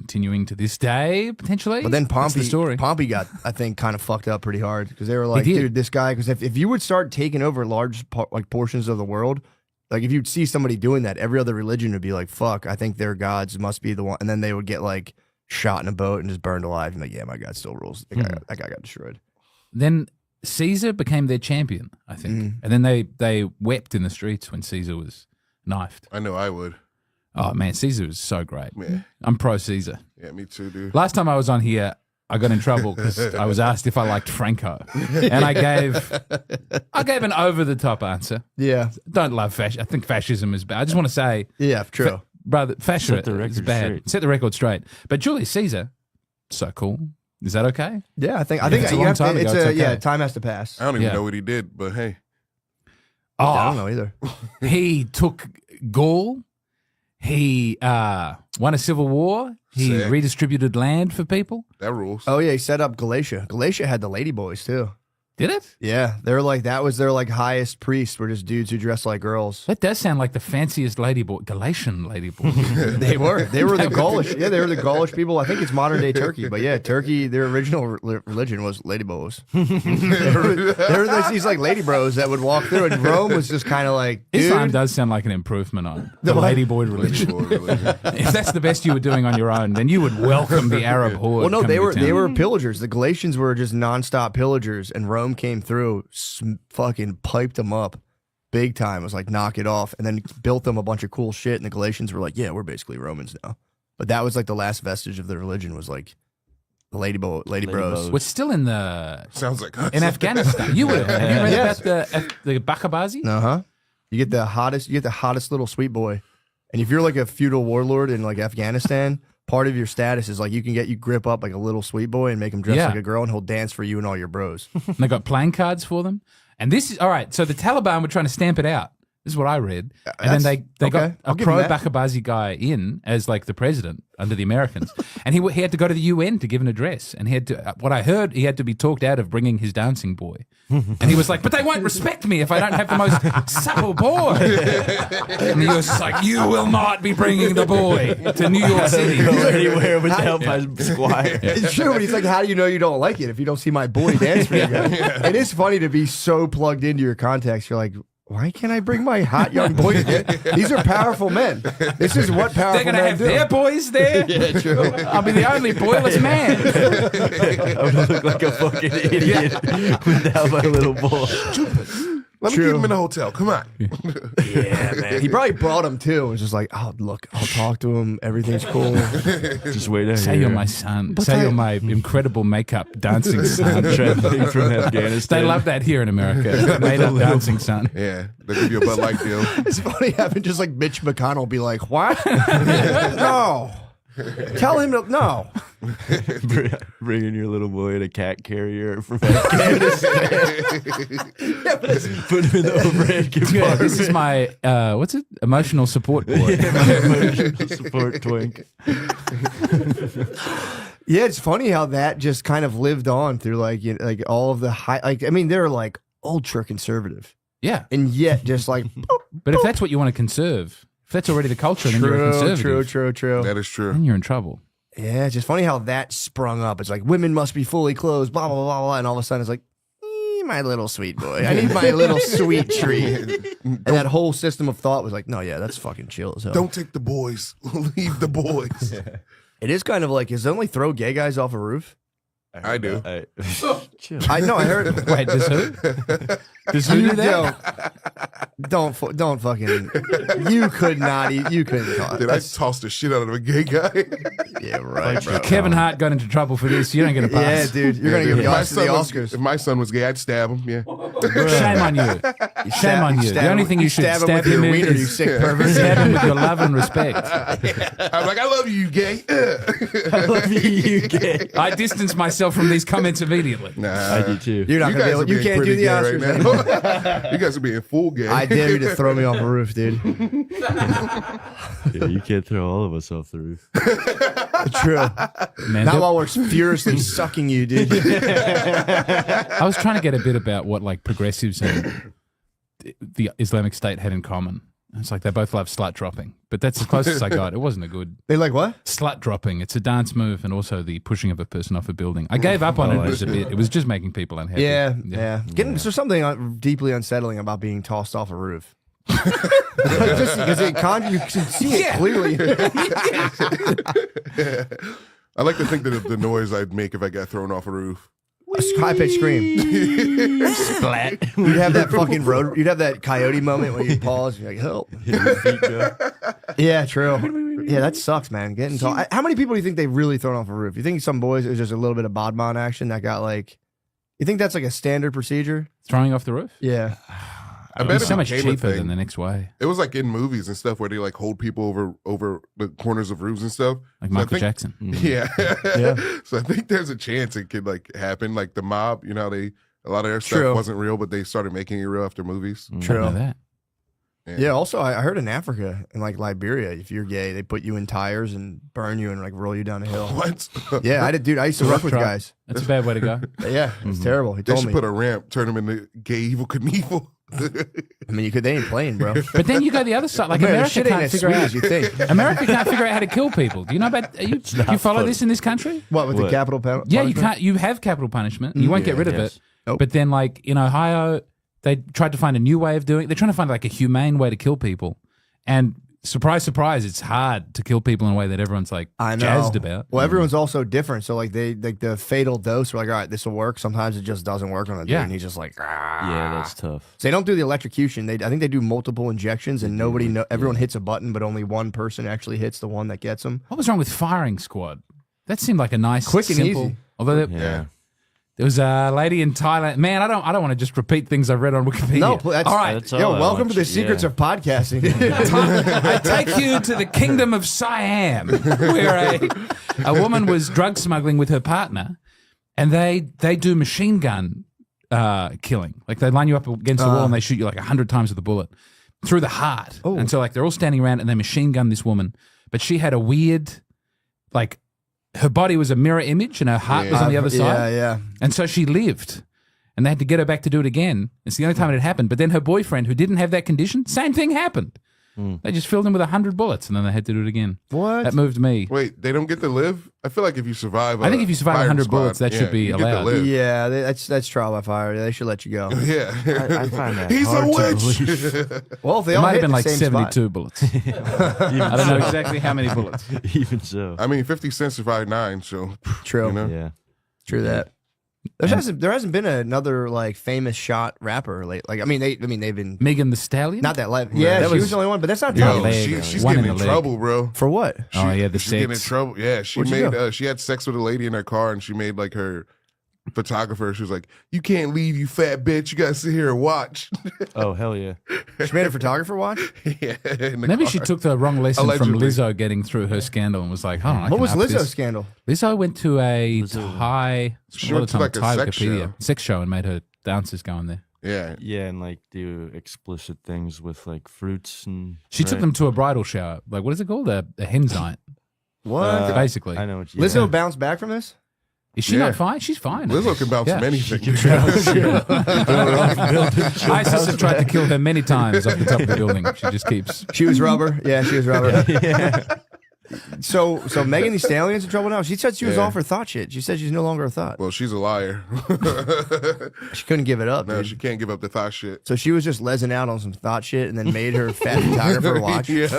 continuing to this day, potentially. But then That's the story. Pompey got, I think, kind of fucked up pretty hard because they were like, dude, this guy, because if you would start taking over large portions of the world, like if you'd see somebody doing that, every other religion would be like, fuck, I think their gods must be the one. And then they would get like shot in a boat and just burned alive. And like, yeah, my God still rules. That guy got destroyed. Then Caesar became their champion, I think. And then they wept in the streets when Caesar was knifed. I know I would. Oh, man, Caesar was so great. Yeah. I'm pro Caesar. Yeah, me too, dude. Last time I was on here, I got in trouble because I was asked if I liked Franco. And I gave an over-the-top answer. Yeah. Don't love fascism. I think fascism is bad. I just want to say... Yeah, true. Brother, fascism is bad. Straight. Set the record straight. But Julius Caesar, so cool. Is that okay? Yeah, I think it's a long time ago. It's okay. Yeah, time has to pass. I don't even know what he did, but hey. Oh, I don't know either. He took Gaul. He won a civil war. He Sick. redistributed land for people. That rules. Oh yeah, he set up Galatia. Galatia had the ladyboys too. Did it? Yeah, they're like that was their like highest priests were just dudes who dressed like girls. That does sound like the fanciest ladyboy, Galatian ladyboy. They were the Gaulish. Yeah, they were the Gaulish people. I think it's modern day Turkey, but yeah, Turkey. Their original religion was ladyboys. There were these like lady bros that would walk through, and Rome was just kind of like, dude. Islam does sound like an improvement on the ladyboy religion. If that's the best you were doing on your own, then you would welcome the Arab horde. Well, no, they coming to town. were pillagers. The Galatians were just nonstop pillagers, and Rome came through, fucking piped them up big time. It was like knock it off, and then built them a bunch of cool shit. And the Galatians were like, yeah, we're basically Romans now. But that was like the last vestige of their religion was like the lady bros. We're still in the Sounds like us. in Afghanistan. You would have you read about the Bakabazi? You get the hottest little sweet boy, and if you're like a feudal warlord in like Afghanistan. Part of your status is like you grip up like a little sweet boy and make him dress like a girl, and he'll dance for you and all your bros. And they got playing cards for them. And this is all right. So the Taliban were trying to stamp it out. This is what I read. And then they got a pro-Bakabazi guy in as like the president under the Americans. And he had to go to the UN to give an address. And he had to, what I heard, he had to be talked out of bringing his dancing boy. And he was like, but they won't respect me if I don't have the most supple boy. And he was just like, you will not be bringing the boy to New York City. Go anywhere without my squire. It's true, but he's like, how do you know you don't like it if you don't see my boy dance for you guys? It is funny to be so plugged into your context. You're like, why can't I bring my hot young boy? These are powerful men. This is what powerful men do. They're going to have their boys there? Yeah, true. I'll be the only boyless man. I would look like a fucking idiot without my little boy. Let me keep him in the hotel. Come on. Yeah, man. He probably brought him too. It was just like, oh, look, I'll talk to him. Everything's cool. Just wait out Say here. you're my son. Say you're my incredible makeup dancing son. Traveling from Afghanistan. They love that here in America. Made up dancing son. Yeah, they'll give you a Bud Light deal. It's funny having just like Mitch McConnell be like, what? No. Tell him to, no. Bringing your little boy in a cat carrier from Afghanistan. Put him in the overhead compartment. This is my, what's it? Emotional support boy. My emotional support twink. Yeah, it's funny how that just kind of lived on through like like all of the high. Like, I mean, they're like ultra conservative, Yeah. and yet just like. But if that's what you want to conserve, if that's already the culture, then you're a conservative. True. That is true. Then you're in trouble. Yeah, it's just funny how that sprung up. It's like women must be fully clothed, blah blah blah blah, and all of a sudden it's like, my little sweet boy. I need my little sweet treat. And that whole system of thought was like, no, yeah, that's fucking chill as hell. Don't take the boys. Leave the boys. It is kind of like, does it only throw gay guys off a roof? I do. Chill. I know. I heard. Wait, does who? Does who do that? Don't fucking. You could not. You couldn't talk. Did I toss the shit out of a gay guy? Yeah, right, bro. Kevin Hart got into trouble for this. You ain't going to Yeah, pass. dude, you're gonna give the Oscars. If my son was gay, I'd stab him. Yeah. Shame on you. Shame on you. The only thing you should stab him stab with your him in wiener, you is sick pervert. stab him with your love and respect. I'm like, I love you, gay. I love you, gay. I distance myself from these comments immediately. Nah, I do too. You're not gonna be guys able. are You being can't do pretty the gay Oscars right anymore. now. You guys are being full gay. I dare you to throw me off a roof, dude. Yeah, you can't throw all of us off the roof. True. Man, Not while we're furiously sucking you, dude. I was trying to get a bit about what like progressives and the Islamic State had in common. It's like they both love slut dropping, but that's the closest I got. It wasn't a good They like what? slut dropping. It's a dance move and also the pushing of a person off a building. I gave up on it just a bit. It was just making people unhappy. Yeah. There's something deeply unsettling about being tossed off a roof. Just because you can see it clearly. I like to think that the noise I'd make if I got thrown off a roof. A high-pitched scream. Splat. You'd have that fucking road. You'd have that coyote moment when you pause. And you're like, help. Yeah, true. Yeah, that sucks, man. Getting tall. How many people do you think they really thrown off a roof? You think some boys it was just a little bit of bodman action that got like? You think that's like a standard procedure? Throwing off the roof? Yeah. I It bet was it so much became a cheaper thing. than the next way. It was like in movies and stuff where they like hold people over the corners of roofs and stuff. Like So I Michael think- Jackson. Yeah. Yeah. So I think there's a chance it could like happen. Like the mob, you know, a lot of their stuff True. wasn't real, but they started making it real after movies. I True. didn't know that. Yeah. Also, I heard in Africa, in like Liberia, if you're gay, they put you in tires and burn you and like roll you down a hill. What? Yeah, I did, dude. I used to rough with Try. guys. That's a bad way to go. Yeah, it's terrible. He They told should me. put a ramp, turn them into gay evil Knievel. I mean, they ain't playing, bro. But then you go the other side. Like Man, America shit ain't can't as figure sweet out. as you think. America can't figure out how to kill people. Do you know about? You follow funny. this in this country? What with the What? capital penalty? Yeah, you can't. You have capital punishment. You won't get rid of Yes. it. Nope. But then, like in Ohio, they tried to find a new way of doing it. They're trying to find like a humane way to kill people. And surprise, surprise, it's hard to kill people in a way that everyone's like I know. jazzed about. Well, everyone's also different. So like the fatal dose, we're like, all right, this will work. Sometimes it just doesn't work on a dude, Yeah. and he's just like, ah. Yeah, that's tough. So they don't do the electrocution. I think they do multiple injections, and everyone hits a button, but only one person actually hits the one that gets them. What was wrong with firing squad? That seemed like a nice, Quick and simple. easy. Although Yeah. there was a lady in Thailand. Man, I don't want to just repeat things I've read on Wikipedia. No, that's all right. That's all Yo, I welcome want to the you- secrets yeah. of podcasting. I take you to the kingdom of Siam, where a woman was drug smuggling with her partner, and they do machine gun killing. Like they line you up against the wall and they shoot you like 100 times with a bullet through the heart. Oh. And so like they're all standing around and they machine gun this woman, but she had a weird, like her body was a mirror image and her heart was on the other side. Yeah. And so she lived. And they had to get her back to do it again. It's the only time it had happened. But then her boyfriend, who didn't have that condition, same thing happened. They just filled him with 100 bullets and then they had to do it again. What? That moved me. Wait, they don't get to live? I feel like if you survive, I think if you survive firing 100 squad, bullets, that should be you get to allowed. live. Yeah, that's trial by fire. They should let you go. Yeah. I find that He's a hard to witch. Well, if they It all might hit have been the like same 72 spot. bullets. I don't know exactly how many bullets. Even so. I mean, 50 Cent survived 9, so True, you know. Yeah. true that. There hasn't been another like famous shot rapper late. Like I mean they've been Megan the Stallion? not that live. Yeah, that she was- was the only one, but that's not Yo, tough. leg, she's one getting in in the leg. trouble, bro. For what? Oh, yeah, the She's getting in sex. trouble. Yeah, she What'd she made she had sex with a lady in her car, and she made like her photographer. She was like, "You can't leave, you fat bitch. You gotta sit here and watch." Oh, hell yeah. She made a photographer watch. Yeah, in the Maybe car. she took the wrong lesson from Allegedly. Lizzo getting through her scandal and was like, hold on, I What can was up Lizzo's this. scandal? Lizzo went to a Lizzo. Thai, She a lot went of to, time, like, a Thai sex Wikipedia show. sex show and made her dancers go in there. Yeah, Yeah, and like do explicit things with like fruits and. She took them to a bridal shower. Like, what is it called? A hen's night, What? basically. I know what you Lizzo bounced back from this? Is she Yeah. not fine? She's fine. Lizzo can bounce Yeah. from anything. ISIS have tried to kill her many times off the top of the building. She just keeps. She was rubber. Yeah, she was rubber. So Megan Thee Stallion's in trouble now. She said she was Yeah. off her thought shit. She said she's no longer a thought. Well, she's a liar. She couldn't give it up. No, dude. she can't give up the thought shit. So she was just lesing out on some thought shit and then made her fat photographer watch. Yeah,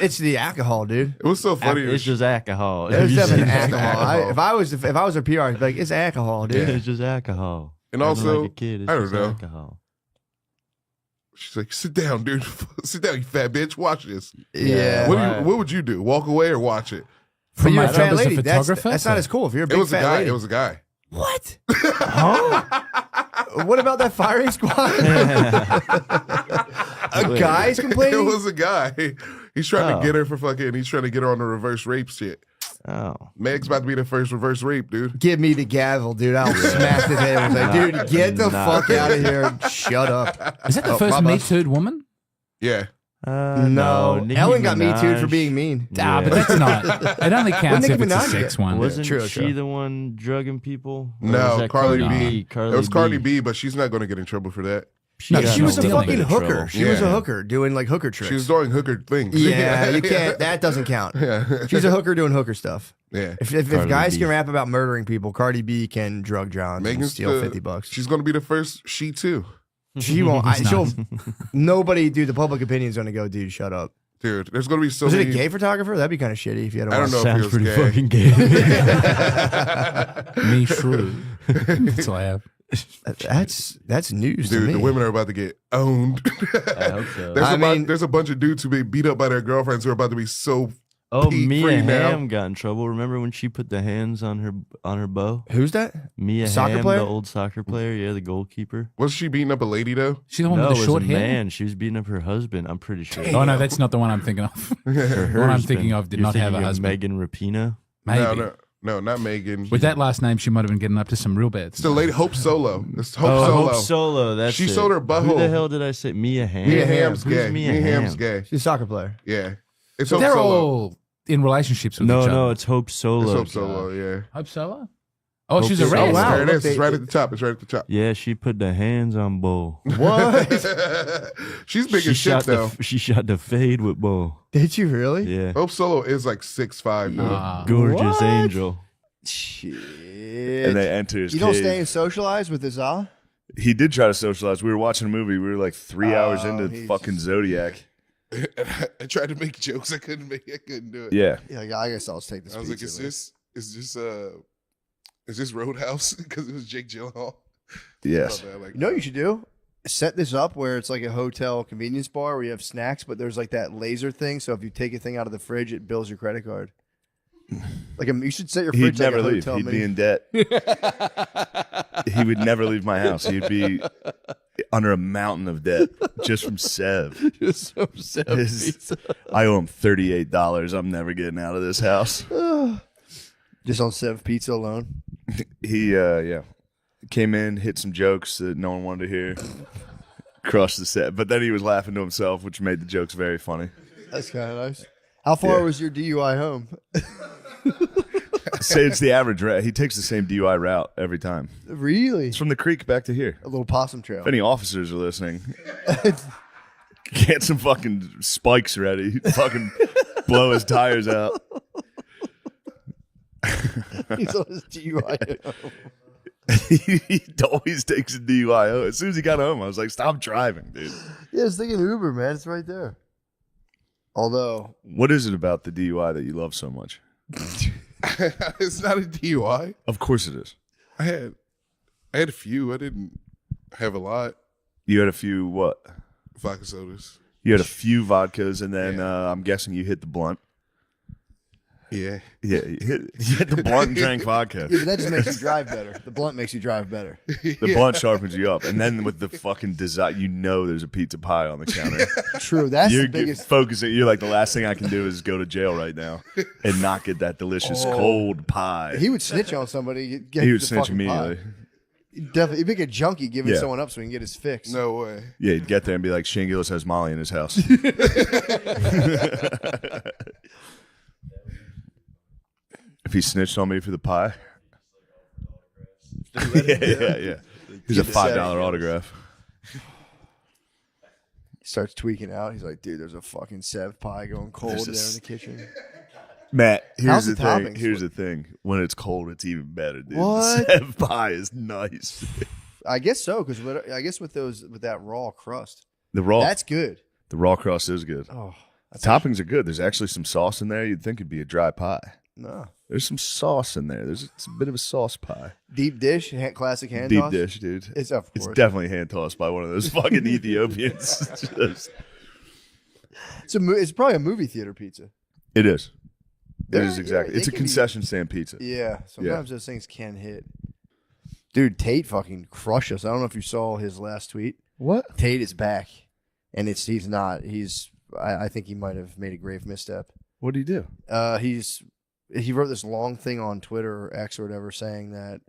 It's the alcohol, dude. it was so funny. It's just alcohol. There's Have you definitely seen that? alcohol. If I was a PR, I'd be like, it's alcohol, dude. It's just alcohol. And Acting also, like a kid, it's I don't just know. alcohol. She's like, "Sit down, dude. Sit down, you fat bitch. Watch this." Yeah. What would you do? Walk away or watch it? But From you're my a job fat as a lady. photographer. That's not as cool. If you're a It big was a fat guy. lady. It was a guy. What? What about that firing squad? A guy's It complaining? was a guy. He's trying to get her for fucking. He's trying to get her on the reverse rape shit. Oh. Meg's about to be the first reverse rape, dude. Give me the gavel, dude. I'll smack the table and say, dude, get the fuck out of here and shut up. Is that the first my Me bad. Too'd woman? Yeah. No. Nicki Ellen got me too for Minaj. being mean. Ah, but that's not. It only counts Nicki if it's a Minaj sex get? one. Wasn't True, she true. the one drugging people? Or No, was that Cardi B. Cardi It was Cardi B. B, but she's not going to get in trouble for that. No, She was a stealing. fucking hooker. Trouble. She was a hooker doing like hooker tricks. She was doing hooker things. Yeah, you can't. That doesn't count. Yeah. She's a hooker doing hooker stuff. Yeah. If Cardi guys B. can rap about murdering people, Cardi B can drug John and Megan's steal the- $50. She's going to be the first she too. She won't. Nobody, dude. The public opinion's gonna go, dude. Shut up. Dude, there's going to be so Was many. it a gay photographer? That'd be kind of shitty if you had. I don't know Sounds if he was pretty gay. fucking gay. Me true. That's all I have. That's news to Dude, me. the women are about to get owned. I hope so. There's a bunch of dudes who being beat up by their girlfriends who are about to be so. Oh, Pete Mia Free now. Hamm got in trouble. Remember when she put the hands on her bow? Who's that? Mia Soccer Hamm, player? the old soccer player, yeah, the goalkeeper. Was she beating up a lady though? She's the one No, with it the was short a hair. man. She was beating up her husband. I'm pretty sure. Oh no, that's not the one I'm thinking of. Her The one I'm husband. thinking of did You're not have a thinking of husband. Megan Rapinoe. Maybe. No, not Megan. With that last name, she might have been getting up to some real bad It's the stuff. lady Hope Solo. It's Hope Oh, Solo. Hope Solo. That's She it. sold her Who butthole. the hell did I say? Mia Hamm. Mia Hamm's Who's gay. Mia Mia Hamm's Hamm? gay. She's a soccer player. Yeah. It's But Hope they're Solo. all in relationships with each other. No, it's Hope Solo. It's Hope Solo, yeah. Hope Solo? Oh, Hope she's Solo. arrested. Oh, wow. There it is. Look, It's right at the top. It's right at the top. Yeah, she put the hands on Bo. What? She's big She as shit shot though. she shot the fade with Bo. Did you really? Yeah, Hope Solo is like 6'5", though. Ah. gorgeous What? angel. Shit. And they enter his You don't cave. stay and socialize with Azal? He did try to socialize. We were watching a movie. We were like 3 hours into he's fucking just- Zodiac. I tried to make jokes. I couldn't do it. Yeah. Yeah, I guess I'll just take this. I was like, is this Roadhouse? Because it was Jake Gyllenhaal. Yes. My bad, like, You know what you should do? Set this up where it's like a hotel convenience bar where you have snacks, but there's like that laser thing. So if you take a thing out of the fridge, it bills your credit card. Like you should set your fridge He'd never like a leave. hotel He'd mini- be in debt. He would never leave my house. He'd be under a mountain of debt just from Sev. Just so sad. His- I owe him $38. I'm never getting out of this house. Just on Sev Pizza alone. He came in, hit some jokes that no one wanted to hear, crushed the set. But then he was laughing to himself, which made the jokes very funny. That's kind of nice. How far Yeah. was your DUI home? Say it's the average route. He takes the same DUI route every time. Really? It's from the creek back to here. A little possum trail. If any officers are listening, get some fucking spikes ready. Fucking blow his tires out. He's on his DUI home. He always takes a DUI home. As soon as he got home, I was like, stop driving, dude. Yeah, it's thinking Uber, man. It's right there. Although, What is it about the DUI that you love so much? it's not a DUI. Of course it is. I had a few. I didn't have a lot. You had a few what? Vodka sodas. You had a few vodkas, and then I'm guessing you hit the blunt. Yeah. Yeah, you hit the blunt and drank vodka. yeah, but that just makes you drive better. The blunt makes you drive better. The blunt sharpens you up, and then with the fucking design, you know there's a pizza pie on the counter. True. That's You're the biggest. focusing. You're like, the last thing I can do is go to jail right now and not get that delicious cold pie. He would snitch on somebody. Get He would the snitch fucking pie. immediately. Definitely, he'd make a junkie giving Yeah. someone up so he can get his fix. No way. Yeah, he'd get there and be like, Shane Gillis has Molly in his house. If he snitched on me for the pie. yeah. Here's a $5 autograph. He starts tweaking out. He's like, dude, there's a fucking Sev pie going cold There's there in this- the kitchen. Matt, How's here's the the thing. toppings? Here's the thing. When it's cold, it's even better, dude. What? Sev pie is nice. I guess so, because I guess with that raw crust, The raw that's good. the raw crust is good. Oh, that's Toppings are good. There's actually some sauce in there. You'd think it'd be a dry pie. no There's some sauce in there. It's a bit of a sauce pie. deep dish, classic hand Deep toss. dish, dude. It's of It's course. definitely hand tossed by one of those fucking Ethiopians. Just- It's probably a movie theater pizza. it is. It Yeah, is exactly. yeah, It's a they can be- concession stand pizza. Yeah, sometimes those things can hit. Dude, Tate fucking crushed us. I don't know if you saw his last tweet. What? Tate is back, and he's not. I think he might have made a grave misstep. What do you do? He wrote this long thing on Twitter or X or whatever saying that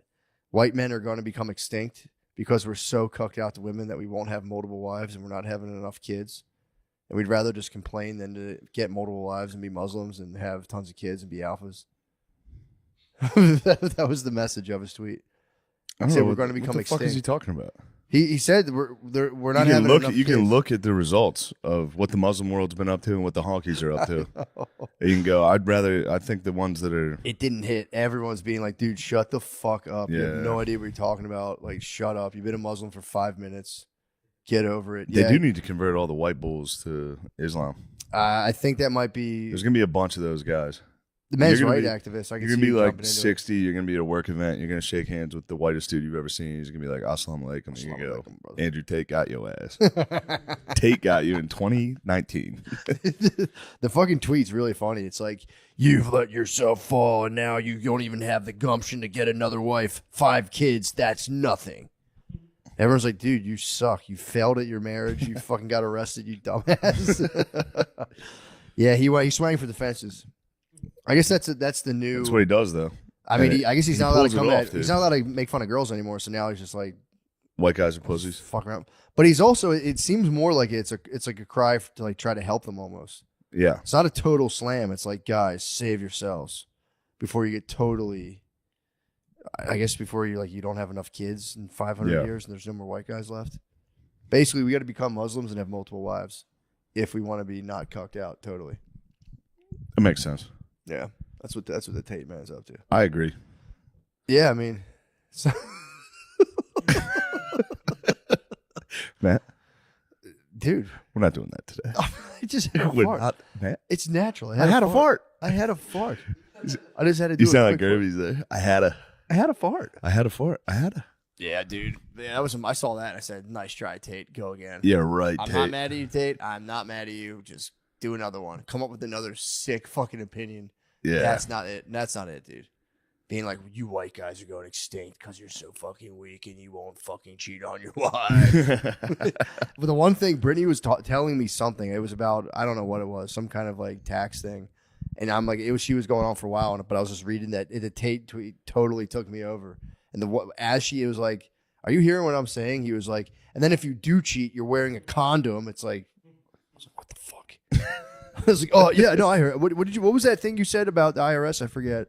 white men are going to become extinct because we're so cucked out to women that we won't have multiple wives and we're not having enough kids. And we'd rather just complain than to get multiple wives and be Muslims and have tons of kids and be alphas. that was the message of his tweet. I don't said know we're what- going to become what the fuck is he extinct. talking about? He said we're not you having can look. enough You can kids. look at the results of what the Muslim world's been up to and what the honkies are up to. You can go. I think the ones that are. It didn't hit. Everyone's being like, dude, shut the fuck up. You have Yeah. no idea what you're talking about. Like, shut up. You've been a Muslim for 5 minutes. Get over it. They do need to convert all the white bulls to Islam. I think that might be There's gonna be a bunch of those guys. the men's you're gonna rights be- activists. I can You're see gonna be you like jumping into it. 60. You're gonna be at a work event. You're gonna shake hands with the whitest dude you've ever seen. He's gonna be like, "Assalamu alaikum." You go, Alaikum, brother. Andrew Tate got your ass. Tate got you in 2019. The fucking tweet's really funny. It's like, you've let yourself fall, and now you don't even have the gumption to get another wife. 5 kids, that's nothing. Everyone's like, dude, you suck. You failed at your marriage. You fucking got arrested, you dumbass. Yeah, he swang for the fences. I guess that's the new. That's what he does, though. I mean, I guess he's not allowed to pulls come it off, at. He's dude. not allowed to make fun of girls anymore. So now he's just like White guys are pussies. fuck around. But he's also. It seems more like it's like a cry to like try to help them almost. Yeah. It's not a total slam. It's like, guys, save yourselves before you get totally. I guess before you don't have enough kids in 500 Yeah. years and there's no more white guys left. Basically, we got to become Muslims and have multiple wives if we want to be not cucked out totally. That makes sense. Yeah, that's what the Tate man's up to. I agree. Yeah, I mean, so, Matt, dude, we're not doing that today. I just had a We're fart. not, Matt. It's natural. I had a fart. I had a fart. I just had to do. You sound like a quick fart. Gerby's there. I had a fart. Yeah, dude. Yeah, that was. I saw that. And I said, "Nice try, Tate. Go again." Yeah, right. I'm Tate. not mad at you, Tate. I'm not mad at you. Just do another one. Come up with another sick fucking opinion. Yeah. That's not it. That's not it, dude. Being like, you white guys are going extinct because you're so fucking weak and you won't fucking cheat on your wife. But the one thing, Brittany was telling me something. It was about, I don't know what it was, some kind of like tax thing. And I'm like, she was going on for a while, but I was just reading that the Tate tweet totally took me over. And it was like, are you hearing what I'm saying? He was like, and then if you do cheat, you're wearing a condom. It's like, I was like, what the fuck? I was like, oh yeah, no, I heard. What was that thing you said about the IRS? I forget.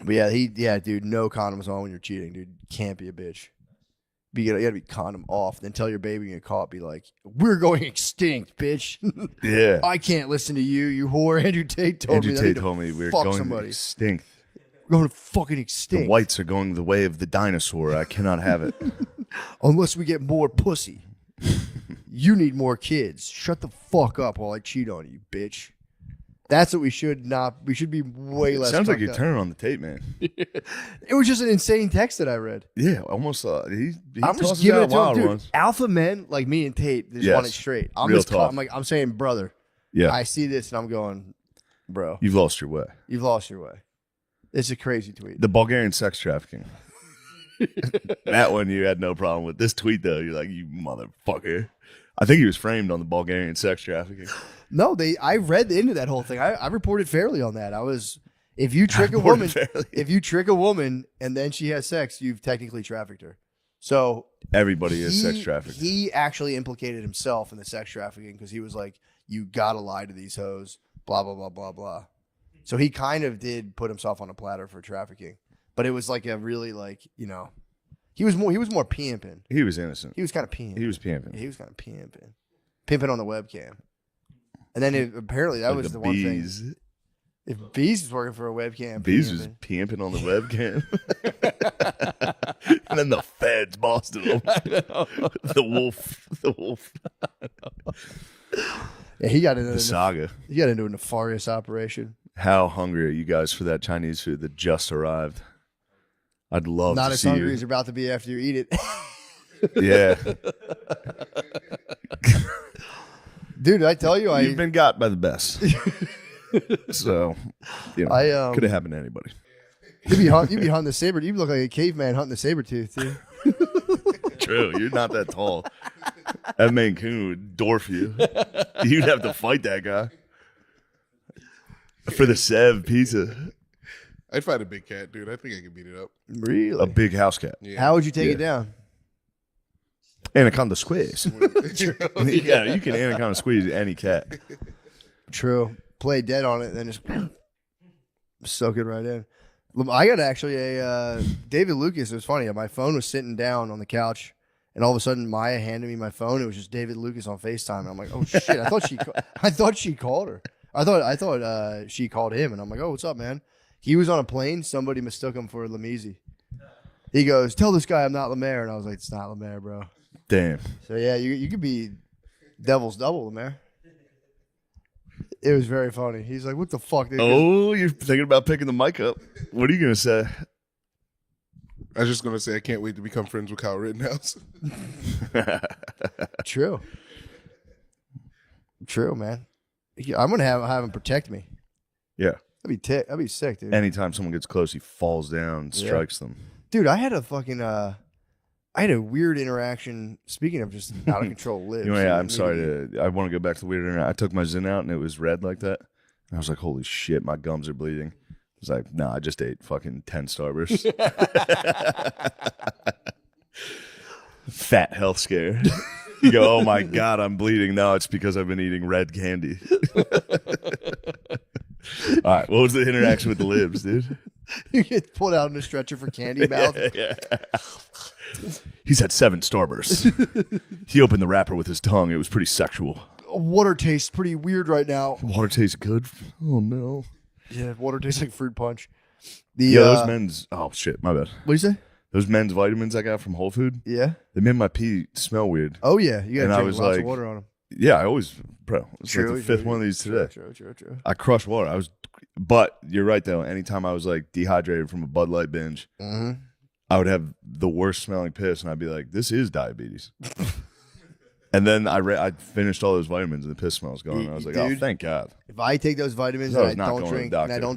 But yeah, dude, no condoms on when you're cheating, dude. Can't be a bitch. You gotta be condom off. Then tell your baby you get caught. Be like, we're going extinct, bitch. Yeah. I can't listen to you, you whore. Andrew Tate told me. Andrew Tate told me we're fuck going somebody. extinct. We're going to fucking The extinct. whites are going the way of the dinosaur. I cannot have it. Unless we get more pussy. You need more kids. Shut the fuck up while I cheat on you, bitch. That's what we should not. We should be way less. Sounds like fucked you're up. turning on the Tate man. It was just an insane text that I read. Yeah, almost. He I'm just tosses giving out it to him, wild dude. ones. Alpha men like me and Tate just Yes. want it straight. I'm Real just. talk. I'm saying, brother. Yeah, I see this and I'm going, bro. you've lost your way. You've lost your way. It's a crazy tweet. The Bulgarian sex trafficking. That one you had no problem with. This tweet though, you're like, you motherfucker. I think he was framed on the Bulgarian sex trafficking. No, I read into that whole thing. I reported fairly on that. If you trick a woman, if you trick a woman and then she has sex, you've technically trafficked her. So Everybody is sex trafficked. He actually implicated himself in the sex trafficking because he was like, "You gotta lie to these hoes." Blah blah blah blah blah. So he kind of did put himself on a platter for trafficking, but it was like a really he was more pimping. He was innocent. He was kind of pimping. He was pimping. He was kind of pimping on the webcam. And then apparently that Like was the the one bees. thing. If Bees was working for a webcam, Bees was pimping on the webcam. And then the feds busted him. The wolf. Yeah, he got into The saga. He got into a nefarious operation. How hungry are you guys for that Chinese food that just arrived? I'd love Not to as see hungry you. as you're about to be after you eat it. Yeah. Dude, I tell you, You've been got by the best. So, could have happened to anybody. you'd be hunting the saber. You look like a caveman hunting the saber tooth, dude. True. You're not that tall. That Maine Coon would dwarf you. You'd have to fight that guy. For the Sev pizza. I'd fight a big cat, dude. I think I could beat it up. Really? A big house cat. Yeah. How would you take Yeah. it down? Anaconda squeeze. Yeah, you can anaconda squeeze any cat. True. Play dead on it, then just soak it right in. I got actually a David Lucas. It was funny. My phone was sitting down on the couch, And all of a sudden, Maya handed me my phone. It was just David Lucas on FaceTime. And I'm like, oh shit! I thought she called her. I thought she called him. And I'm like, oh, what's up, man? He was on a plane. Somebody mistook him for Lamisi. He goes, tell this guy I'm not Lemaire. And I was like, it's not Lemaire, bro. Damn. So yeah, you could be devil's double, Lemaire. It was very funny. He's like, what the fuck? Dude? Oh, you're thinking about picking the mic up. What are you gonna say? I was just gonna say I can't wait to become friends with Kyle Rittenhouse. True, man. I'm gonna have him protect me. Yeah. That'd be sick, dude. Anytime someone gets close, he falls down and strikes them. Dude, I had a fucking I had a weird interaction. Speaking of just out of control lives. I'm sorry I want to go back to the weird interaction. I took my Zyn out and it was red like that. I was like, holy shit, my gums are bleeding. I was like, nah, I just ate fucking 10 Starbursts. Fat health scare. You go, oh my God, I'm bleeding. No, it's because I've been eating red candy. All right, what was the interaction with the libs, dude? You get pulled out in a stretcher for candy mouth. Yeah. He's had 7 Starbursts. He opened the wrapper with his tongue. It was pretty sexual. Water tastes pretty weird right now. Water tastes good? Oh, no. Yeah, water tastes like fruit punch. Those men's... Oh, shit, my bad. What'd you say? Those men's vitamins I got from Whole Food, Yeah. they made my pee smell weird. Oh, yeah. You got to drink lots of like, water on them. Yeah, I always... Bro, it's like the fifth one of these today. True. I crushed water. But you're right, though. Anytime I was, like, dehydrated from a Bud Light binge, I would have the worst smelling piss, and I'd be like, this is diabetes. And then I finished all those vitamins, and the piss smell was gone. And I was like, dude, oh, thank God. If I take those vitamins and I don't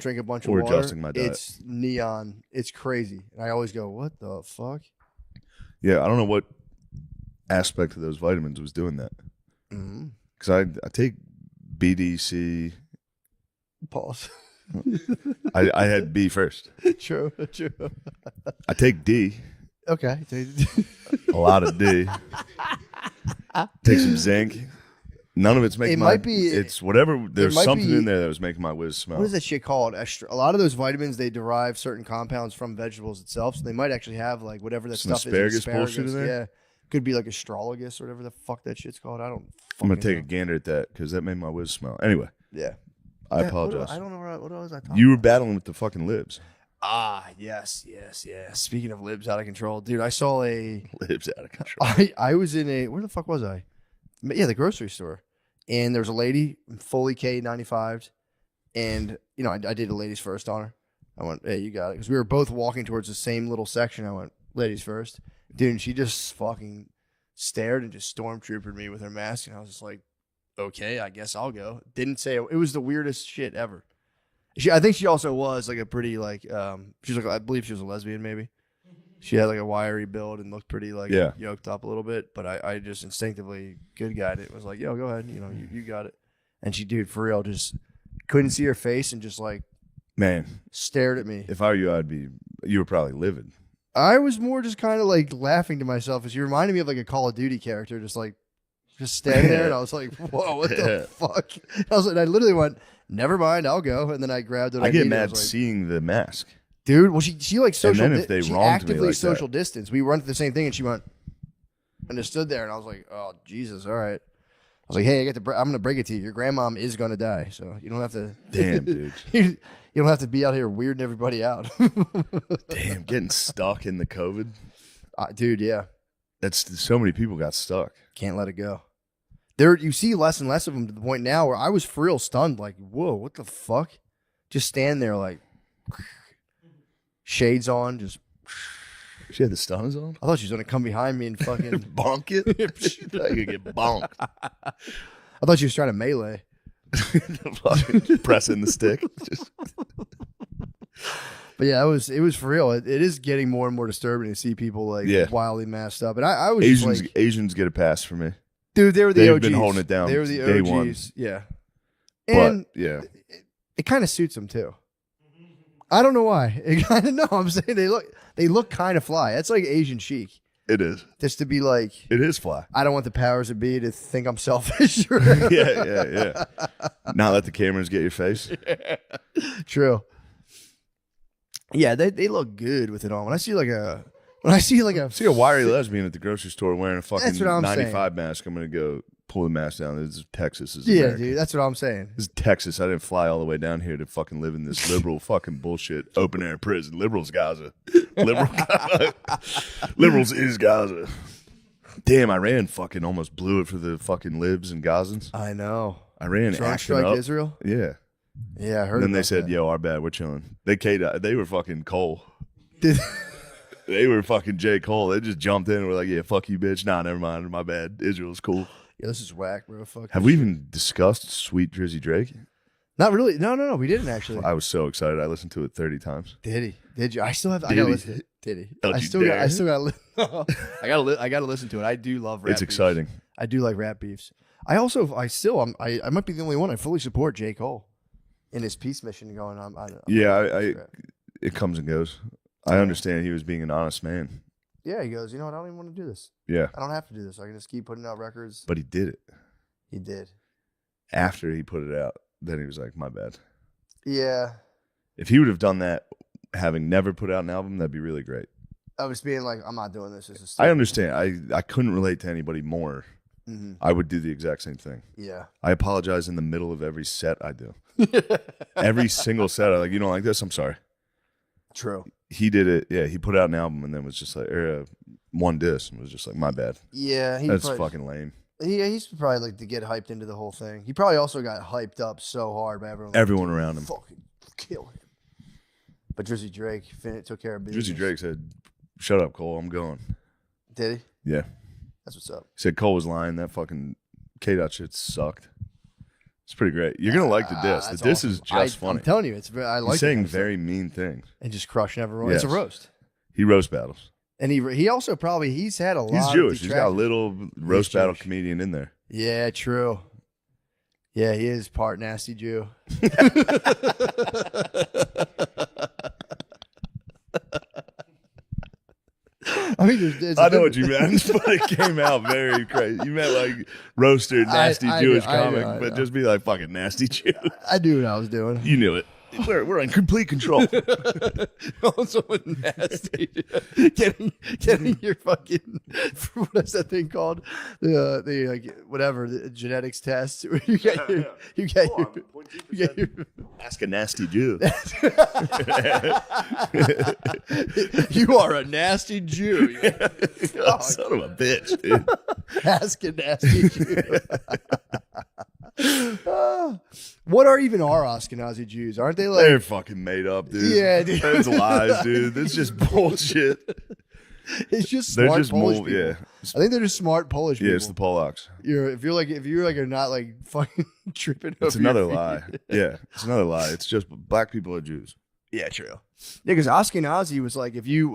drink a bunch of water, adjusting my diet. It's neon. It's crazy. And I always go, what the fuck? Yeah, I don't know what aspect of those vitamins was doing that. Because I take BDC. Pause. I had B first. True. I take D. Okay. A lot of D. Take some zinc. None of it's making it's whatever. There's something in there that was making my whiz smell. What is that shit called? A lot of those vitamins, they derive certain compounds from vegetables itself. So they might actually have like whatever that stuff asparagus is. Bullshit in there? Yeah. Could be like astrologus or whatever the fuck that shit's called. I'm going to take a gander at that because that made my whiz smell. Anyway. Yeah. I apologize. I don't know what was I talking You were about? battling with the fucking libs. Yes. Speaking of libs out of control, dude, I saw libs out of control. I was in where the fuck was I? Yeah, the grocery store. And there was a lady, fully K95'd, and, you know, I did a ladies first on her. I went, hey, you got it. Because we were both walking towards the same little section. I went, ladies first. Dude, and she just fucking stared and just stormtroopered me with her mask. And I was just like, okay, I guess I'll go. Didn't say it was the weirdest shit ever. I think she also was like a pretty like she's like I believe she was a lesbian maybe. She had like a wiry build and looked pretty like yoked up a little bit. But I just instinctively good guyed it. Was like, yo, go ahead, you know, you got it. And she, dude, for real, just couldn't see her face and just like stared at me. If I were you, you were probably livid. I was more just kind of like laughing to myself as you reminded me of like a Call of Duty character, just standing there, and I was like, "Whoa, what the fuck?" I literally went, "Never mind, I'll go." And then I grabbed it. I get mad seeing the mask, dude. Well, she like social. And then if they she wronged actively me like social that. distance. We run through the same thing, and she went and just stood there, and I was like, "Oh Jesus, all right." I was like, "Hey, I'm gonna break it to you. Your grandmom is gonna die, so you don't have to." Damn, dude. You don't have to be out here weirding everybody out. Damn, getting stuck in the COVID, dude. Yeah, that's so many people got stuck. Can't let it go. There, you see less and less of them to the point now where I was for real stunned, like, whoa, what the fuck? Just stand there, like, shades on, just. She had the stunners on? I thought she was going to come behind me and fucking. Bonk it? I could get bonked. I thought she was trying to melee. Pressing the stick. But yeah, it was for real. It is getting more and more disturbing to see people, like, wildly masked up. And I was Asians get a pass for me. Dude, they were the OGs. They've been holding it down. They were the day OGs. One. Yeah. And it kind of suits them too. I don't know why. I'm saying they look kind of fly. That's like Asian chic. It is. Just to be like, it is fly. I don't want the powers that be to think I'm selfish. yeah. Not let the cameras get your face. True. Yeah, they look good with it on. When I see like a When I see like a wiry lesbian at the grocery store wearing a fucking That's what I'm 95 mask, I'm gonna go pull the mask down. This is Texas. This is yeah, America. dude, that's what I'm saying. This is Texas. I didn't fly all the way down here to fucking live in this liberal fucking bullshit open air prison. Liberals Gaza. Liberals is Gaza. Damn, Iran fucking almost blew it for the fucking libs and Gazans. I know. Iran Drone acting strike up. Israel. Yeah. Yeah, I heard. And then they about said, that. "Yo, our bad. We're chilling." They were fucking Cole. Did- They were fucking J. Cole. They just jumped in and were like, "Yeah, fuck you, bitch." Nah, never mind. My bad. Israel's cool. Yeah, this is whack, bro. Fuck. Have we even discussed Sweet Drizzy Drake? Not really. No. We didn't actually. I was so excited. I listened to it 30 times. Did he? Did you? I still have. I Did gotta he? listen. To it. Did he? Don't I you still. dare. I still got. I gotta listen to it. I do love rap. It's beefs. exciting. I do like rap beefs. I might be the only one. I fully support J. Cole in his peace mission going on. It comes and goes. I understand he was being an honest man. Yeah, he goes. You know what? I don't even want to do this. Yeah, I don't have to do this. I can just keep putting out records. but he did it. He did. After he put it out, then he was like, "My bad." Yeah. If he would have done that, having never put out an album, that'd be really great. I was being like, I'm not doing this. This is. I understand. I couldn't relate to anybody more. Mm-hmm. I would do the exact same thing. Yeah. I apologize in the middle of every set I do. Every single set, I like, "You don't like this? I'm sorry." True. He did it. Yeah, he put out an album and then was just like, one diss and was just like, "My bad." Yeah. That's fucking lame. He's probably like to get hyped into the whole thing. He probably also got hyped up so hard by everyone. Everyone around him. Fucking kill him. But Drizzy Drake took care of business. Drizzy Drake said, "Shut up, Cole. I'm going." Did he? Yeah. That's what's up. He said Cole was lying. That fucking K-Dot shit sucked. It's pretty great. You're gonna like the diss. The That's diss awesome. is just funny. I'm telling you, it's very. I like He's saying it. very mean things. And just crushing everyone. Yes. It's a roast. He roast battles. And he also probably he's had a lot. He's of Jewish. He's got a detractors. little roast battle Jewish. comedian in there. Yeah, true. Yeah, he is part nasty Jew. I mean, I know what you meant, but it came out very crazy. You meant like roaster, nasty I Jewish know, I comic, know. but just be like fucking nasty Jew. I knew what I was doing. You knew it. We're in complete control. Also nasty. getting your fucking what is that thing called? The like whatever the genetics test. Where you get your Ask a nasty Jew. You are a nasty Jew. Oh, son of a bitch, dude. Ask a nasty Jew. What are even our Ashkenazi Jews? Aren't they like They're fucking made up, dude. Yeah, dude. That's lies, dude. It's just bullshit. It's just They're smart just Polish more, people. yeah. I think they're just smart Polish people. Yeah, it's the Polacks. If you're like are not like fucking tripping It's over another your feet. lie. Yeah, it's another lie. It's just black people are Jews. Yeah, true. Yeah, because Ashkenazi was like if you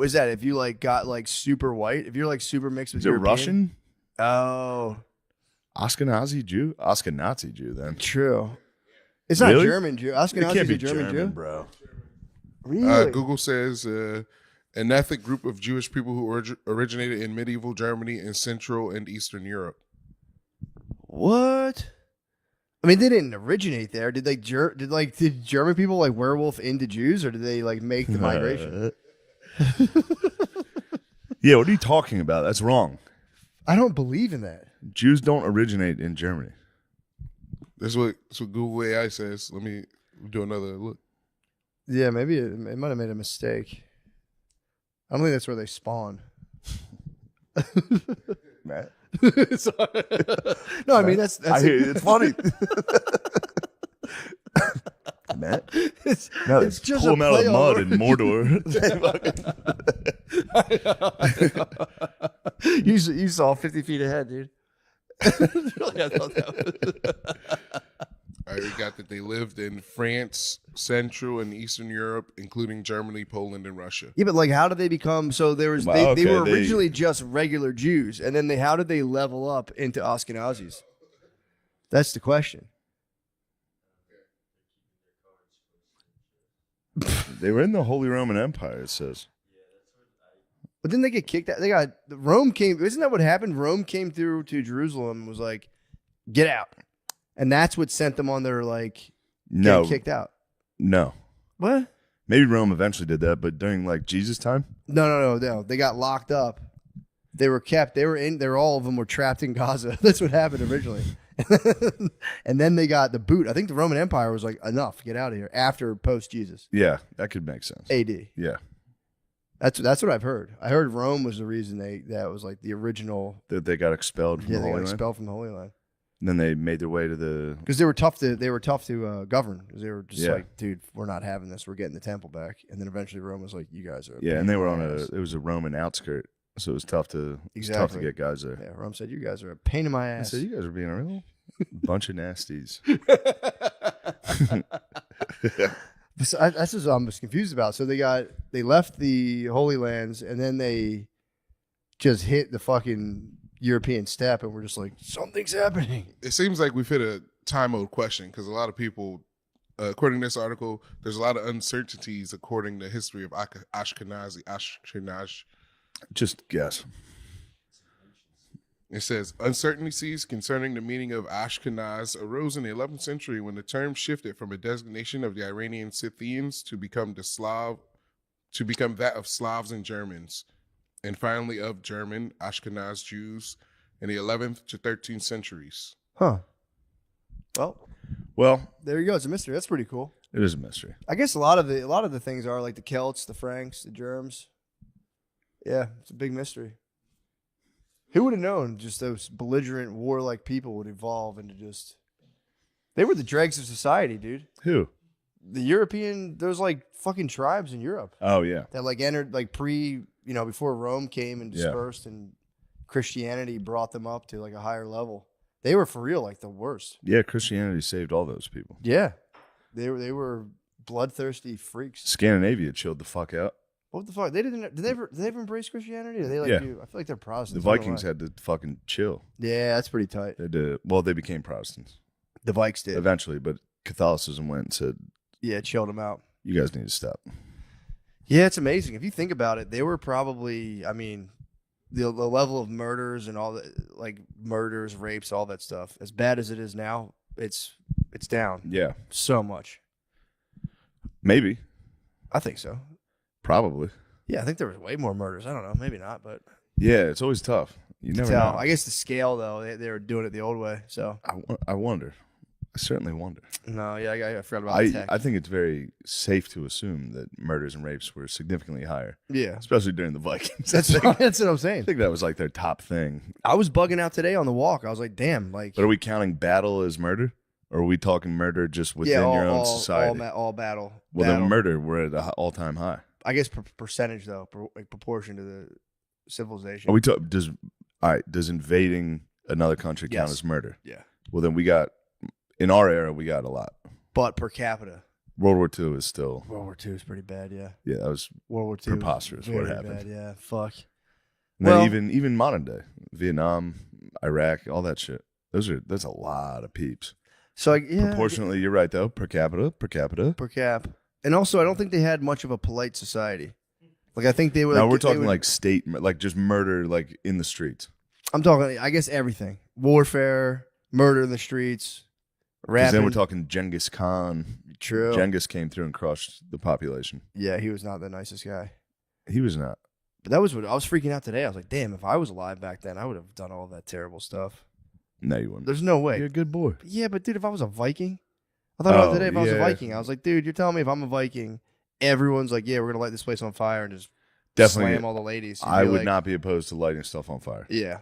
like got like super white, if you're like super mixed with Is it European. Russian? Oh, Ashkenazi Jew? Ashkenazi Jew, then. true. It's not Really? German Jew. It Ashkenazi can't is be a German Jew. bro. Really? Google says an ethnic group of Jewish people who originated in medieval Germany and Central and Eastern Europe. What? I mean, they didn't originate there. Did German people like werewolf into Jews, or did they like make the migration? Yeah, what are you talking about? That's wrong. I don't believe in that. Jews don't originate in Germany. That's what Google AI says. Let me do another look. Yeah, maybe it might have made a mistake. I don't think that's where they spawn. Matt? No, I mean that's I hear you. It's funny. Matt? No, it's just pull a them out of play the on mud words. in Mordor. You saw 50 feet ahead, dude. I got that they lived in France, Central and Eastern Europe, including Germany, Poland, and Russia. Yeah, but like, how did they become? So there was Wow, they were okay, originally just regular Jews, and then how did they level up into Ashkenazis? That's the question. They were in the Holy Roman Empire, it says. But then they get kicked out. Rome came. Isn't that what happened? Rome came through to Jerusalem and was like, "Get out," and that's what sent them on their like No. getting kicked out. No. What? Maybe Rome eventually did that, but during like Jesus' time? No. They got locked up. They were kept. They were all of them were trapped in Gaza. That's what happened originally. And then they got the boot. I think the Roman Empire was like, enough, get out of here. After post Jesus. Yeah, that could make sense. AD. Yeah. That's what I've heard. I heard Rome was the reason that was like the original. That they got expelled from the Holy Land. Yeah, they got expelled from the Holy Land. And then they made their way to the... Because they were tough to govern. Because they were just like, dude, we're not having this. We're getting the temple back. And then eventually Rome was like, you guys are... Yeah, and they were it was a Roman outskirt. So it was tough to get guys there. Yeah, Rome said, you guys are a pain in my ass. I said, you guys are being a real bunch of nasties. That's just what I'm just confused about. So they left the Holy Lands and then they just hit the fucking European steppe and we're just like, something's happening. It seems like we've hit a time-old question because a lot of people, according to this article, there's a lot of uncertainties according to the history of Ashkenaz. Just guess. It says, uncertainties concerning the meaning of Ashkenaz arose in the 11th century when the term shifted from a designation of the Iranian Scythians to become that of Slavs and Germans, and finally of German Ashkenaz Jews in the 11th to 13th centuries. Huh. Well, there you go. It's a mystery. That's pretty cool. It is a mystery. I guess a lot of the things are like the Celts, the Franks, the Germs. Yeah, it's a big mystery. Who would have known just those belligerent, warlike people would evolve into just... They were the dregs of society, dude. Who? The European... There's like fucking tribes in Europe. Oh, yeah. That like entered like before Rome came and dispersed and Christianity brought them up to like a higher level. They were for real like the worst. Yeah, Christianity saved all those people. Yeah. They were bloodthirsty freaks. Scandinavia chilled the fuck out. What the fuck? Did they ever embrace Christianity? Or they I feel like they're Protestants. The Vikings had to fucking chill. Yeah, that's pretty tight. They did. Well, they became Protestants. The Vikes did. Eventually, but Catholicism went and said, yeah, it chilled them out. You guys need to stop. Yeah, it's amazing. If you think about it, they were probably, I mean, the level of murders and all the like murders, rapes, all that stuff, as bad as it is now, it's down. Yeah. So much. Maybe. I think so. Probably. Yeah, I think there was way more murders. I don't know. Maybe not, but. Yeah, it's always tough. You never know. I guess the scale, though, they were doing it the old way. So I wonder. I certainly wonder. No, yeah, I forgot about the tech. I think it's very safe to assume that murders and rapes were significantly higher. Yeah. Especially during the Vikings. That's what I'm saying. I think that was like their top thing. I was bugging out today on the walk. I was like, damn. But are we counting battle as murder? Or are we talking murder just within your own society? All battle. Well, then murder, we're at an all-time high. I guess percentage, though, like proportion to the civilization. Are we does invading another country count as murder? Yeah. Well, then we got, in our era, we got a lot. But per capita. World War II is still. World War II is pretty bad, yeah. Yeah, that was World War II preposterous what happened. Bad, yeah, fuck. And then even modern day, Vietnam, Iraq, all that shit. That's a lot of peeps. So yeah, proportionately, you're right though. Per cap. And also, I don't think they had much of a polite society. Like I think they were. No, we're talking like state, like just murder, like in the streets. I'm talking, I guess, everything: warfare, murder in the streets, rapping. Then we're talking Genghis Khan. True. Genghis came through and crushed the population. Yeah, he was not the nicest guy. He was not. But that was what I was freaking out today. I was like, damn, if I was alive back then, I would have done all that terrible stuff. No, you wouldn't. There's no way. You're a good boy. Yeah, but dude, if I was a Viking, I thought about today. If I was a Viking, I was like, dude, you're telling me if I'm a Viking, everyone's like, yeah, we're gonna light this place on fire and just slam all the ladies. I would not be opposed to lighting stuff on fire. Yeah.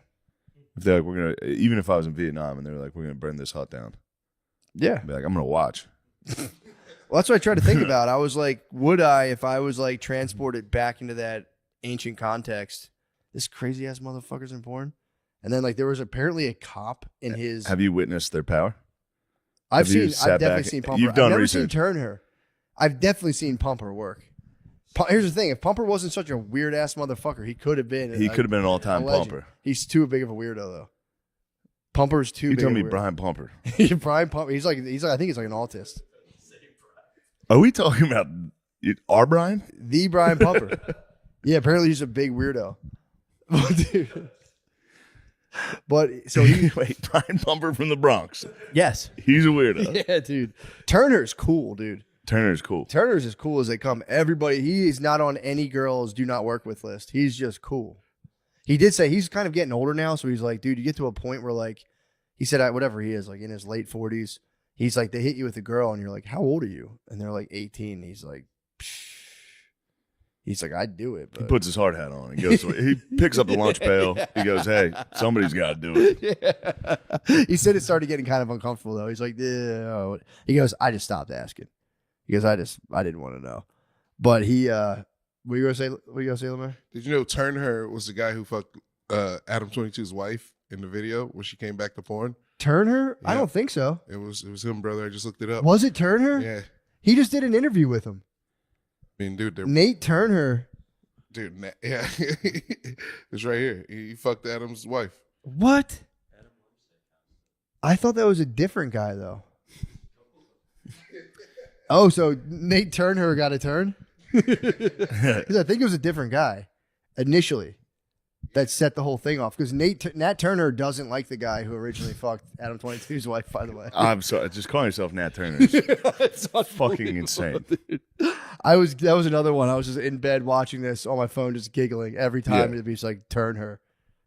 If they're like, we're gonna, even if I was in Vietnam and they were like, we're gonna burn this hut down. Yeah. I'd be like, I'm gonna watch. Well, that's what I tried to think about. I was like, would I, if I was like transported back into that ancient context, this crazy ass motherfucker's in porn? And then like there was apparently a cop in his. Have you witnessed their power? I've definitely seen Pumper. You've done I've never research. seen Turn Her. I've definitely seen Pumper work. Here's the thing: if Pumper wasn't such a weird ass motherfucker, he could have been. He could have been an all-time Pumper. He's too big of a weirdo though. Pumper's too. You big tell of me, a weirdo. Brian Pumper. Brian Pumper. He's like. I think he's like an autist. Are we talking about our Brian? The Brian Pumper. Yeah, apparently he's a big weirdo. Dude. But so wait, Brian Pumper from the Bronx. Yes, he's a weirdo. Yeah, dude. Turner's cool, dude. Turner's cool. Turner's as cool as they come. Everybody, he is not on any girls do not work with list. He's just cool. He did say he's kind of getting older now, so he's like, dude, you get to a point where like, he said whatever he is, like in his late 40s, he's like, they hit you with a girl and you're like, how old are you? And they're like 18. And he's like, psh. He's like, I'd do it. But. He puts his hard hat on. He goes. He picks up the lunch pail. He goes, hey, somebody's got to do it. Yeah. He said it started getting kind of uncomfortable though. He's like, yeah. He goes, I just stopped asking. He goes, I didn't want to know. But he, what you gonna say, Lemire? Did you know Turner was the guy who fucked Adam 22's wife in the video when she came back to porn? Turner? Yeah. I don't think so. It was him, brother. I just looked it up. Was it Turner? Yeah. He just did an interview with him. I mean, dude, Nate Turner. Dude, yeah, it's right here. He fucked Adam's wife. What? I thought that was a different guy though. Oh, so Nate Turner got a turn? Because I think it was a different guy initially that set the whole thing off. Because Nat Turner doesn't like the guy who originally fucked Adam 22's wife, by the way. I'm sorry. Just calling yourself Nat Turner is fucking insane. Dude. That was another one. I was just in bed watching this on my phone, just giggling every time. It'd be just like, turn her.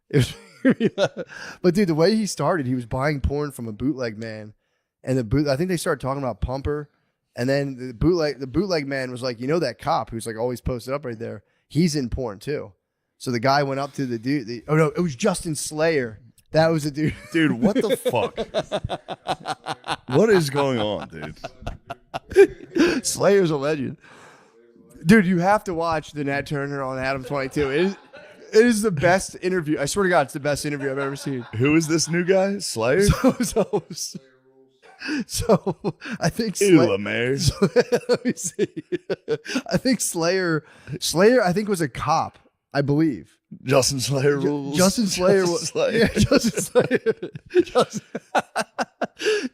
It was, but dude, the way he started, he was buying porn from a bootleg man. And I think they started talking about Pumper. And then the bootleg man was like, you know that cop who's like always posted up right there? He's in porn too. So the guy went up to the dude. Oh no, it was Justin Slayer. That was the dude. Dude, what the fuck? What is going on, dude? Slayer's a legend. Dude, you have to watch the Nat Turner on Adam 22. It is the best interview. I swear to God, it's the best interview I've ever seen. Who is this new guy? Slayer? So I think Lemire. Let me see. I think Slayer I think was a cop, I believe. Justin Slayer rules. Justin Slayer was Slayer. Yeah, Justin Slayer.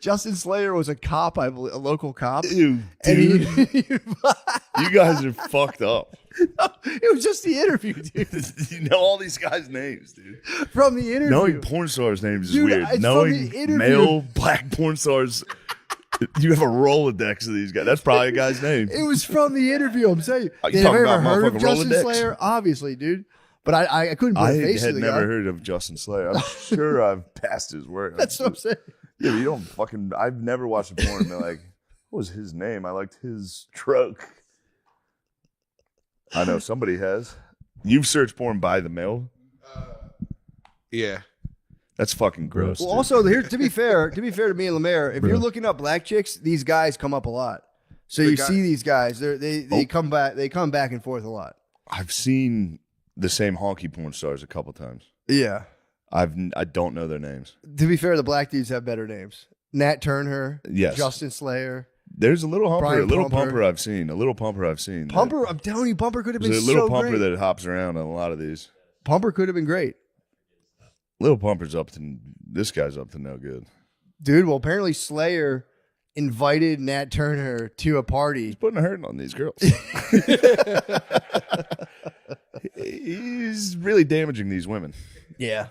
Justin Slayer was a cop, I believe, a local cop. Ew, dude. You guys are fucked up. No, it was just the interview, dude. You know all these guys' names, dude. From the interview. Knowing porn stars' names is Dude, weird. Knowing male black porn stars, you have a Rolodex of these guys. That's probably a guy's name. It was from the interview. I'm saying. You Have you talking ever about heard of motherfucking Justin Rolodex? Slayer? Obviously, dude. But I couldn't put a face to had the never guy. heard of Justin Slayer. I'm sure I've passed his work. That's what I'm saying. Yeah, but you don't fucking. I've never watched a porn and been like, what was his name? I liked his stroke. I know somebody has. You've searched porn by the male? Yeah. That's fucking gross. Well, dude. also, here to be fair to me and Lemire, if you're looking up black chicks, these guys come up a lot. So you see these guys, they come back and forth a lot. I've seen the same honky porn stars a couple times. Yeah. I don't know their names. To be fair, the black dudes have better names. Nat Turner, Yes. Justin Slayer. There's a little humper, Brian a little Pumper. pumper I've seen. A little pumper I've seen. Pumper, I'm telling you, Pumper could have been There's a little so pumper great. that hops around on a lot of these. Pumper could have been great. Little pumper's up to this guy's up to no good. Dude, well, apparently Slayer invited Nat Turner to a party. He's putting a hurting on these girls. He's really damaging these women. Yeah.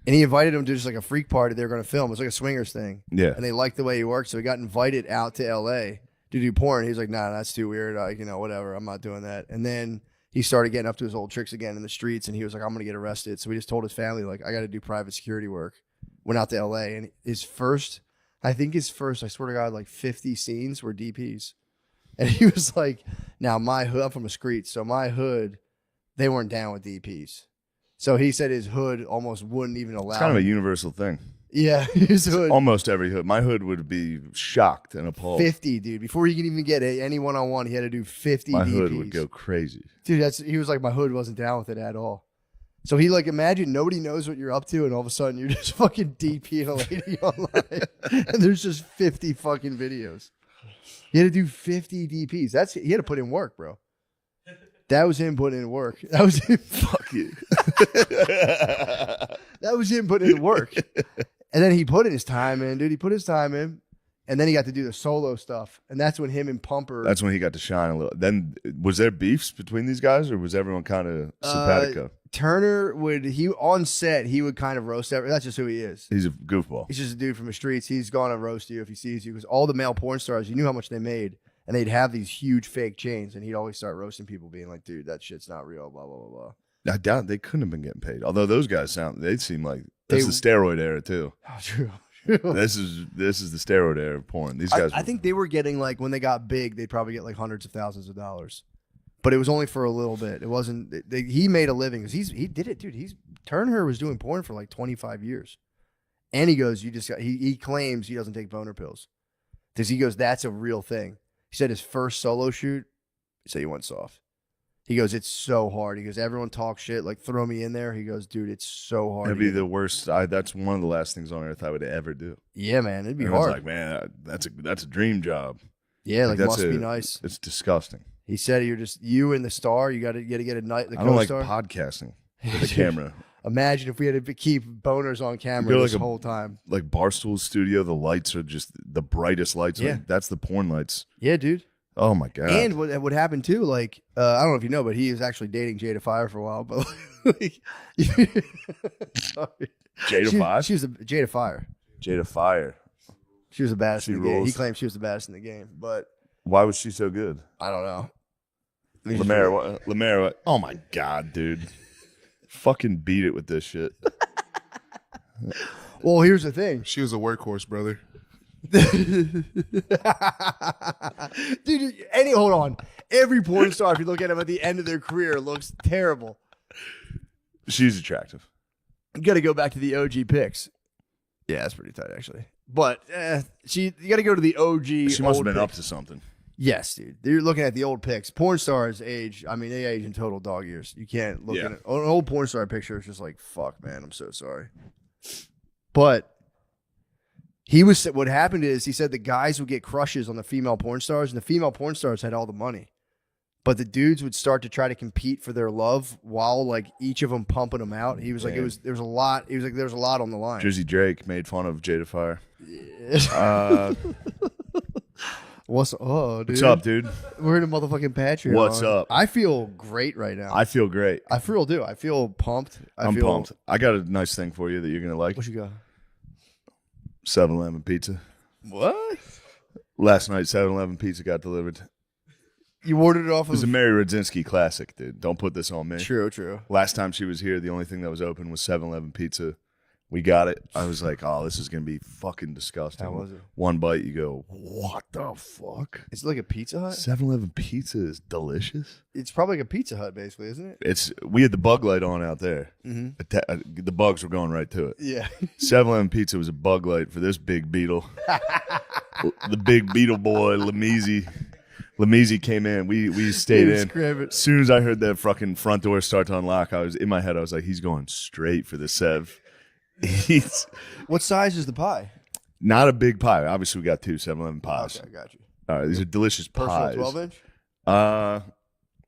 And he invited him to just like a freak party they were going to film. It was like a swingers thing. Yeah. And they liked the way he worked, so he got invited out to L.A. to do porn. He was like, nah, that's too weird. Like, whatever. I'm not doing that. And then he started getting up to his old tricks again in the streets, and he was like, I'm going to get arrested. So he just told his family, like, I got to do private security work. Went out to L.A. And his first, I swear to God, like 50 scenes were DPs. And he was like, now my hood, I'm from a street, so my hood, they weren't down with DPs. So he said his hood almost wouldn't even allow It's kind of a him. universal thing. Yeah, his hood. Almost every hood. My hood would be shocked and appalled. 50, dude. Before he could even get any one-on-one, he had to do 50 My DPs. hood would go crazy. Dude, he was like, my hood wasn't down with it at all. So he like, imagine nobody knows what you're up to, and all of a sudden you're just fucking DPing a lady online, and there's just 50 fucking videos. He had to do 50 DPs. He had to put in work, bro. That was him putting in work. That was him. Fuck you. That was him putting in work. And then he put in his time in, dude. He put his time in. And then he got to do the solo stuff. And that's when him and Pumper. That's when he got to shine a little. Then, was there beefs between these guys, or was everyone kind of simpatico? Turner on set, he would kind of roast everyone. That's just who he is. He's a goofball. He's just a dude from the streets. He's going to roast you if he sees you. Because all the male porn stars, you knew how much they made. And they'd have these huge fake chains, and he'd always start roasting people, being like, "Dude, that shit's not real." Blah blah blah blah. I doubt they couldn't have been getting paid. Although those guys they seem like that's the steroid era too. Oh, true. This is the steroid era of porn. These guys. I think they were getting like when they got big, they'd probably get like hundreds of thousands of dollars, but it was only for a little bit. It wasn't. He made a living because he did it, dude. Turner was doing porn for like 25 years, and he goes, he claims he doesn't take boner pills because he goes, that's a real thing. He said his first solo shoot, he said he went soft. He goes, it's so hard. He goes, everyone talks shit, like throw me in there. He goes, dude, it's so hard. That'd be the worst. That's one of the last things on earth I would ever do. Yeah, man, it'd be Everyone's hard. like, man, that's a dream job. Yeah, like must be nice. It's disgusting. He said you're just you and the star. You got to get a night. I don't like podcasting with the camera. Imagine if we had to keep boners on camera this whole time. Like Barstool's studio, the lights are just the brightest lights. Yeah. Like, that's the porn lights. Yeah, dude. Oh my god! And what happened too? Like I don't know if you know, but he was actually dating Jada Fire for a while. But like, Jada Fire. She was Jada Fire. Jada Fire. She was the baddest in the game. Rules. He claimed she was the baddest in the game, but Why was she so good? I don't know. Lemaire. Oh my god, dude! Fucking beat it with this shit. Well, here's the thing. She was a workhorse, brother. Dude, hold on. Every porn star, if you look at them at the end of their career, looks terrible. She's attractive. You got to go back to the OG pics. Yeah, that's pretty tight, actually. But you got to go to the OG. She must have been up to something. Yes, dude. You're looking at the old pics. Porn stars age. I mean, they age in total dog years. You can't look at it. An old porn star picture is just like, fuck, man. I'm so sorry. But what happened is he said the guys would get crushes on the female porn stars, and the female porn stars had all the money. But the dudes would start to try to compete for their love while like each of them pumping them out. He was like, there was a lot. He was like, there was a lot on the line. Jersey Drake made fun of Jada Fire. What's dude? What's up, dude? We're in a motherfucking Patreon. What's up? I feel great right now. I feel great. I for real do. I feel pumped. I'm pumped. I got a nice thing for you that you're gonna like. What you got? 7-Eleven pizza. What? Last night, 7-Eleven pizza got delivered. You ordered it off It was a Mary Radzinski classic, dude. Don't put this on me. True. Last time she was here, the only thing that was open was 7-Eleven pizza. We got it. I was like, oh, this is going to be fucking disgusting. How was it? One bite, you go, what the fuck? It's like a Pizza Hut? 7-Eleven pizza is delicious. It's probably like a Pizza Hut, basically, isn't it? We had the bug light on out there. Mm-hmm. The bugs were going right to it. Yeah. 7-Eleven pizza was a bug light for this big beetle. The big beetle boy, Lamisi. Lamisi came in. We stayed in. As soon as I heard that fucking front door start to unlock, I was in my head. I was like, he's going straight for the Sev. What size is the pie? Not a big pie. Obviously, we got two 7-Eleven pies. Okay, I got you. All right, these are delicious pies. Personal 12-inch?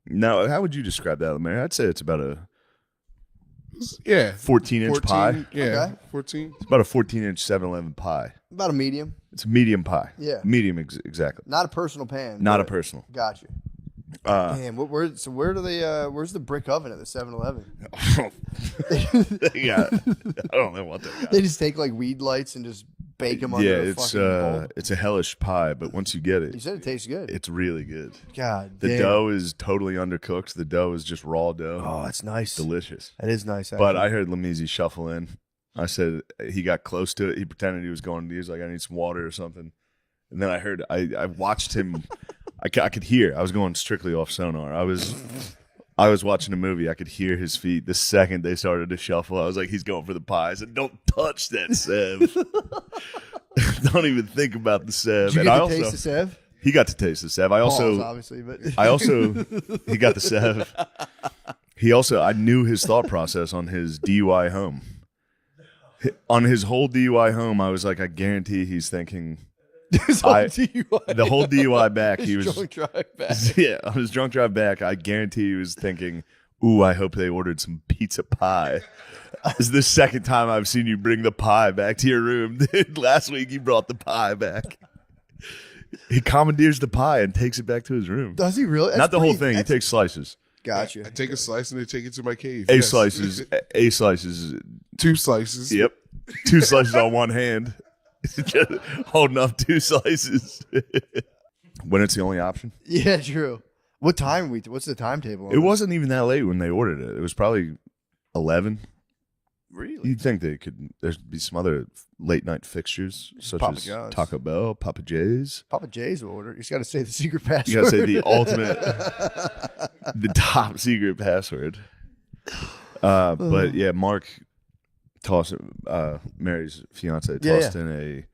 No, how would you describe that, Mary? I'd say it's about a 14-inch 14, pie. Yeah, Okay. 14. It's about a 14-inch 7-Eleven pie. About a medium. It's a medium pie. Yeah. Medium, exactly. Not a personal pan. Not a but- personal. Got you. Damn, where do they? Where's the brick oven at the 7-Eleven? Yeah, I don't know what they got. They just take like weed lights and just bake them under the fucking bowl. It's a hellish pie, but once you get You it, said it tastes good. it's really good. God The damn. dough is totally undercooked. The dough is just raw dough. Oh, that's nice. Delicious. That is nice. Actually. But I heard Lamisi shuffle in. I said he got close to it. He pretended he was going. He was like, I need some water or something. And then I heard. I watched him. I could hear. I was going strictly off sonar. I was watching a movie. I could hear his feet. The second they started to shuffle, I was like, he's going for the pie. I said, don't touch that Sev. Don't even think about the Sev. Did you get to taste the Sev? He got to taste the Sev. Balls, obviously, but he got the Sev. I knew his thought process on his DUI home. On his whole DUI home, I was like, I guarantee he's thinking. The whole DUI back, he was drunk drive back. Yeah, on his drunk drive back, I guarantee he was thinking, "Ooh, I hope they ordered some pizza pie." This is the second time I've seen you bring the pie back to your room. Last week you brought the pie back. He commandeers the pie and takes it back to his room. Does he really? Not the whole thing. He takes slices. Gotcha. I take a slice and I take it to my cave. A Yes. slices. 2 slices. Yep. 2 slices on one hand. Holding up 2 slices. When it's the only option. Yeah, true. What time what's the timetable? It wasn't even that late when they ordered it. It was probably 11. Really? You'd think there'd be some other late night fixtures such Papa as John's. Taco Bell, Papa J's. Papa J's will order. You just got to say the secret password. You gotta say the ultimate, the top secret password. But yeah, Mark tossed Mary's fiance tossed in a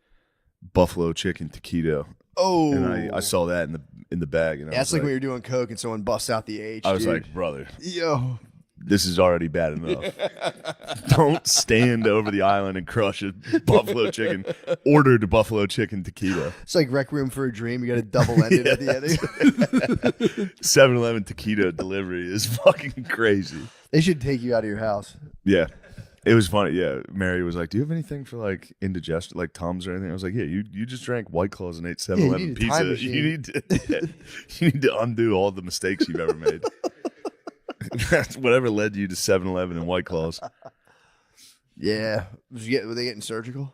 buffalo chicken taquito. Oh, and I saw that in the bag, and that's like when you're doing coke and someone busts out the H. I was dude. like, brother, yo, this is already bad enough. Don't stand over the island and crush a buffalo chicken. Ordered buffalo chicken taquito. It's like Requiem for a Dream. You got a double ended at the end. 7-Eleven taquito delivery is fucking crazy. They should take you out of your house. Yeah. It was funny. Yeah. Mary was like, do you have anything for like indigestion, like Tums or anything? I was like, yeah, you just drank White Claws and ate 7-Eleven pizza. You need to undo all the mistakes you've ever made. That's whatever led you to 7-Eleven and White Claws. Yeah. Were they getting surgical?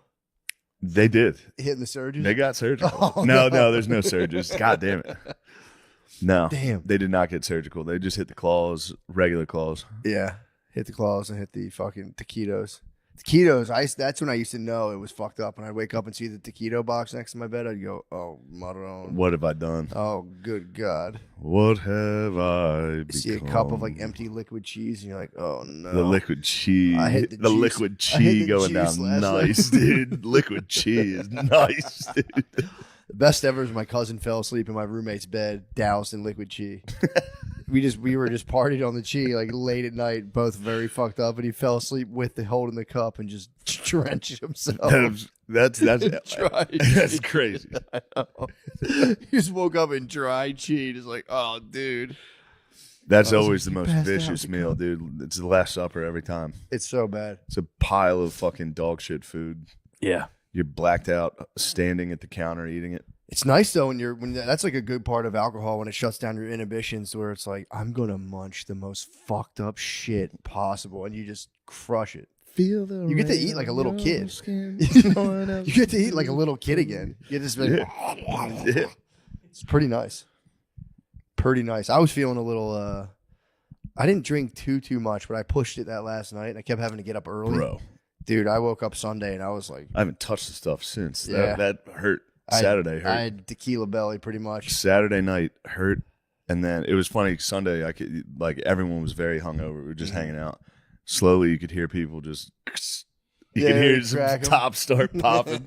They did. Hitting the surgeons? They got surgical. Oh, no, there's no surgeons. God damn it. No. Damn. They did not get surgical. They just hit the claws, regular claws. Yeah. Hit the claws and hit the fucking taquitos. Taquitos, that's when I used to know it was fucked up. When I'd wake up and see the taquito box next to my bed, I'd go, oh, Maron. What have I done? Oh, good God. What have I become? You see a cup of like empty liquid cheese and you're like, oh no. The liquid cheese. I hit the juice. Liquid cheese going down. Nice, dude. Liquid cheese. Nice, dude. The best ever is my cousin fell asleep in my roommate's bed, doused in liquid chi. we were just partied on the chi like late at night, both very fucked up, and he fell asleep with the holding the cup and just drenched himself. That's crazy. I know. He just woke up in dry chi, just like, oh, dude. That's always the most vicious meal, dude. It's the Last Supper every time. It's so bad. It's a pile of fucking dog shit food. Yeah. You're blacked out, standing at the counter eating it. It's nice though when that's like a good part of alcohol when it shuts down your inhibitions, where it's like I'm gonna munch the most fucked up shit possible, and you just crush it. Feel the you get to eat like a little kid. You get to eat like a little kid again. You get to like, yeah. It's pretty nice. Pretty nice. I was feeling a little. I didn't drink too much, but I pushed it that last night, and I kept having to get up early. Bro. Dude, I woke up Sunday and I was like, I haven't touched the stuff since. Yeah. That hurt. Saturday hurt. I had tequila belly pretty much. Saturday night hurt, and then it was funny. Sunday, everyone was very hungover. We were just hanging out. Slowly, you could hear people just. You could hear some tops start popping.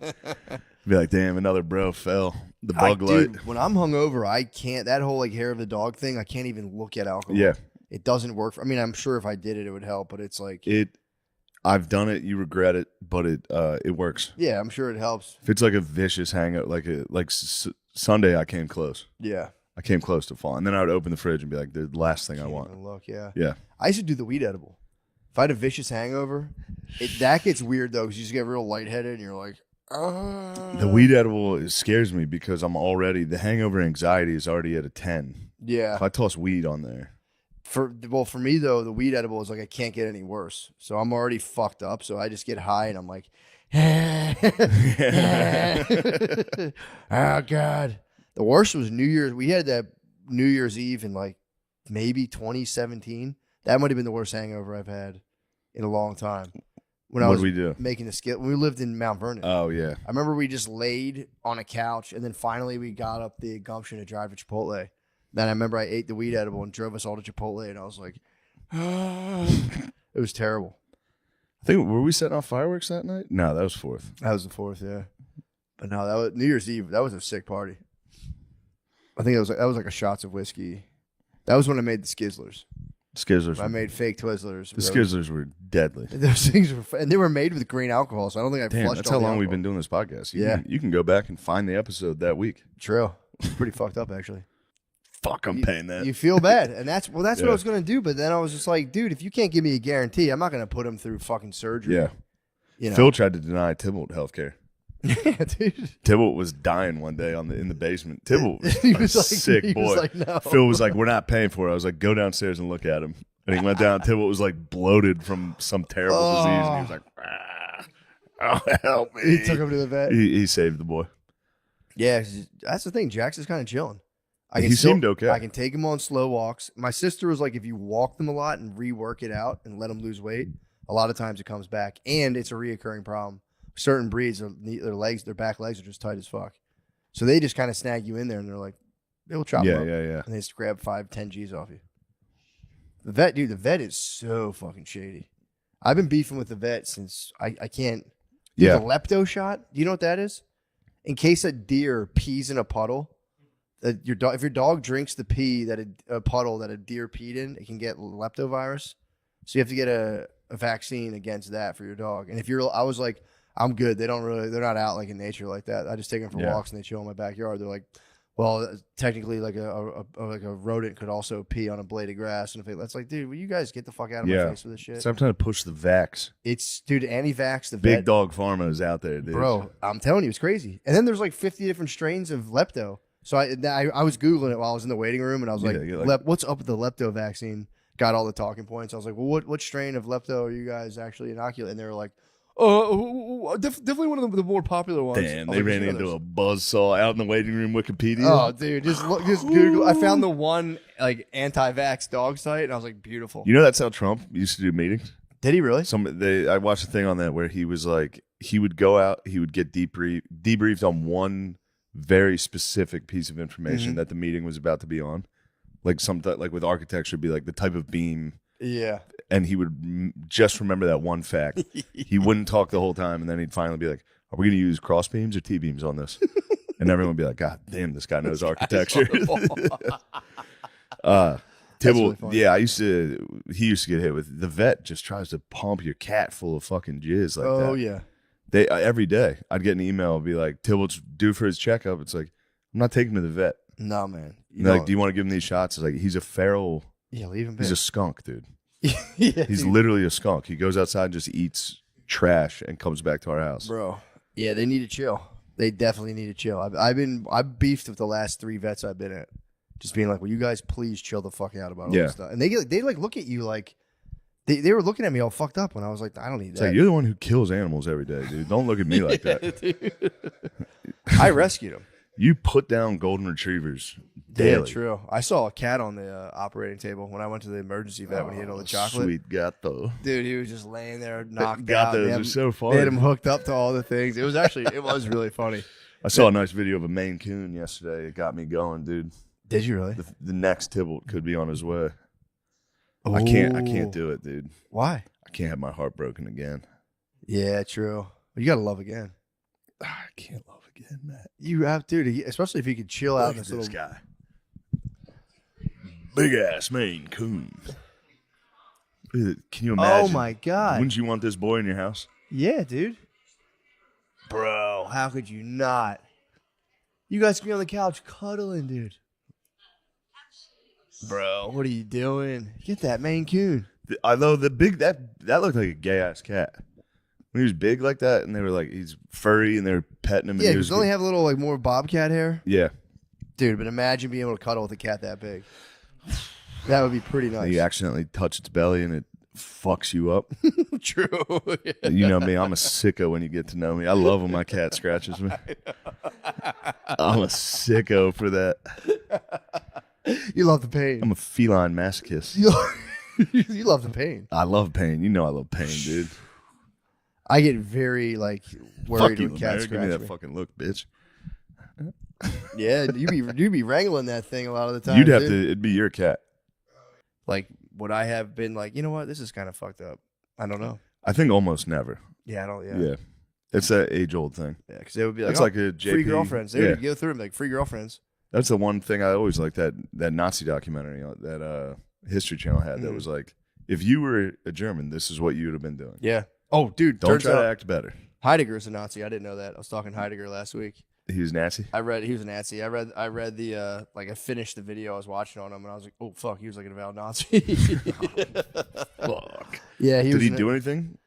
Be like, damn, another bro fell. The bug light. Dude, when I'm hungover, I can't. That whole like hair of the dog thing, I can't even look at alcohol. Yeah, it doesn't work. I mean, I'm sure if I did it, it would help. But it's like I've done it. You regret it, but it works. Yeah, I'm sure it helps. If it's like a vicious hangout, Sunday, I came close. Yeah, I came close to falling. And then I would open the fridge and be like, the last thing I want. Look, yeah. I used to do the weed edible. If I had a vicious hangover, that gets weird though, because you just get real lightheaded and you're like, The weed edible scares me because the hangover anxiety is already at a 10. Yeah. If I toss weed on there. For me though, the weed edible is like I can't get any worse. So I'm already fucked up. So I just get high and I'm like, oh God. The worst was New Year's. We had that New Year's Eve in like maybe 2017. That might have been the worst hangover I've had in a long time. What did we do? Making the skit. When we lived in Mount Vernon. Oh yeah. I remember we just laid on a couch and then finally we got up the gumption to drive to Chipotle. Then I remember I ate the weed edible and drove us all to Chipotle, and I was like, it was terrible. I think, were we setting off fireworks that night? No, that was 4th. That was the 4th, yeah. But no, that was New Year's Eve. That was a sick party. I think that was like a shots of whiskey. That was when I made the Skizzlers. Skizzlers. I made fake Twizzlers. The Skizzlers were deadly. Those things were, and they were made with green alcohol, so I don't think I flushed. That's how long we've been doing this podcast. You can go back and find the episode that week. True. It's pretty fucked up, actually. Fuck, I'm paying that. You feel bad, and that's what I was gonna do. But then I was just like, dude, if you can't give me a guarantee, I'm not gonna put him through fucking surgery. Yeah. You know? Phil tried to deny Tybalt healthcare. Yeah, dude. Tybalt was dying one day in the basement. Tybalt was, he was a like, sick boy. Like, no. Phil was like, we're not paying for it. I was like, go downstairs and look at him. And he went down. Tybalt was like bloated from some terrible disease. And he was like, help me. He took him to the vet. He saved the boy. Yeah, that's the thing. Jax is kind of chilling. He seemed okay. I can take him on slow walks. My sister was like, if you walk them a lot and rework it out and let them lose weight, a lot of times it comes back. And it's a reoccurring problem. Certain breeds, their back legs are just tight as fuck. So they just kind of snag you in there and they're like, they'll chop them up. Yeah. And they just grab 5-10 G's off you. The vet is so fucking shady. I've been beefing with the vet since I can't. The lepto shot, do you know what that is? In case a deer pees in a puddle, if your dog drinks the pee that a puddle that a deer peed in, it can get leptovirus. So you have to get a vaccine against that for your dog. And I was like, I'm good. They're not out like in nature like that. I just take them for walks and they chill in my backyard. They're like, well, technically, like a rodent could also pee on a blade of grass. And that's like, dude, will you guys get the fuck out of my face with this shit? Stop trying to push the vax. Dude, anti-vax. The Big Dog Pharma is out there, dude. Bro, I'm telling you, it's crazy. And then there's like 50 different strains of lepto. So I was Googling it while I was in the waiting room, and I was like, what's up with the lepto vaccine? Got all the talking points. I was like, well, what strain of lepto are you guys actually inoculating? And they were like, definitely one of the more popular ones. Damn, they ran into a buzzsaw out in the waiting room Wikipedia. Oh, dude, just Google. I found the one like anti-vax dog site, and I was like, beautiful. You know that's how Trump used to do meetings? Did he really? I watched a thing on that where he was like, he would go out, he would get debriefed on one very specific piece of information that the meeting was about to be on. Like like with architecture, it'd be like the type of beam. Yeah. And he would just remember that one fact. He wouldn't talk the whole time, and then he'd finally be like, are we going to use cross beams or T-beams on this? And everyone would be like, God damn, this guy knows architecture. Tibble, really he used to get hit with, the vet just tries to pump your cat full of fucking jizz like that. Oh, yeah. Every day, I'd get an email, it'd be like, Tibble's due for his checkup. It's like, I'm not taking him to the vet. No, man. Like, do you want to give him these shots? It's like, he's a feral. Yeah, leave him. He's a skunk, dude. He's literally a skunk. He goes outside and just eats trash and comes back to our house. Bro. Yeah, they need to chill. They definitely need to chill. I've beefed with the last 3 vets I've been at. Just being like, will you guys please chill the fuck out about all this stuff? And they like look at you like they were looking at me all fucked up when I was like, I don't need that. Like, you're the one who kills animals every day, dude. Don't look at me like that. I rescued him. You put down golden retrievers daily. Yeah, true. I saw a cat on the operating table when I went to the emergency vet when he had all the chocolate. Sweet gato. Dude, he was just laying there knocked Gatos out. are so funny. They had him hooked up to all the things. It was really funny. I saw a nice video of a Maine Coon yesterday. It got me going, dude. Did you really? The next Tibble could be on his way. Ooh. I can't do it, dude. Why? I can't have my heart broken again. Yeah, true. You gotta love again. I can't love again, Matt. You have to, especially if you could chill out. Look at this guy. Big ass Maine Coon. Can you imagine? Oh my God. Wouldn't you want this boy in your house? Yeah, dude. Bro, how could you not? You guys can be on the couch cuddling, dude. Bro, what are you doing? Get that Maine Coon. Although that looked like a gay ass cat. When he was big like that, and they were like, he's furry, and they were petting him. Yeah, because he only have a little like more bobcat hair. Yeah, dude. But imagine being able to cuddle with a cat that big. That would be pretty nice. You accidentally touch its belly, and it fucks you up. True. Yeah. You know me. I'm a sicko when you get to know me. I love when my cat scratches me. I'm a sicko for that. You love the pain. I'm a feline masochist. You love the pain. I love pain. You know I love pain, dude. I get very like worried when cats scratch me. Give me that fucking look, bitch. Yeah, you'd be wrangling that thing a lot of the time. You'd have to. It'd be your cat. Like, would I have been like, you know what? This is kind of fucked up. I don't know. I think almost never. Yeah, I don't. Yeah. It's that age-old thing. Yeah, because they would be like, it's like a JP, free girlfriends. They would go through them like free girlfriends. That's the one thing I always liked, that Nazi documentary that History Channel had that was like, if you were a German, this is what you would have been doing. Yeah. Oh, dude. Don't try to act better. Heidegger's a Nazi. I didn't know that. I was talking Heidegger last week. He was Nazi? He was a Nazi. I read the I finished the video I was watching on him, and I was like, oh fuck, he was like an avowed Nazi. Fuck. Yeah, did he do anything?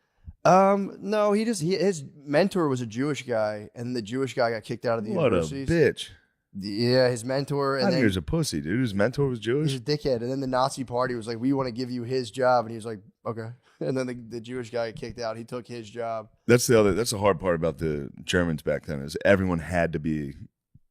No, his mentor was a Jewish guy, and the Jewish guy got kicked out of the universities. What a bitch. Yeah, his mentor. And I think he was a pussy, dude. His mentor was Jewish. He's a dickhead. And then the Nazi party was like, we want to give you his job. And he was like, okay. And then the Jewish guy got kicked out. He took his job. That's the hard part about the Germans back then, is everyone had to be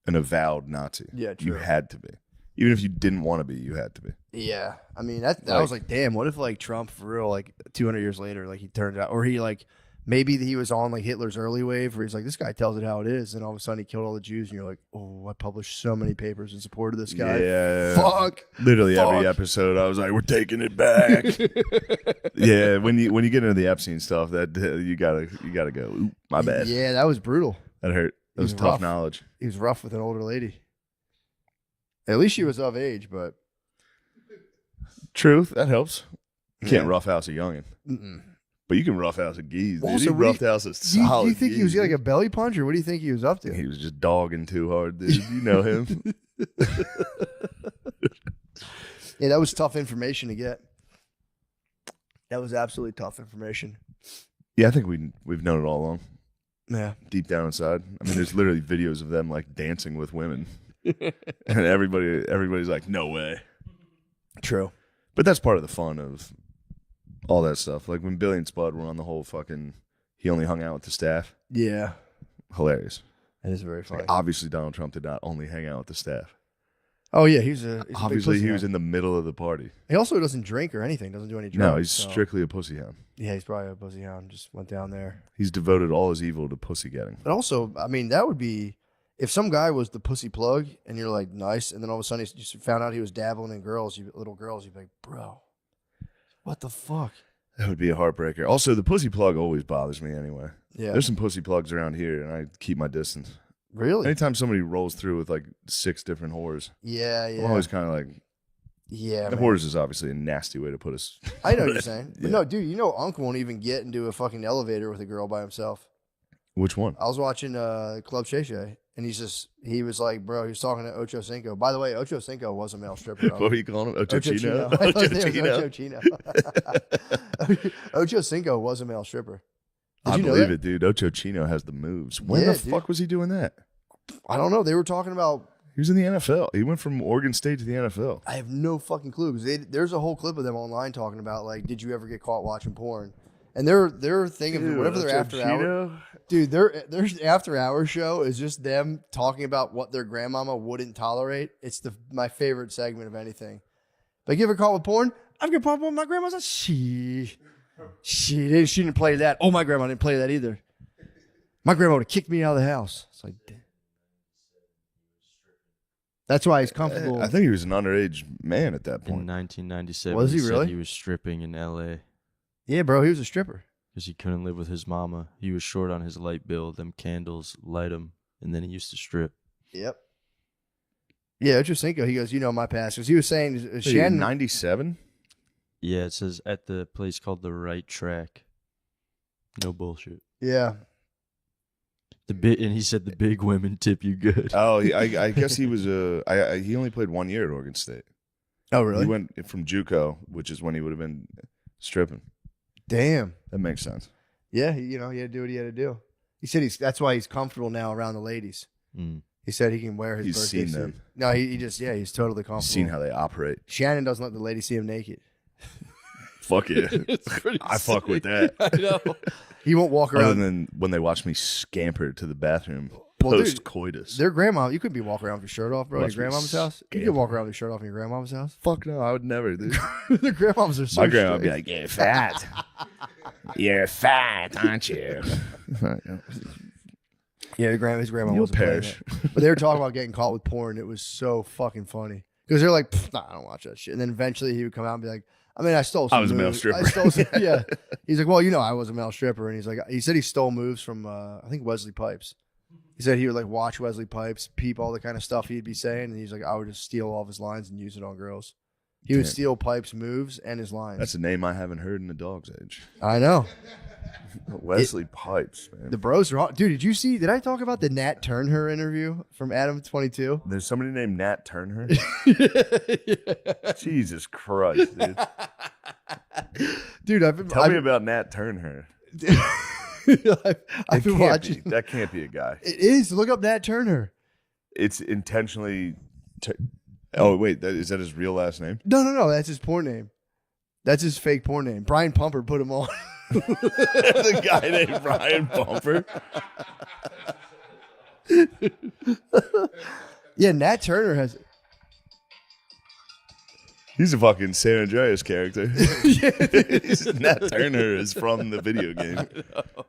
an avowed Nazi. Yeah, You true. had to be. Even if you didn't want to be, you had to be. Yeah, I mean, I was like, damn, what if like Trump for real, like 200 years later, like he turned out, or he like maybe he was on like Hitler's early wave, where he's like, this guy tells it how it is, and all of a sudden he killed all the Jews, and you're like, oh, I published so many papers in support of this guy. Yeah, fuck. Literally every episode, I was like, we're taking it back. Yeah, when you get into the Epstein stuff, that you gotta go. Oop, my bad. Yeah, that was brutal. That hurt. That was tough rough. knowledge. He was rough with an older lady. At least she was of age, but Truth, that helps. You can't Yeah. roughhouse a youngin. But you can roughhouse a geese, dude. Also, He what do you- roughhouse a do solid you think he was geese, like a belly punch, or what do you think he was up to? He was just dogging too hard, dude. You know him. Yeah, that was tough information to get. That was absolutely tough information. Yeah, I think we've known it all along. Yeah. Deep down inside. I mean, there's literally videos of them like dancing with women. And everybody's like, no way. True. But that's part of the fun of all that stuff. Like when Billy and Spud were on the whole fucking, he only hung out with the staff. Yeah. Hilarious. That is very funny. Like, obviously, Donald Trump did not only hang out with the staff. Oh, yeah. He's a big Obviously, pussy he was hound. in the middle of the party. He also doesn't drink or anything. Doesn't do any drugs. No, he's so- strictly a pussy hound. Yeah, he's probably a pussy hound. Just went down there. He's devoted all his evil to pussy getting. But also, I mean, that would be if some guy was the pussy plug and you're like, nice, and then all of a sudden you found out he was dabbling in little girls, you'd be like, bro, what the fuck? That would be a heartbreaker. Also, the pussy plug always bothers me anyway. Yeah. There's some pussy plugs around here, and I keep my distance. Really? Anytime somebody rolls through with like 6 different whores, Yeah, I'm yeah. always kind of like, Yeah, the man. whores is obviously a nasty way to put us. I know what you're saying. But Yeah. no, dude, you know Unc won't even get into a fucking elevator with a girl by himself. Which one? I was watching Club Shay Shay, and he was like, bro, he was talking to Ocho Cinco. By the way, Ocho Cinco was a male stripper. What were you calling him? Ocho Ochachino? Chino. I thought his name was Ochachino? Ocho Chino. Ocho Cinco was a male stripper. Did I you know believe that? it, dude. Ochachino has the moves. When Yeah, the dude. fuck was he doing that? I don't know. They were talking about. He was in the NFL. He went from Oregon State to the NFL. I have no fucking clue because there's a whole clip of them online talking about like, did you ever get caught watching porn? And their thing of whatever their after hour, dude, their after hour show is just them talking about what their grandmama wouldn't tolerate. It's my favorite segment of anything. But you ever caught with porn? I've got caught with my grandma's. She didn't play that. Oh, my grandma didn't play that either. My grandma would have kicked me out of the house. It's like, damn. That's why he's comfortable. I think he was an underage man at that In point. 1997, Was he said really? he was stripping in L.A. Yeah, bro, he was a stripper. because he couldn't live with his mama. He was short on his light bill. Them candles light him, and then he used to strip. Yep. Yeah, Ocho Cinco, he goes, you know my past. Because he was saying, Shannon. 97? Yeah, it says at the place called The Right Track. No bullshit. Yeah. And he said the big women tip you good. Oh, I guess he was he only played 1 year at Oregon State. Oh, really? He went from JUCO, which is when he would have been stripping. Damn. That makes sense. Yeah, he had to do what he had to do. He said that's why he's comfortable now around the ladies. Mm. He said he can wear his He's birthday seen suit. them. No, he's totally comfortable. He's seen how they operate. Shannon doesn't let the ladies see him naked. Fuck yeah. I fuck with that. I know. He won't walk Other around. than when they watch me scamper to the bathroom Well, dude, post coitus. Their grandma, you couldn't be walking around with your shirt off, bro. At Watch your me grandmama's house. You scamper. can walk around with your shirt off in your grandmama's house. Fuck no, I would never, dude. Their grandmamas are so My grandma would be straight. like, "You're fat. You're fat, aren't you?" Yeah, his grandma You'll wasn't playing perish. it. But they were talking about getting caught with porn. It was so fucking funny. Because they're like, nah, I don't watch that shit. And then eventually he would come out and be like, I mean, I stole some I was a male moves. stripper. I stole some, yeah. He's like, well, I was a male stripper. And he's like, he said he stole moves from, I think, Wesley Pipes. He said he would like watch Wesley Pipes, peep all the kind of stuff he'd be saying. And he's like, I would just steal all of his lines and use it on girls. He would Damn. steal Pipes' moves and his lines. That's a name I haven't heard in a dog's age. I know. Wesley Pipes, man. The bros are all, dude, did I talk about the Nat Turner interview from Adam 22? There's somebody named Nat Turner. Jesus Christ, dude. Dude, I've been Tell me about Nat Turner. I've been watching. That can't be a guy. It is. Look up Nat Turner. It's intentionally. Oh wait, is that his real last name? No. That's his porn name. That's his fake porn name. Brian Pumper put him on. The guy named Brian Bumper. Yeah, Nat Turner has. He's a fucking San Andreas character. Nat Turner is from the video game.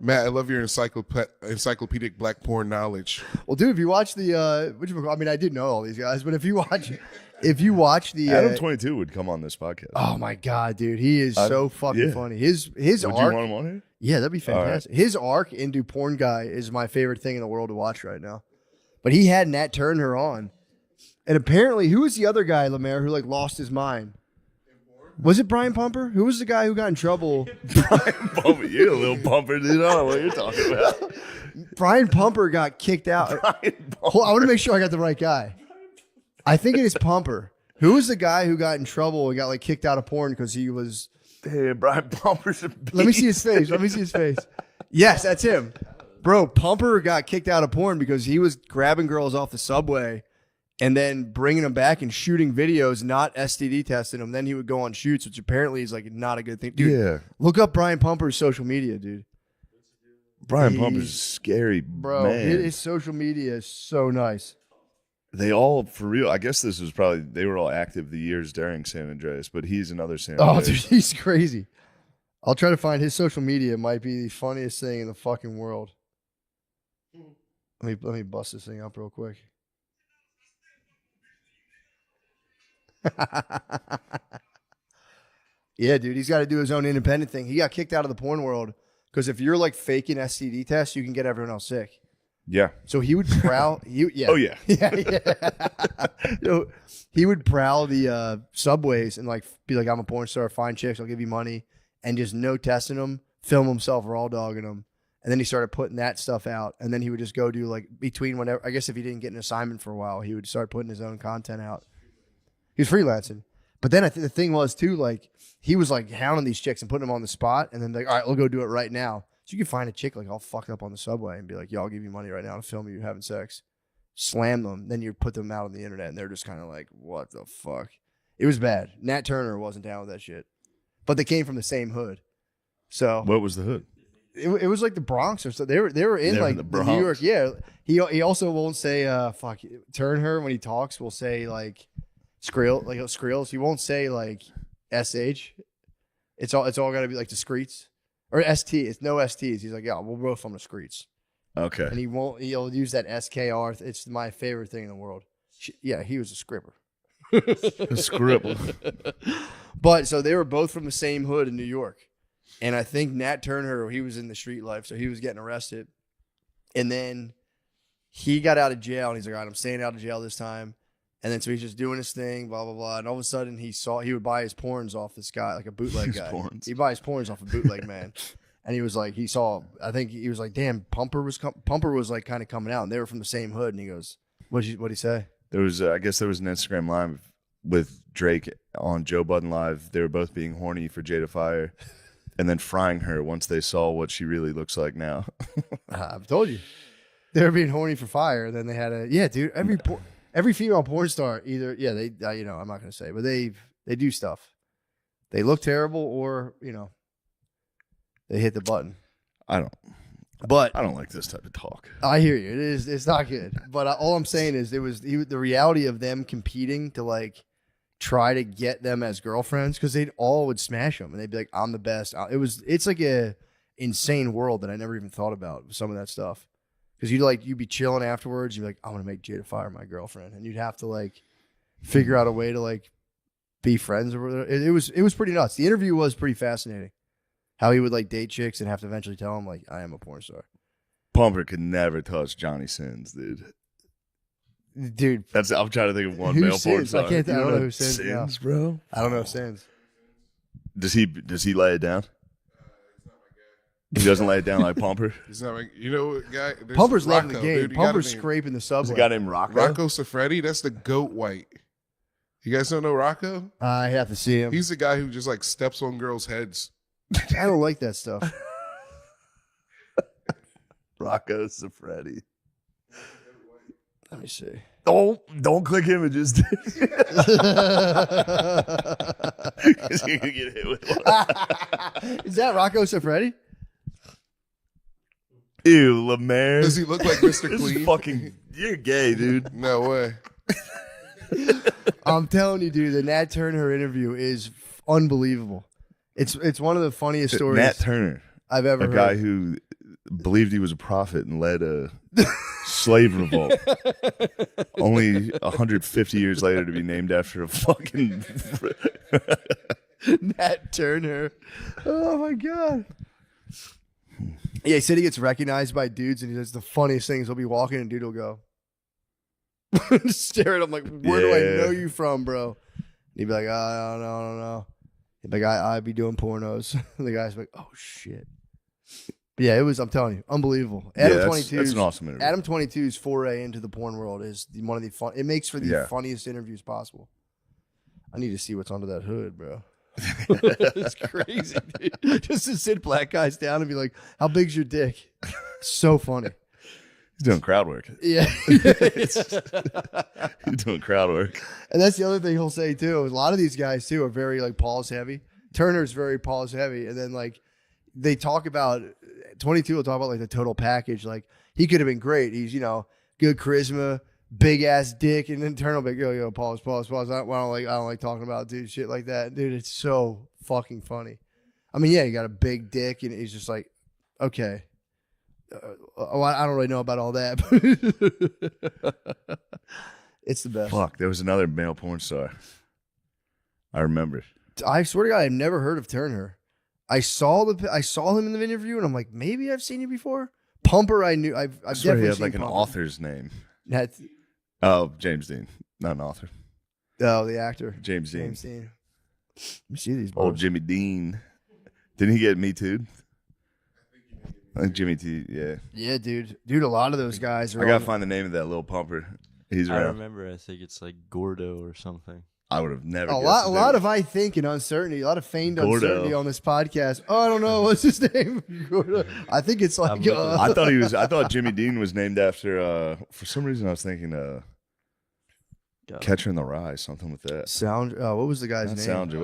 Matt, I love your encyclopedic black porn knowledge. Well, dude, if you watch the, I mean, I did know all these guys, but if you watch the Adam 22 would come on this podcast. Oh my god, dude, he is so fucking funny. His Would arc. you want him on here? Yeah, that'd be fantastic. Right. His arc into porn guy is my favorite thing in the world to watch right now. But he had Nat Turner on. And apparently, who was the other guy, Lemaire, who like lost his mind? Was it Brian Pumper? Who was the guy who got in trouble? Brian Pumper. You're a little pumper, dude. I don't know what you're talking about. Brian Pumper got kicked out. I want to make sure I got the right guy. I think it is Pumper. Who was the guy who got in trouble and got like kicked out of porn because he was... Hey, Brian Pumper's a beast. Let me see his face. Yes, that's him. Bro, Pumper got kicked out of porn because he was grabbing girls off the subway and then bringing them back and shooting videos, not STD testing them. Then he would go on shoots, which apparently is like not a good thing. Dude, Yeah. Look up Brian Pumper's social media, dude. Brian Pumper's a scary Bro, man. his social media is so nice. They all, for real, I guess this was probably, they were all active the years during San Andreas, but he's another San Oh, Andreas. dude, he's crazy. I'll try to find his social media. It might be the funniest thing in the fucking world. Let me bust this thing up real quick. Yeah, dude, he's got to do his own independent thing. He got kicked out of the porn world because if you're like faking STD tests, you can get everyone else sick. Yeah. So he would prowl. Yeah. Oh, yeah. So he would prowl the subways and like be like, "I'm a porn star. Find chicks. I'll give you money," and just no testing them. Film himself raw dogging them, and then he started putting that stuff out. And then he would just go do like between whenever. I guess if he didn't get an assignment for a while, he would start putting his own content out. He was freelancing, but then I think the thing was too, like he was like hounding these chicks and putting them on the spot, and then like, all right, we'll go do it right now. So you can find a chick like all fucked up on the subway and be like, "Yo, I'll give you money right now to film you having sex." Slam them, then you put them out on the internet, and they're just kind of like, "What the fuck?" It was bad. Nat Turner wasn't down with that shit, but they came from the same hood. So What was the hood? it was like the Bronx or so. They were in like the the New York. Bronx. Yeah, he also won't say fuck. Turner when he talks will say like skrills. He won't say like sh. It's all got to be like discreets. Or ST, it's no STs. He's like, yeah, we're both from the streets. Okay. And he'll use that SKR. It's my favorite thing in the world. Yeah, he was a scribber. A scribble. But so they were both from the same hood in New York. And I think Nat Turner, he was in the street life, so he was getting arrested. And then he got out of jail, and he's like, all right, I'm staying out of jail this time. And then so he's just doing his thing, blah, blah, blah. And all of a sudden he would buy his porns off this guy, like a bootleg guy. He'd buy his porns off a bootleg man. And he was like, I think he was like, damn, Pumper was like kind of coming out, and they were from the same hood. And he goes, what'd he say? There was, I guess there was an Instagram live with Drake on Joe Budden Live. They were both being horny for Jada Fire and then frying her once they saw what she really looks like now. I've told you. They were being horny for fire. Then they had dude, every female porn star either, they, I'm not going to say, but they do stuff. They look terrible or, they hit the button. I don't like this type of talk. I hear you. It's not good. But all I'm saying is the reality of them competing to like try to get them as girlfriends because they'd all would smash them and they'd be like, I'm the best. It's like a insane world that I never even thought about some of that stuff. Because you'd be chilling afterwards. You'd be like, I want to make Jada Fire my girlfriend. And you'd have to like figure out a way to like be friends or whatever. It was pretty nuts. The interview was pretty fascinating. How he would like date chicks and have to eventually tell them like, I am a porn star. Pumper could never touch Johnny Sins, dude. Dude. I'm trying to think of one Who male porn Sins? star. I don't know who Sins. Sins, No. bro. I don't know Sins. Does he lay it down? He doesn't lay it down like Pumper. He's not. You know what, guy? There's Pumper's loving the Rocco, game. dude. You Pumper's gotta name- scraping the There's subway. a guy named Rocco. Rocco Siffredi. That's the goat white. You guys don't know Rocco? I have to see him. He's the guy who just like steps on girls' heads. I don't like that stuff. Rocco Siffredi. Let me see. Don't click images. Because you're gonna get hit with one. Is that Rocco Siffredi? Ew, Lemaire. Does he look like Mr. This is Clean? fucking. You're gay, dude. No way. I'm telling you, dude, the Nat Turner interview is unbelievable. It's one of the funniest stories Nat Turner, I've ever a heard. guy who believed he was a prophet and led a slave revolt. Only 150 years later to be named after a fucking. Nat Turner. Oh my god. Yeah, he said he gets recognized by dudes, and he does the funniest things. He'll be walking, and dude will go stare at him like, "Where do I know you from, bro?" And he'd be like, "I don't know." He'd be like, "I'd be doing pornos." And the guy's like, "Oh shit." But yeah, it was. I'm telling you, unbelievable. Adam 22. That's an awesome interview. Adam 22's foray into the porn world is one of the fun. It makes for the funniest interviews possible. I need to see what's under that hood, bro. It's crazy, dude. Just to sit black guys down and be like, "How big's your dick?" So funny. He's doing crowd work. Yeah. He's doing crowd work. And that's the other thing he'll say too. A lot of these guys too are very like pause heavy. Turner's very pause heavy, and then like they talk about 22 will talk about like the total package. Like he could have been great. He's good charisma, big ass dick, and then Turner will be like, yo, pause. I don't like talking about dude shit like that, dude. It's so fucking funny. I mean, yeah, you got a big dick, and he's just like, okay. I don't really know about all that. But it's the best. Fuck, there was another male porn star. I remember. I swear to God, I've never heard of Turner. I saw him in the interview, and I'm like, maybe I've seen you before. Pumper, I knew. I've I swear definitely he had seen like an Pumper. author's name. That's James Dean, not an author. the actor James Dean. Let me see these. Old Bros. Jimmy Dean. Didn't he get Me Too? I think Jimmy T. Yeah. Yeah, dude. A lot of those guys are. I gotta find the name of that little pumper. He's I around. remember. I think it's like Gordo or something. I would have never. A guessed lot it. of I think and uncertainty. A lot of feigned Gordo. uncertainty on this podcast. Oh, I don't know what's his name. I think it's like. I thought he was. I thought Jimmy Dean was named after. For some reason, I was thinking. Catcher in the Rye, something with that. Sound. What was the guy's Not name? Sound.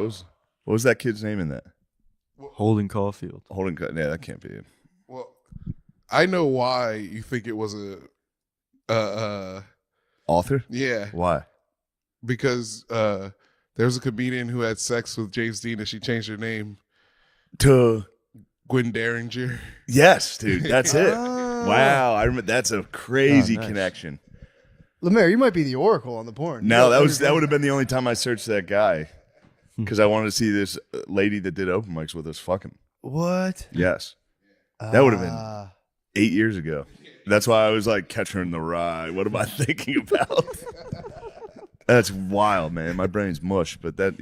What was that kid's name in that? Holden Caulfield. Holden. Yeah, that can't be it. Well, I know why you think it was a Author? yeah, Why? because there's a comedian who had sex with James Dean and she changed her name To Gwen Derringer. yes, dude. That's it. Ah. Wow, I remember. That's a crazy nice. connection. Lemaire, you might be the oracle on the porn. No, that would have been the only time I searched that guy because I wanted to see this lady that did open mics with us fucking. What? Yes, that would have been 8 years ago. That's why I was like, Catcher in the Rye. What am I thinking about? That's wild, man. My brain's mush, but that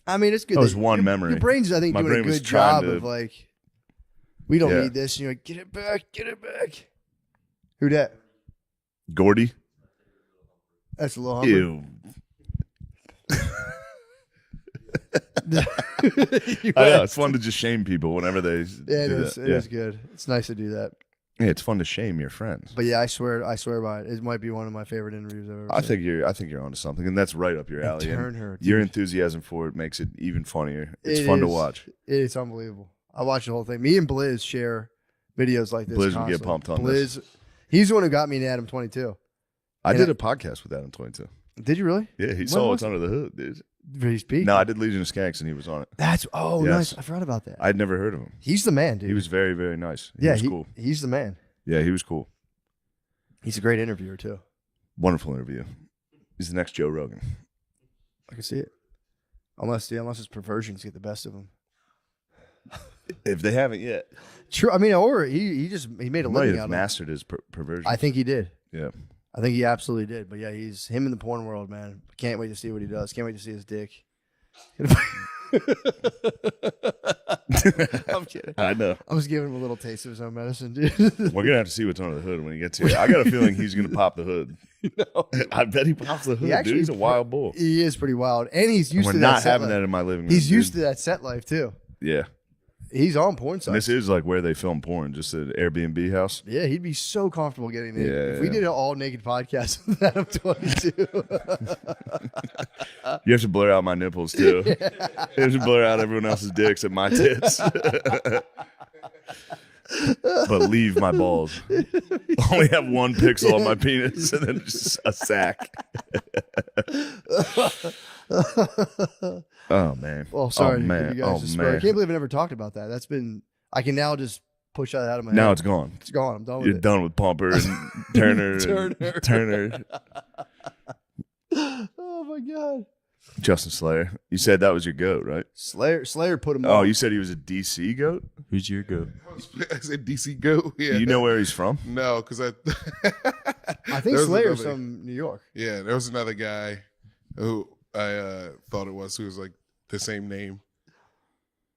I mean, it's good. That was one memory. Your brain's, I think, My doing a brain was good trying job to- of like, we don't Yeah. need this. And you're like, get it back. Who that? Gordy. That's a little humble. Ew. You I know are- it's fun to just shame people whenever they Yeah, it do is. that. It is good. It's nice to do that. Yeah, it's fun to shame your friends. But yeah, I swear by it. It might be one of my favorite interviews I've ever I seen. think you're onto something, and that's right up your alley. and Turn her. Your dude. enthusiasm for it makes it even funnier. It's It fun to is. watch. It's unbelievable. I watch the whole thing. Me and Blizz share videos like this. Blizz would get constantly. pumped on Blizz, this. he's the one who got me into Adam 22. I And did a podcast with Adam 22. Did you really? Yeah, he When saw was what's under the hood, dude. He's peak. No, I did Legion of Skanks, and he was on it. That's Yes. nice. I forgot about that. I'd never heard of him. He's the man, dude. He was very, very nice. He yeah, was cool. He's the man. Yeah, he was cool. He's a great interviewer too. Wonderful interview. He's the next Joe Rogan. I can see it. Unless his perversions get the best of him. If they haven't yet, True. I mean, or he made a might living have out of it. mastered his perversion. I think he did. Yeah. I think he absolutely did. But yeah, he's him in the porn world, man. Can't wait to see what he does. Can't wait to see his dick. I'm kidding. I know. I'm just giving him a little taste of his own medicine, dude. We're gonna have to see what's under the hood when he gets here. I got a feeling he's gonna pop the hood. I bet he pops the hood. actually- Dude, he's a wild bull. He is pretty wild, and he's used We're to not that set having life. that in my living room. He's used dude. to that set life too. Yeah. He's on porn And sites. this is like where they film porn, just an Airbnb house. Yeah, he'd be so comfortable getting it. Yeah, If we yeah. did an all naked podcast with Adam 22. You have to blur out my nipples too. You have to blur out everyone else's dicks and my tits. but leave my balls. Only have one pixel on my penis and then just a sack. Oh man. Well, sorry oh, to give you guys a spur. I can't believe I never talked about that. That's been. I can now just push that out of my head. Now it's gone. It's gone. I'm done with You're it. done with Pumper and Turner. Turner. Oh my god. Justin Slayer. You said that was your goat, right? Slayer put him Oh, on. you said he was a DC goat? Who's your goat? I said DC goat. Yeah. You know where he's from? No, because I think Slayer's from New York. Yeah, there was another guy who I thought it was who was like the same name.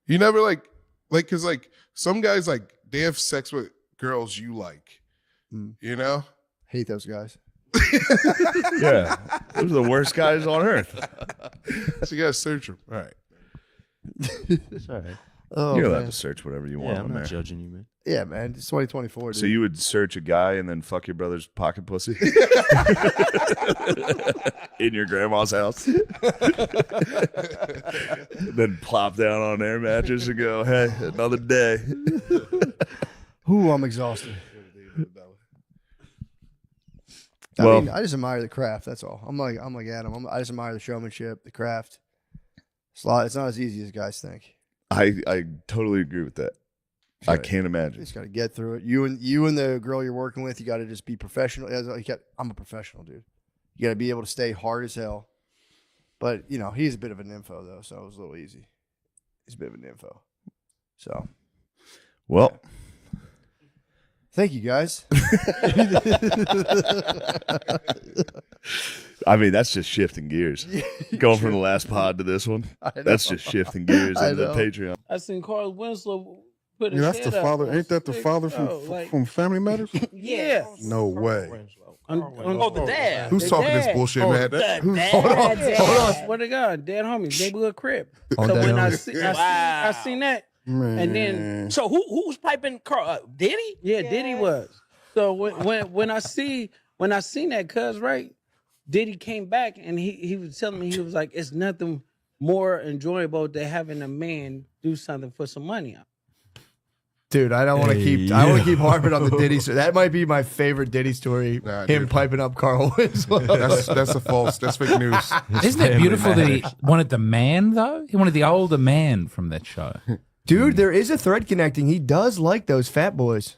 You never like because like some guys like they have sex with girls you like, you know. Hate those guys. Yeah. Those are the worst guys on earth. So you gotta search them. All right. It's all right. Oh, You're allowed man. to search whatever you want Yeah, on I'm not there. judging you, man. Yeah, man. It's 2024, dude. So you would search a guy and then fuck your brother's pocket pussy? In your grandma's house? Then plop down on their mattress and go, hey, another day. Ooh, I'm exhausted. Well- I mean, I just admire the craft. That's all. I'm like Adam. I just admire the showmanship, the craft. It's not as easy as guys think. I totally agree with that. I can't You imagine. just got to get through it. You and the girl you're working with, you got to just be professional. I'm a professional, dude. You got to be able to stay hard as hell. But you know, he's a bit of an info though, so it was a little easy. He's a bit of an info. So, Well, thank you guys. I mean, that's just shifting gears. Going from the last pod to this one. That's just shifting gears I into the know. Patreon. I seen Carl Winslow put his Yeah, that's head the up father. on Ain't that the stage. father Oh, like- from Family Matters? Yeah. No way. Oh, the dad. Who's The talking this dad. bullshit, Oh, man? the That's- who's- dad. Hold on. I swear to God, dead homies, neighborhood crib. On So Dead when I Homies. seen that, Man. and then So who was piping Carl? Diddy? yeah, Diddy was. So when I seen that, cuz right, Diddy came back and he was telling me, he was like, it's nothing more enjoyable than having a man do something for some money. Dude, I don't want to keep. I want to keep harping on the Diddy story. That might be my favorite Diddy story. Nah, him dude. piping up Carl Winslow. That's a false. That's fake news. Isn't it beautiful that he wanted the man, though? He wanted the older man from that show. Dude, there is a thread connecting. He does like those fat boys.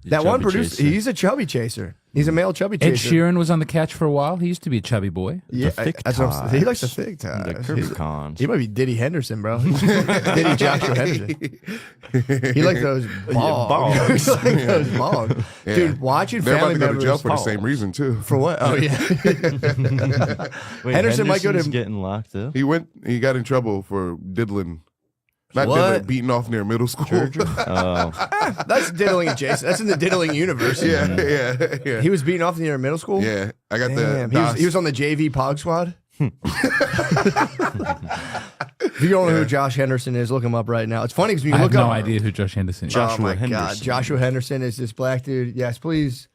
That one chubby producer, chaser. he's a chubby chaser. He's a male chubby Ed chaser. Sheeran was on the couch for a while. He used to be a chubby boy. Yeah, thick that's what I'm saying. He likes the ties. thick The ties. curvy cons. He might be Diddy Henderson, bro. Diddy Joshua Henderson. He likes those balls. He likes those balls. Yeah. Dude, watching They're about family to go to members jail for the same reason too. For what? Oh yeah. Wait, Henderson might go to- Henderson's getting locked up. He got in trouble for diddling. Not What? diddling, beating off near middle school. Oh, That's diddling adjacent. That's in the diddling universe. yeah. He was beating off in the middle school. Yeah, I got Damn, the. he was on the JV Pog squad. If you don't know who Josh Henderson is, look him up right now. It's funny because when you I have look no up, idea who Josh Henderson is. Joshua oh my God, Henderson. Joshua Henderson is this black dude. Yes, please.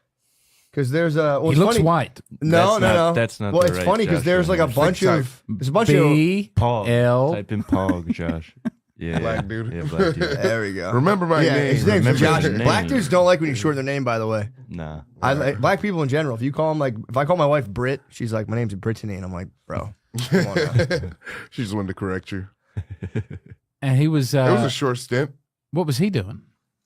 Because there's a. Well, He it's looks funny. white. No, no. That's not Well, the it's right funny because Joshua there's like a Henderson. bunch of. There's a bunch of. Pog. L. Type in Pog, Josh. Yeah, Black dude. Yeah, black dude. There we go. Remember my yeah, name. his name's Remember Josh. his name. Black dudes don't like when you shorten their name. By the way, Nah. black people in general. If you call them like, if I call my wife Brit, she's like, my name's Brittany, and I'm like, bro, come on now. She just wanted to correct you. And he was. It was a short stint. What was he doing?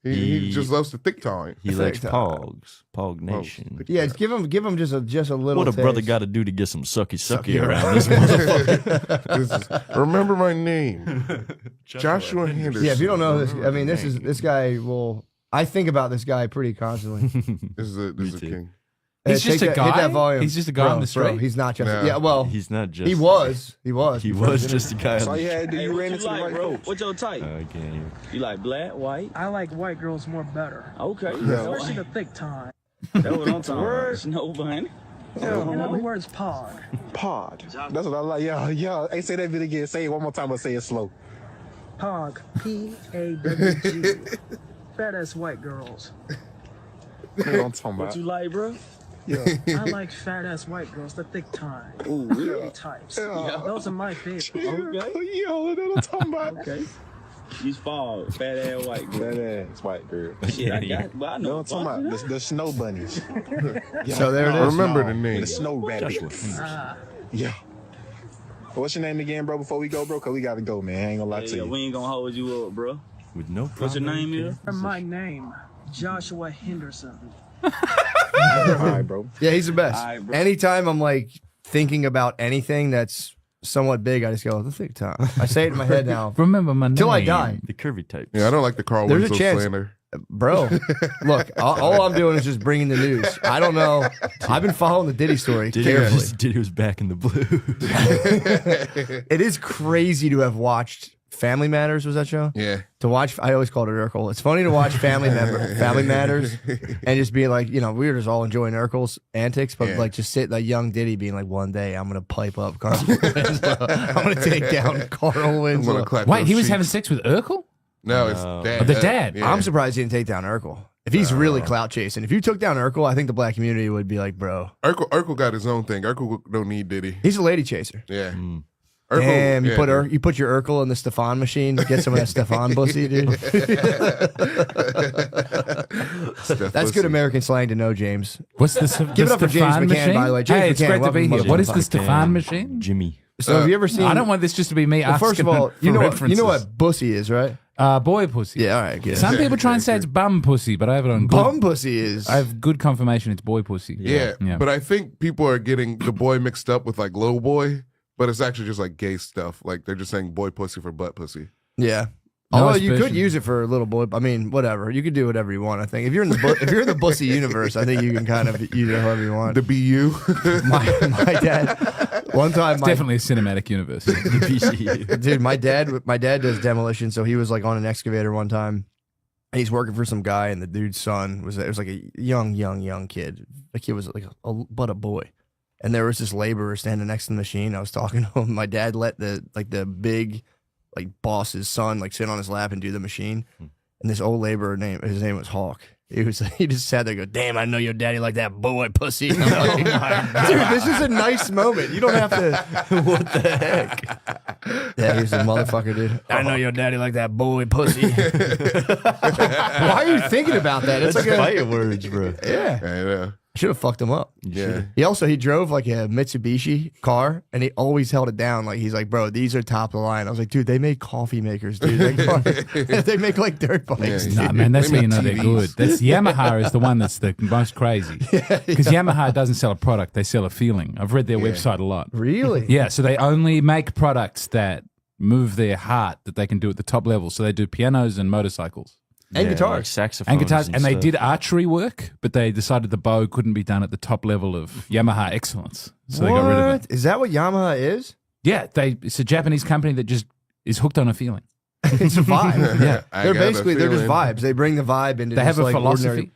He just loves to thick time. He likes Thick Pogs. Pog Nation. Yeah, give him just a little. What a brother taste. got to do to get some sucky Sucky around this motherfucker. Remember my name, Joshua Henderson. Yeah, if you don't know this, I mean, this guy will. I think about this guy pretty constantly. This is a too. king. He's just take a Hit guy? that volume. He's just a guy on the street? Bro, he's not just. No. Yeah, well, He's not just. he was. He was just a guy. So on you the had to you ran into the right bro? coach. What's your type? I can't hear. You like black, white? I like white girls more better, Okay. especially the thick time. That's what I'm talking about. No, honey. In other words, pod. Pod. That's what I like. Yeah. Hey, say that bit again. Say it one more time, but say it slow. Pog. P-A-W-G. Fat ass white girls. That's what I'm talking What about. you like, bro? Yeah. I like fat ass white girls, the thick time. Ooh, Really yeah. types. Yeah. Those are my favorite. Okay. Yo, that's what I'm talking about. Okay. She's fall, fat ass white girl. That ass white girl. Shit, I got, but I know. No, I'm talking about the snow bunnies. So there it is. Remember the name. The snow rabbit. Yeah. What's your name again, bro, before we go, bro? Because we got to go, man. I ain't going to lie to you. We ain't gonna hold you up, bro. With no problem. What's your name here? My name, Joshua Henderson. All right, bro. Yeah, he's the best. All right, bro. Anytime I'm like thinking about anything that's somewhat big, I just go, the thick time. I say it in my head now. Remember my name. Till I die. The curvy types. Yeah, I don't like the Carl There's a Winslow chance. slander. Bro, look, all I'm doing is just bringing the news. I don't know. I've been following the Diddy story carefully. Diddy was back in the blue. It is crazy to have watched Family Matters, was that show? Yeah. To watch, I always called it Urkel. It's funny to watch Family Matters and just be like, we were just all enjoying Urkel's antics, but like just sit like young Diddy being like, one day I'm going to pipe up Carl Winslow. I'm going to take down Carl Winslow. Wait, he was having sex with Urkel? No, it's dad. Oh, the dad. Yeah. I'm surprised he didn't take down Urkel. If he's really clout chasing, if you took down Urkel, I think the black community would be like, bro. Urkel got his own thing. Urkel don't need Diddy. He's a lady chaser. Yeah. Urkel, damn, yeah, you put your Urkel in the Stefan machine, get some of that Stefan pussy, dude. That's good American slang to know, James. What's this? Give it up for James McCann, machine? by the way. James hey, it's McCann, great to be here. What is the McCann. Stefan machine? Jimmy. So have you ever seen? I don't want this just to be me well, asking. first of all, you know what bussy is, right? Boy pussy. Yeah, all right. Good. Some people try and say it's bum pussy, but I have it on good. Bum pussy is. I have good confirmation it's boy pussy. Yeah, but I think people are getting the boy mixed up with like little boy, but it's actually just like gay stuff. Like they're just saying boy pussy for butt pussy. Yeah. No Although you could expression. use it for a little boy. I mean, whatever. You could do whatever you want. I think if you're in the if you're in the bussy universe, I think you can kind of use it however you want. The BU. my dad. One time, It's definitely a cinematic universe. The PCU. Dude, my dad does demolition, so he was like on an excavator one time. And he's working for some guy, and the dude's son was like a young kid. Like he was like but a boy. And there was this laborer standing next to the machine. I was talking to him. My dad let the big like boss's son like sit on his lap and do the machine. And this old laborer his name was Hawk. He just sat there and go, damn, I know your daddy like that boy pussy. And I'm like, dude, this is a nice moment. You don't have to. What the heck? Yeah, he's a motherfucker, dude. I know your daddy like that boy pussy. Why are you thinking about that? It's That's like fighting words, bro. Yeah. I know. Should have fucked him up. Yeah. He drove like a Mitsubishi car, and he always held it down. Like he's like, bro, these are top of the line. I was like, dude, they make coffee makers, dude. They make like dirt bikes. Yeah. Nah, man, that's They how you know make they're TVs. good. That's Yamaha is the one that's the most crazy. Because Yamaha doesn't sell a product; they sell a feeling. I've read their website a lot. Really? Yeah, so they only make products that move their heart that they can do at the top level. So they do pianos and motorcycles. And Like guitars. saxophones. And guitars, and they stuff. did archery work, but they decided the bow couldn't be done at the top level of Yamaha excellence, so they got rid of it. Is that what Yamaha is? Yeah, it's a Japanese company that just is hooked on a feeling. It's a vibe. Yeah, I got a they're just feeling. vibes. They bring the vibe into. they have just a like philosophy. ordinary-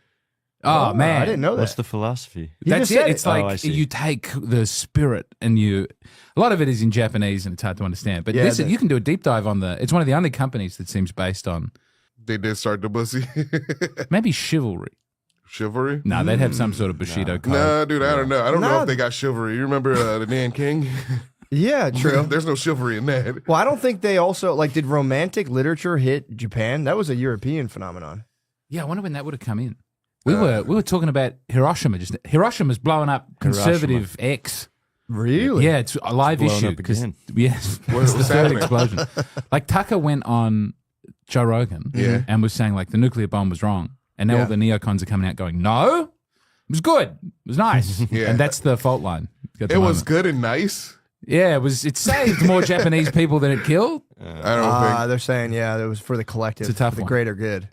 Oh man, I didn't know that. What's the philosophy? You That's just said it. it. It's I like see. you take the spirit and a lot of it is in Japanese and it's hard to understand. But Yeah, listen, you can do a deep dive on it's one of the only companies that seems based on They did start the bussy. maybe chivalry. Chivalry? No, they'd have some sort of Bushido code. Nah, dude, I don't know. I don't know Nah. if they got chivalry. You remember the Dan King? Yeah, true. There's no chivalry in that. Well, I don't think they also like did romantic literature hit Japan? That was a European phenomenon. Yeah, I wonder when that would have come in. We were talking about Hiroshima. Hiroshima's blowing up conservative X. Really? Yeah, it's a live Blowing issue up because again. yes, What's it's the third happening? explosion. Like Tucker went on Joe Rogan and was saying like the nuclear bomb was wrong, and now all the neocons are coming out going, no, it was good, it was nice, Yeah. and that's the fault line. at the It was moment. good and nice. Yeah, it was. It saved more Japanese people than it killed. I don't think. They're saying, yeah, it was for the collective, It's a tough for the one. greater good.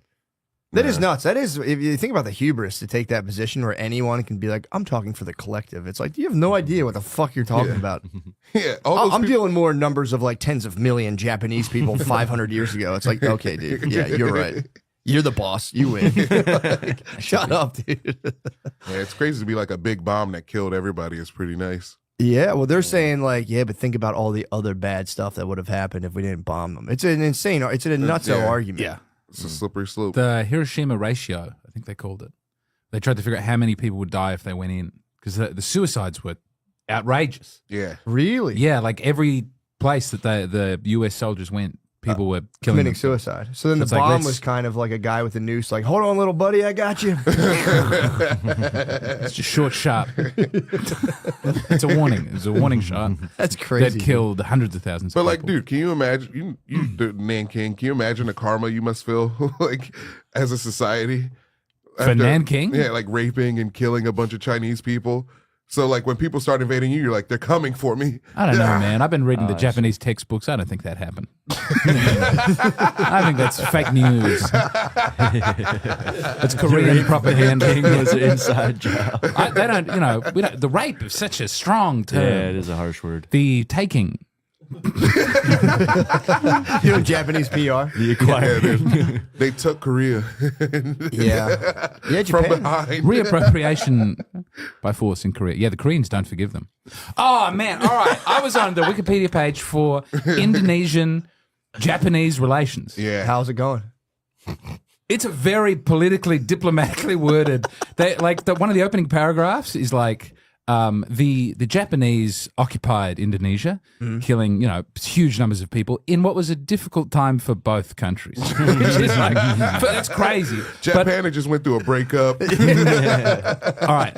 That is nuts. That is, if you think about the hubris to take that position where anyone can be like, I'm talking for the collective. It's like, you have no idea what the fuck you're talking about. Yeah, all those I'm people- dealing more numbers of like tens of million Japanese people 500 years ago. It's like, okay, dude. Yeah, you're right. You're the boss. You win. Like, shut up, dude. Yeah, it's crazy to be like a big bomb that killed everybody. Is pretty nice. Yeah, well, they're saying like, yeah, but think about all the other bad stuff that would have happened if we didn't bomb them. It's an insane, it's a nutso Yeah. argument. Yeah, It's a slippery slope. the Hiroshima ratio, I think they called it. They tried to figure out how many people would die if they went in because the suicides were outrageous. Yeah, Really? Yeah, like every place that the US soldiers went, people were committing themselves. suicide. So then the it's like, bomb was kind of like a guy with a noose, like, hold on, little buddy, I got you. It's just short, sharp. It's a warning. It's a warning shot. That's crazy. That killed hundreds of thousands. But of like, people. dude, can you imagine you the Nanking? Can you imagine the karma you must feel like as a society For Nanking? Yeah, like raping and killing a bunch of Chinese people. So like when people start invading you, you're like, they're coming for me. I don't know, man. I've been reading the Japanese textbooks. I don't think that happened. I think that's fake news. It's Korean propaganda. It was an inside job. They don't, the rape is such a strong term. Yeah, it is a harsh word. The taking. Japanese PR. The acquiring. They took Korea. Yeah, From Japan. behind. Reappropriation by force in Korea. Yeah, the Koreans don't forgive them. Oh, man. All right. I was on the Wikipedia page for Indonesian-Japanese relations. Yeah. How's it going? It's a very politically, diplomatically worded. One of the opening paragraphs is like, the Japanese occupied Indonesia, killing huge numbers of people in what was a difficult time for both countries. Which is like, that's crazy. Japan had just went through a breakup. All right,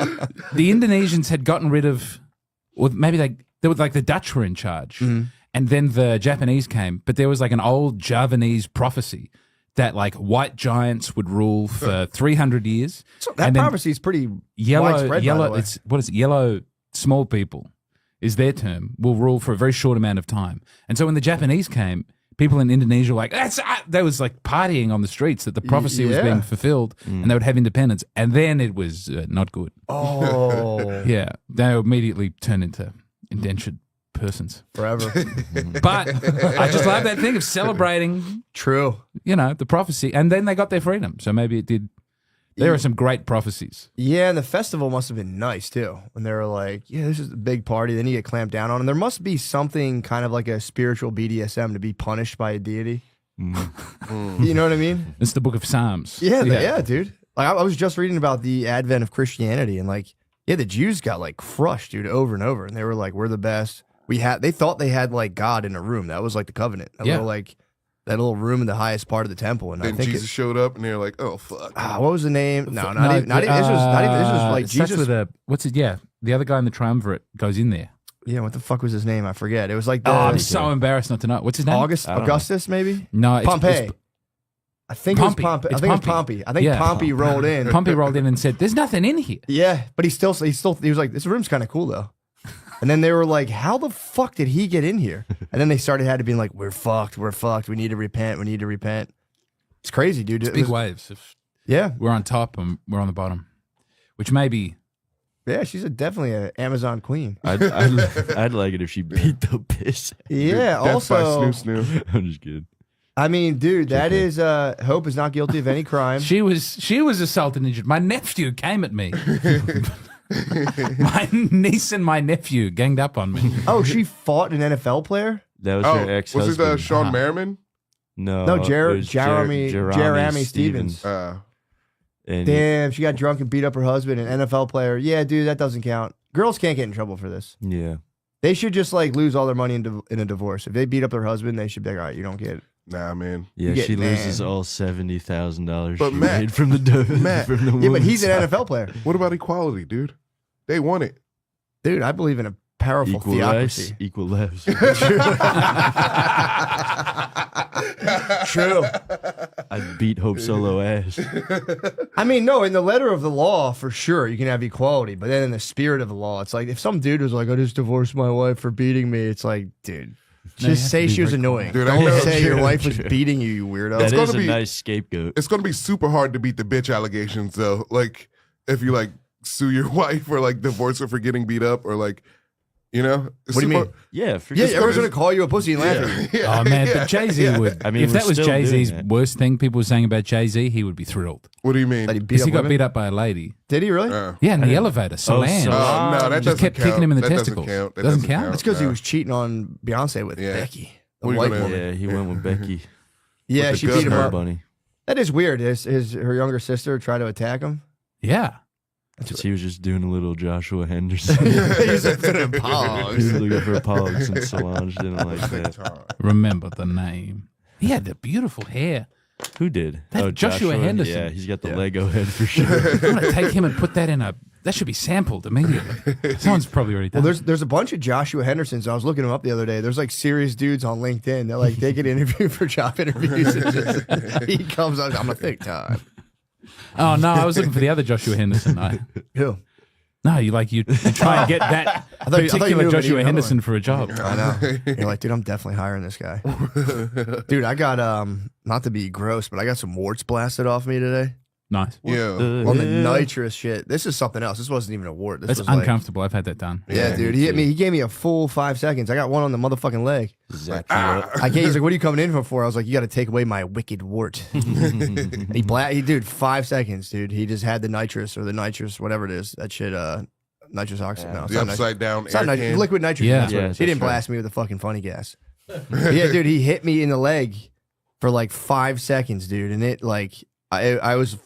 the Indonesians had gotten rid of, or maybe they were like the Dutch were in charge, and then the Japanese came. But there was like an old Javanese prophecy that like white giants would rule for 300 years. So that prophecy is pretty widespread, by the way. It's what is it? Yellow small people is their term. Will rule for a very short amount of time. And so when the Japanese came, people in Indonesia were like, they was like partying on the streets that the prophecy was being fulfilled, and they would have independence. And then it was not good. Oh, Yeah, they immediately turned into indentured persons forever. But I just love that thing of celebrating. True. The prophecy, and then they got their freedom. So maybe it did. There are some great prophecies. Yeah, and the festival must have been nice too. When they were like, "Yeah, this is a big party," then you get clamped down on, and there must be something kind of like a spiritual BDSM to be punished by a deity. You know what I mean? It's the Book of Psalms. Yeah, dude. Like I was just reading about the advent of Christianity, and like, the Jews got like crushed, dude, over and over, and they were like, "We're the best." They thought they had like God in a room. That was like the covenant. That little room in the highest part of the temple. And then I think Jesus showed up, and they're like, "Oh fuck!" What was the name? No, not even. This was like Jesus. With what's it? Yeah, the other guy in the triumvirate goes in there. Yeah, what the fuck was his name? I forget. It was like I'm so embarrassed not to know. What's his name? Augustus, maybe. No, Pompey. I think Pompey. it was Pompey. I think it was Pompey. I think Pompey rolled in. Pompey rolled in and said, "There's nothing in here." Yeah, but he was like, "This room's kind of cool though." And then they were like, "How the fuck did he get in here?" And then they had to be like, "We're fucked. We're fucked. We need to repent. We need to repent." It's crazy, dude. It's big waves. Yeah, we're on top and we're on the bottom, which may be. Yeah, she's definitely an Amazon queen. I'd like it if she beat the piss. Yeah. Also, I'm just kidding. I mean, dude, that is Hope is not guilty of any crime. She was assaulted and injured. My nephew came at me. My niece and my nephew ganged up on me. Oh, she fought an NFL player? That was her ex-husband. Was it Sean Merriman? No, Jeremy Stevens. Damn, she got drunk and beat up her husband, an NFL player. Yeah, dude, that doesn't count. Girls can't get in trouble for this. Yeah. They should just like lose all their money in a divorce. If they beat up their husband, they should be like, all right, you don't get it. Nah, man. Yeah, she loses all $70,000 But she Matt, made from the yeah, but he's an NFL player. What about equality, dude? They want it. Dude, I believe in a powerful theocracy. Equal less. True. I beat Hope Solo ass. I mean, no, in the letter of the law, for sure, you can have equality. But then in the spirit of the law, it's like if some dude was like, I just divorced my wife for beating me, it's like, dude, just say she was annoying. Dude, don't say your wife was beating you, you weirdo. That is a nice scapegoat. It's going to be super hard to beat the bitch allegations, though. Like, if you, like, sue your wife or, like, divorce her for getting beat up or, like, you know? What do you mean? Yeah, everyone's going to call you a pussy and laugh at you. Oh, man, but Jay-Z would. I mean, if that was Jay-Z's worst thing people were saying about Jay-Z, he would be thrilled. What do you mean? Because he got beat up by a lady. Did he really? Yeah, in the elevator. Solange. No, that just kept kicking him in the testicles. Doesn't count. That's because he was cheating on Beyonce with Becky, the white woman. Yeah, he went with Becky. Yeah, she beat him up. Bunny. That is weird. Her younger sister tried to attack him. Yeah. Because he was just doing a little Joshua Henderson. He's looking for pogs. He was looking for pogs, and Solange didn't like that. Remember the name. He had the beautiful hair. Who did? That Joshua Henderson. Yeah, he's got the Lego head for sure. I'm gonna take him and put that in a. That should be sampled immediately. Someone's probably already done. Well, there's a bunch of Joshua Hendersons. I was looking them up the other day. There's like serious dudes on LinkedIn that like they get interviewed for job interviews. And just, he comes on. I'm a thick time. Oh no, I was looking for the other Joshua Henderson. Who? No, you try and get that particular Joshua Henderson for a job. I know. You're like, dude, I'm definitely hiring this guy. Dude, I got not to be gross, but I got some warts blasted off me today. Nice. Yeah. On the nitrous shit. This is something else. This wasn't even a wart. This That's was uncomfortable. I've had that done. Yeah, dude. He hit me. He gave me a full 5 seconds. I got one on the motherfucking leg. He's like, what are you coming in for? I was like, you got to take away my wicked wart. Dude, 5 seconds, dude. He just had the nitrous, whatever it is. That shit, nitrous oxide. No, it's the not upside down it's not liquid nitrogen. Yeah. That's what it is. He didn't blast me with the fucking funny gas. Yeah, dude. He hit me in the leg for like 5 seconds, dude, and it like. I was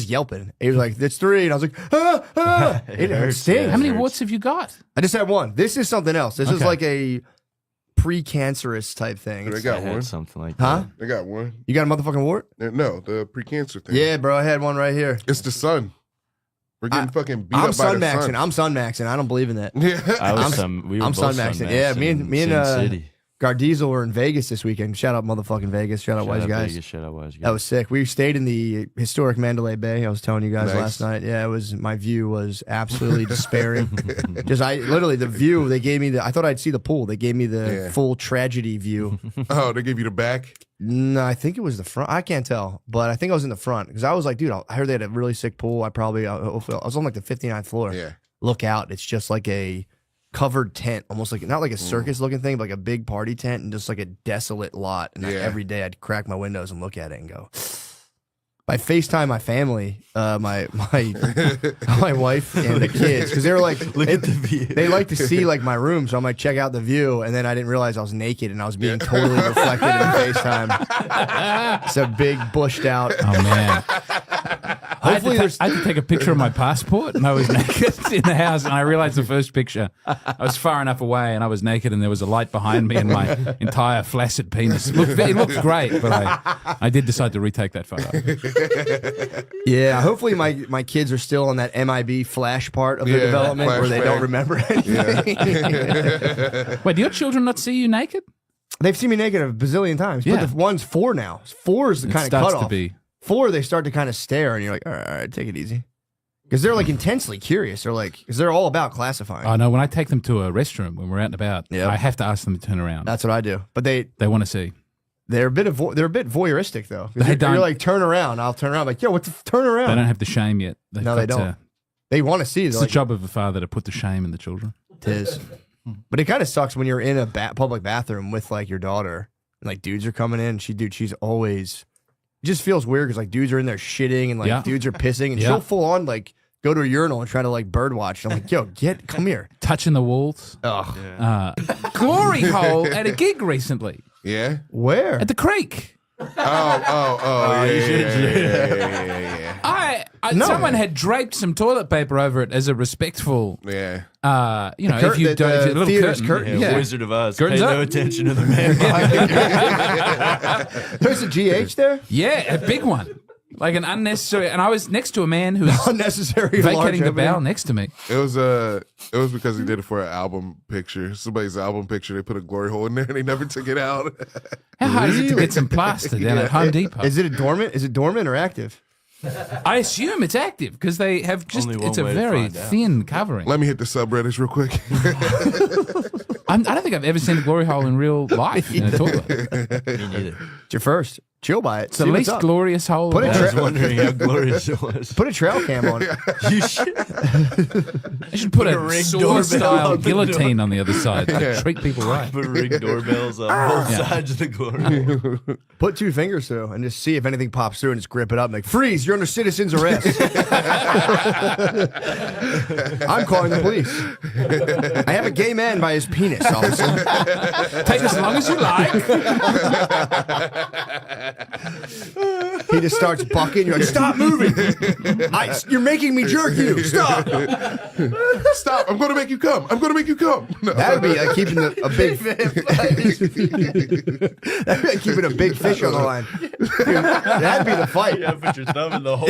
yelping. He was like, "It's 3," and I was like, "Ah, ah." It hurts. How many warts have you got? I just had one. This is something else. This is like a precancerous type thing. They got one. Something like Huh? that. They got one. You got a motherfucking wart? No, the pre-cancer thing. Yeah, bro. I had one right here. It's the sun. We're getting fucking beat I'm up by the sun-maxing. sun. I'm sun-maxing. I don't believe in that. Yeah. We were I'm both sun-maxing. Yeah, me and City. Gardiesel were in Vegas this weekend. Shout out motherfucking Vegas. Shout out Wise Guys. Vegas, shout out Wise Guys. That was sick. We stayed in the historic Mandalay Bay. I was telling you guys Nice. last night. Yeah, it was. My view was absolutely despairing. Literally the view they gave me. I thought I'd see the pool. They gave me the full tragedy view. Oh, they gave you the back? No, I think it was the front. I can't tell, but I think I was in the front because I was like, dude, I heard they had a really sick pool. I was on like the 59th floor. Yeah. Look out! It's just like a covered tent, almost like not like a circus looking thing, but like a big party tent and just like a desolate lot. And every day I'd crack my windows and look at it and go. I FaceTime my family, my wife and the kids, because they were like, look at the view. They like to see like my room, so I'm like, check out the view, and then I didn't realize I was naked and I was being totally reflected in FaceTime. It's a big bushed out. Oh man. Hopefully, I had to take a picture of my passport, and I was naked in the house. And I realized the first picture, I was far enough away, and I was naked, and there was a light behind me, and my entire flaccid penis. It looked great, but I did decide to retake that photo. Yeah, hopefully my kids are still on that MIB flash part of the development where they don't remember anything. Wait, do your children not see you naked? They've seen me naked a bazillion times, Yeah. but the one's 4 now. 4 is the kind of starts cutoff. to be. 4, they start to kind of stare, and you're like, all right, take it easy. Because they're like intensely curious. They're like, because they're all about classifying. Oh no, when I take them to a restroom when we're out and about, Yep. I have to ask them to turn around. That's what I do. But they want to see. They're a bit voyeuristic though. They You're like, turn around. I'll turn around. Like, yo, turn around? They don't have the shame yet. No, they don't. They want to see. It's the job of a father to put the shame in the children. It is. But it kind of sucks when you're in a public bathroom with like your daughter and like dudes are coming in. She's always. It just feels weird because like dudes are in there shitting and like dudes are pissing and she'll full on like go to a urinal and try to like bird watch. I'm like, yo, come here. Touching the walls. Ugh. Yeah. Glory hole at a gig recently. Yeah. Where? At the creek. Someone had draped some toilet paper over it as a respectful. Yeah. If you don't, a little theater's curtain. Yeah, Wizard of Oz. Curtains Pay up. no attention to the man. There's a GH there? Yeah, a big one. Like an unnecessary. And I was next to a man who was unnecessary vacating the bowel next to me. It was because he did it for an album picture. Somebody's album picture. They put a glory hole in there and they never took it out. How hard is it to get some plaster down at Home Depot? Is it dormant? Is it dormant or active? I assume it's active because they have just. Only one It's a way to very find out. thin covering. Let me hit the subreddits real quick. I don't think I've ever seen a glory hole in real life in a toilet. Me neither. It's your first. Chill by it. It's the least glorious hole. Put of a all. I was wondering how glorious it was. Put a trail cam on it. You should. I should put a ring sword-style doorbell on the guillotine on the other side to Yeah. treat people right. Put ring doorbells on both sides of the glory. Put 2 fingers through and just see if anything pops through and just grip it up and like, freeze, you're under citizen's arrest. I'm calling the police. I have a gay man by his penis, officer. Take as long as you like. He just starts bucking. You're like, stop moving. You're making me jerk you. Stop. Stop. I'm going to make you come. I'm going to make you come. No. That would be like keeping a big that'd be like keeping a big fish on the line. That'd be the fight. Yeah, put your thumb in the hole.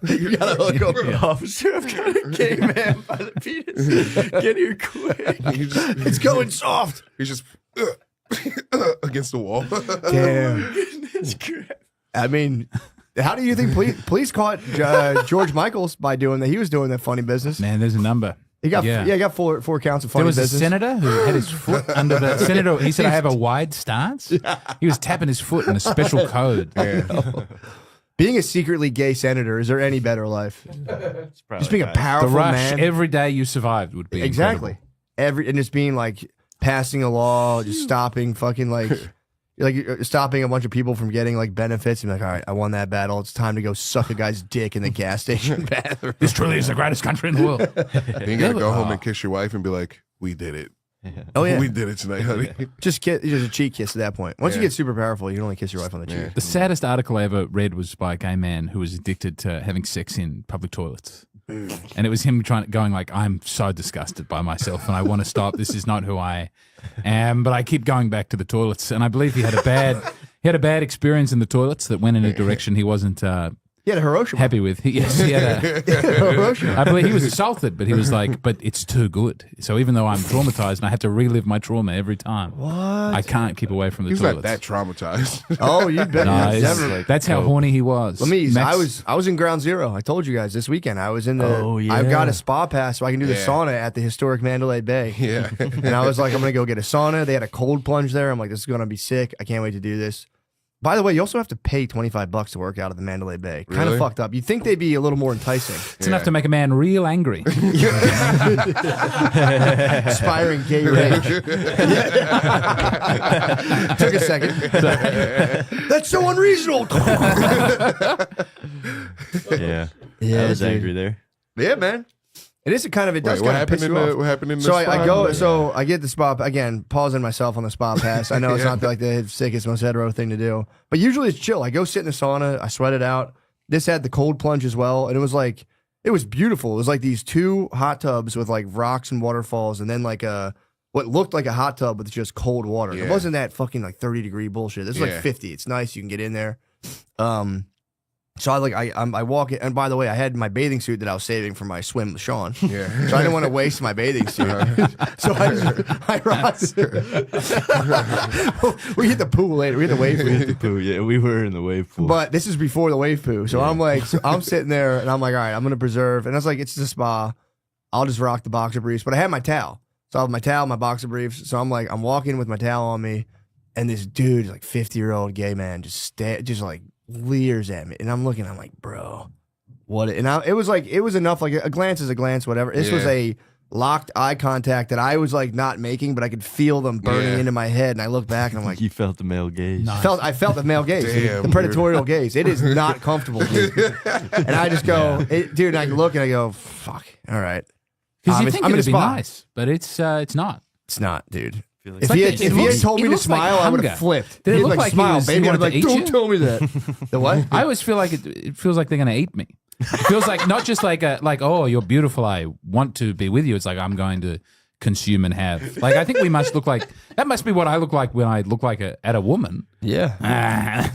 You gotta hook him. Yeah. Officer, I've got a gay man by the penis. Get here quick. It's going soft. He's just against the wall. Damn. I mean, how do you think police caught George Michaels by doing that? He was doing that funny business. Man, there's a number. He got he got four counts of funny business. There was business. a senator who had his foot under the senator. He said, "I have a wide stance." He was tapping his foot in a special code. Being a secretly gay senator, is there any better life? Just being a powerful the rush man. every day you survived would be exactly incredible. And just being like passing a law, just stopping fucking like stopping a bunch of people from getting like benefits and be like, all right, I won that battle. It's time to go suck a guy's dick in the gas station bathroom. This truly is the greatest country in the world. You gotta go home and kiss your wife and be like, we did it. Oh yeah, we did it tonight, honey. Just a cheek kiss at that point. Once you get super powerful, you can only kiss your wife on the cheek. The saddest article I ever read was by a gay man who was addicted to having sex in public toilets. And it was him going like, I'm so disgusted by myself and I want to stop. This is not who I am. But I keep going back to the toilets. And I believe he had a bad experience in the toilets that went in a direction he wasn't He had a Hiroshima. happy with. Yes, he had a Hiroshima. I believe he was assaulted, but he was like, but it's too good. So even though I'm traumatized and I have to relive my trauma every time, I can't keep away from the He's toilets. not that traumatized. Oh, you bet. No, that's how horny he was. I was in Ground Zero. I told you guys this weekend. I was in the. Oh, yeah. I've got a spa pass, so I can do the sauna at the historic Mandalay Bay. Yeah. And I was like, I'm gonna go get a sauna. They had a cold plunge there. I'm like, this is gonna be sick. I can't wait to do this. By the way, you also have to pay $25 to work out at the Mandalay Bay. Kind of Really? fucked up. You'd think they'd be a little more enticing. It's enough to make a man real angry. Aspiring gay rage. Took a second. That's so unreasonable. Yeah. Yeah, I was dude. angry there. Yeah, man. It is a kind of, it does Wait, what kind of happened piss in you the off. what happened in the So spa? I get the spa, again, pausing myself on the spa pass. I know it's not like the sickest, most hetero thing to do, but usually it's chill. I go sit in the sauna, I sweat it out. This had the cold plunge as well, and it was beautiful. It was like these two hot tubs with like rocks and waterfalls, and then like what looked like a hot tub with just cold water. Yeah. It wasn't that fucking like 30-degree bullshit. This is like Yeah. 50. It's nice. You can get in there. So I walk in, and by the way, I had my bathing suit that I was saving for my swim with Sean. Yeah. So I didn't want to waste my bathing suit. So I rocked. We hit the pool later. We hit the wave pool. Yeah, we were in the wave pool. But this is before the wave poo. So I'm like, I'm sitting there and I'm like, all right, I'm going to preserve. And I was like, it's the spa. I'll just rock the boxer briefs. But I had my towel. So I have my towel, my boxer briefs. So I'm like, I'm walking with my towel on me. And this dude, like 50-year-old gay man, just like leers at me. And I'm looking, I'm like, bro, what? And it was enough. Like a glance is a glance, whatever. This was a locked eye contact that I was like not making, but I could feel them burning into my head. And I look back and I'm like, you felt the male gaze. I felt the male gaze, Damn, the predatorial gaze. It is not comfortable, dude. And I just go, dude, and I look and I go, fuck, all right. Because you think I'm in a it'd be spot. nice, but it's not. It's not, dude. Like If he had told me to smile, I would have flipped. Did it He'd look like, like smile, he was, baby? he I'd wanted be to like, eat don't you? tell me that. The what? I always feel like it feels like they're going to eat me. It feels like not just like oh, you're beautiful, I want to be with you. It's like I'm going to consume and have. Like I think we must look like that. Must be what I look like when I look like at a woman. Yeah.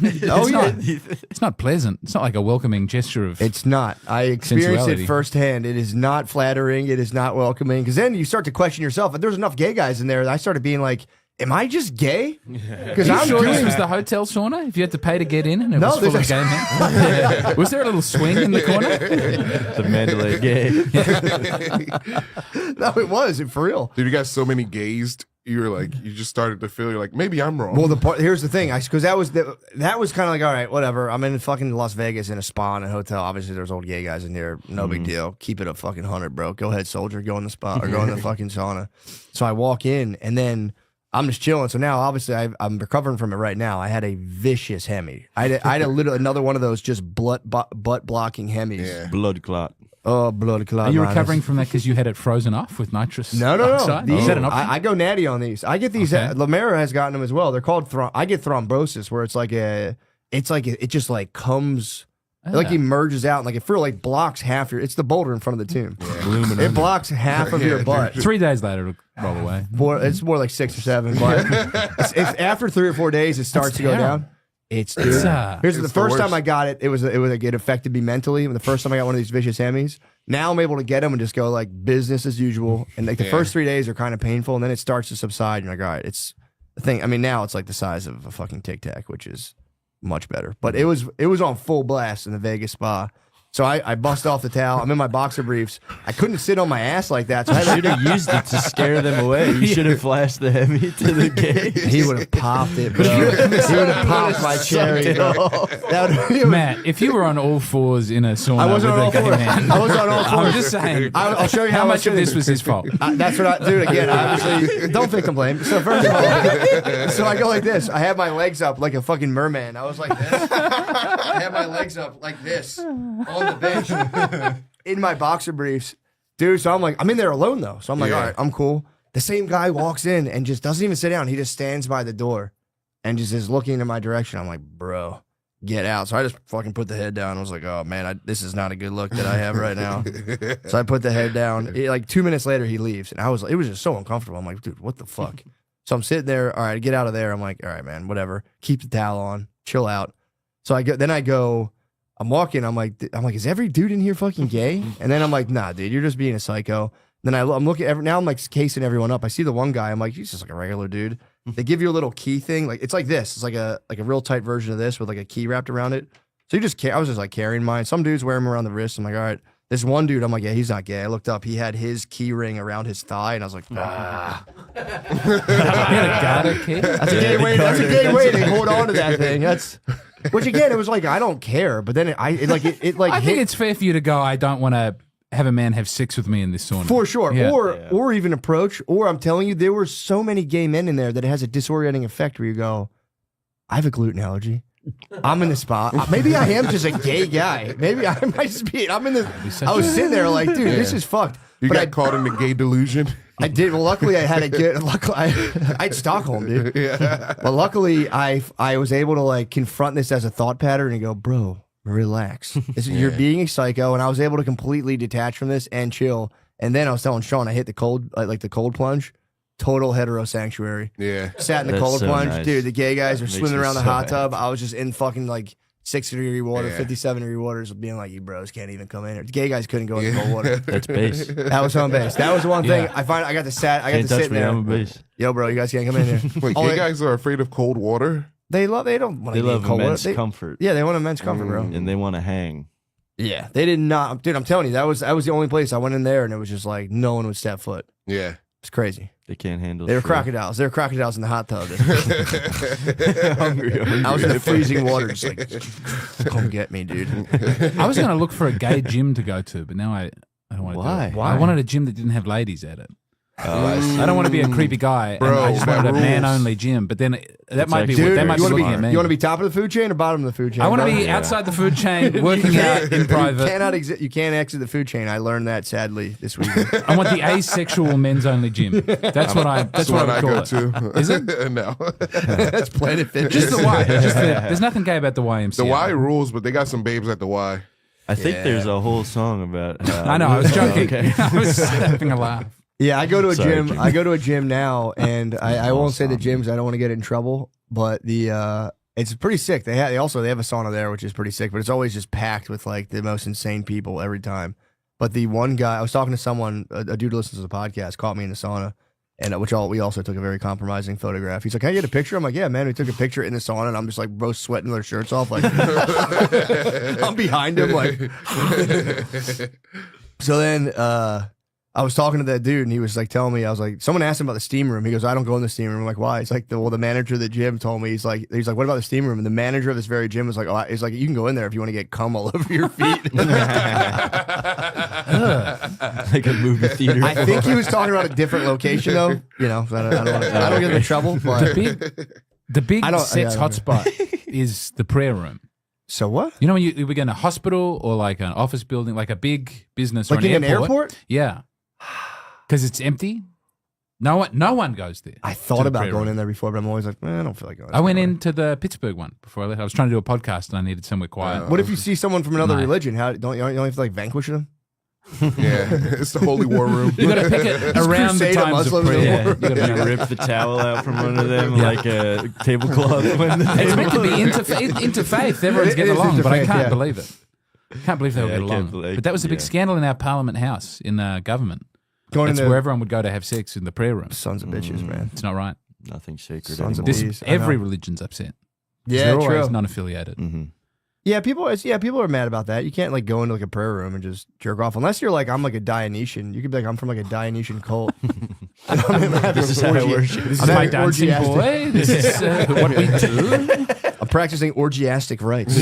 It's not pleasant. It's not like a welcoming gesture of. It's not. I experienced sensuality. it firsthand. It is not flattering. It is not welcoming. Because then you start to question yourself. If there's enough gay guys in there, I started being like, am I just gay? Because Are you I'm sure this doing was the hotel sauna? If you had to pay to get in and it No, was full there's of gay men? Was there a little swing in the corner? The Mandalay gay. No, it was. For real. Dude, you got so many gazed. You were like, you just started to feel. You're like, maybe I'm wrong. Well, here's the thing, because that was kind of like, all right, whatever. I'm in fucking Las Vegas in a spa in a hotel. Obviously, there's old gay guys in there. No big deal. Keep it a fucking 100, bro. Go ahead, soldier. Go in the spa or go in the fucking sauna. So I walk in and then I'm just chilling. So now, obviously, I'm recovering from it right now. I had a vicious hemi. I had a little another one of those just butt blocking hemis. Yeah. Blood clot. Oh, blood clot. Are you recovering from that because you had it frozen off with nitrous? No. oxide? Is that an option? I go natty on these. I get these. Okay. Lamera has gotten them as well. They're called. I get thrombosis, where it's like it just like comes. It like emerges out, like it blocks half your. It's the boulder in front of the tomb. Yeah. It blocks half of your butt. 3 days later, it'll roll away. It's more like 6 or 7. But it's after 3 or 4 days, it starts to go down. Here's the first time I got it. It affected me mentally. The first time I got one of these vicious Hemis. Now I'm able to get them and just go like business as usual. And like the first 3 days are kind of painful, and then it starts to subside. And you're like, all right, it's the thing. I mean, now it's like the size of a fucking Tic Tac, which is much better. But it was on full blast in the Vegas spa. So I bust off the towel. I'm in my boxer briefs. I couldn't sit on my ass like that. So I should have used it to scare them away. You should have flashed the Hemi to the gate. He would have popped it, bro. He would have popped my cherry, bro. Matt, if you were on all fours in a sauna, I was on all fours. I was on all fours. I'm just saying. I'll show you how much of this was his fault. That's what I do. Again, obviously, don't victim blame. So first of all, so I go like this. I have my legs up like a fucking merman. I was like this. I have my legs up like this on the bench in my boxer briefs, dude. So I'm in there alone though. So I'm like, all right, I'm cool. The same guy walks in and just doesn't even sit down. He just stands by the door and just is looking in my direction. I'm like, bro, get out. So I just fucking put the head down. I was like, oh man, this is not a good look that I have right now. So I put the head down. Like 2 minutes later, he leaves, and it was just so uncomfortable. I'm like, dude, what the fuck? So I'm sitting there. All right, get out of there. I'm like, all right, man, whatever. Keep the towel on. Chill out. So I go. I'm walking. I'm like, is every dude in here fucking gay? And then I'm like, nah, dude, you're just being a psycho. Then I'm looking. Now I'm like casing everyone up. I see the one guy. I'm like, he's just like a regular dude. They give you a little key thing. Like it's like this. It's like a real tight version of this with like a key wrapped around it. So I was just like carrying mine. Some dudes wear them around the wrist. I'm like, all right. This one dude, I'm like, yeah, he's not gay. I looked up. He had his key ring around his thigh, and I was like, ah. That's a gay way. That's a gay way to hold on to that thing. Which again, it was like I don't care, but then I think it's fair for you to go. I don't want to have a man have sex with me in this sauna for sure, or even approach. Or I'm telling you, there were so many gay men in there that it has a disorienting effect where you go, I have a gluten allergy. I'm in the spot. Maybe I am just a gay guy. Maybe I might just be. I was sitting there like, dude, this is fucked. You got caught in the gay delusion. I did. Well, luckily I had I had Stockholm, dude. Yeah. But luckily I was able to like confront this as a thought pattern and go, bro, relax. You're being a psycho, and I was able to completely detach from this and chill. And then I was telling Sean, I hit the cold plunge. Total hetero sanctuary. Yeah. Sat in the cold plunge. Nice. Dude, the gay guys were swimming around the hot tub. I was just in fucking like 60-degree water, 57-degree waters, being like, you bros can't even come in here. The gay guys couldn't go in the cold water. That's base. That was home base. That was the one thing. I got to sit in there. I'm a base. Yo, bro, you guys can't come in here. Wait, gay guys are afraid of cold water? They love immense comfort. Yeah, they want immense comfort, bro. And they want to hang. Yeah, they did not. Dude, I'm telling you, that was the only place I went in there, and it was just like no one would step foot. Yeah. It's crazy. They can't handle. They were crocodiles. There were crocodiles in the hot tub. Hungry. I was in the freezing water, just like, come get me, dude. I was going to look for a gay gym to go to, but now I don't want to do it. Why? I wanted a gym that didn't have ladies at it. I don't want to be a creepy guy. Bro, and I just wanted a man-only gym. But then that might be dude, that might be looking at me. You want to be top of the food chain or bottom of the food chain? I want to be outside the food chain, working out in private. You can't exit the food chain. I learned that sadly this week. I want the asexual men's-only gym. That's what I call it. To. Is it? No. That's Planet Fitness. Just the Y. There's nothing gay about the YMCA. The Y rules, but they got some babes at the Y. I think there's a whole song about. I know. I was joking. Okay. I was having a laugh. Yeah, I go to a gym. I go to a gym now, and I won't say the gyms. I don't want to get in trouble, but it's pretty sick. They have a sauna there, which is pretty sick. But it's always just packed with like the most insane people every time. But the one guy, I was talking to someone, a dude who listens to the podcast, caught me in the sauna, and we also took a very compromising photograph. He's like, "Can I get a picture?" I'm like, "Yeah, man." We took a picture in the sauna, and I'm just like, both sweating their shirts off, like I'm behind him, like. So then. I was talking to that dude, and he was like telling me, I was like, someone asked him about the steam room. He goes, I don't go in the steam room. I'm like, why? It's like, the manager of the gym told me, he's like, what about the steam room? And the manager of this very gym was like, he's like, you can go in there if you want to get cum all over your feet. Like a movie theater. I think he was talking about a different location, though. You know, I don't get in trouble. But the big sex hotspot is the prayer room. So what? You know when you begin a hospital or like an office building, like a big business, Like or in an airport? Yeah, because it's empty. No one goes there. I thought about going in there before, but I'm always like, I don't feel like going. I went into the Pittsburgh one before I left. I was trying to do a podcast and I needed somewhere quiet. What if you see someone from another religion? How don't you have to like vanquish them? Yeah, it's the holy war room. You got to pick it around the times of prayer. You gotta rip the towel out from under them like a tablecloth. It's meant to be interfaith. Everyone's getting along, but I can't believe it. Can't believe they all get along. But that was a big scandal in our Parliament House in government. That's where everyone would go to have sex in the prayer room. Sons of bitches, man. It's not right. Nothing sacred Sons of anymore. bees. Every religion's upset. Yeah, they're true. always non-affiliated. Mm-hmm. Yeah, people are mad about that. You can't like go into like a prayer room and just jerk off unless you're like I'm like a Dionysian. You could be like I'm from like a Dionysian cult. This is how I worship. I'm my dancing boy. This is what we do. I'm practicing orgiastic rites.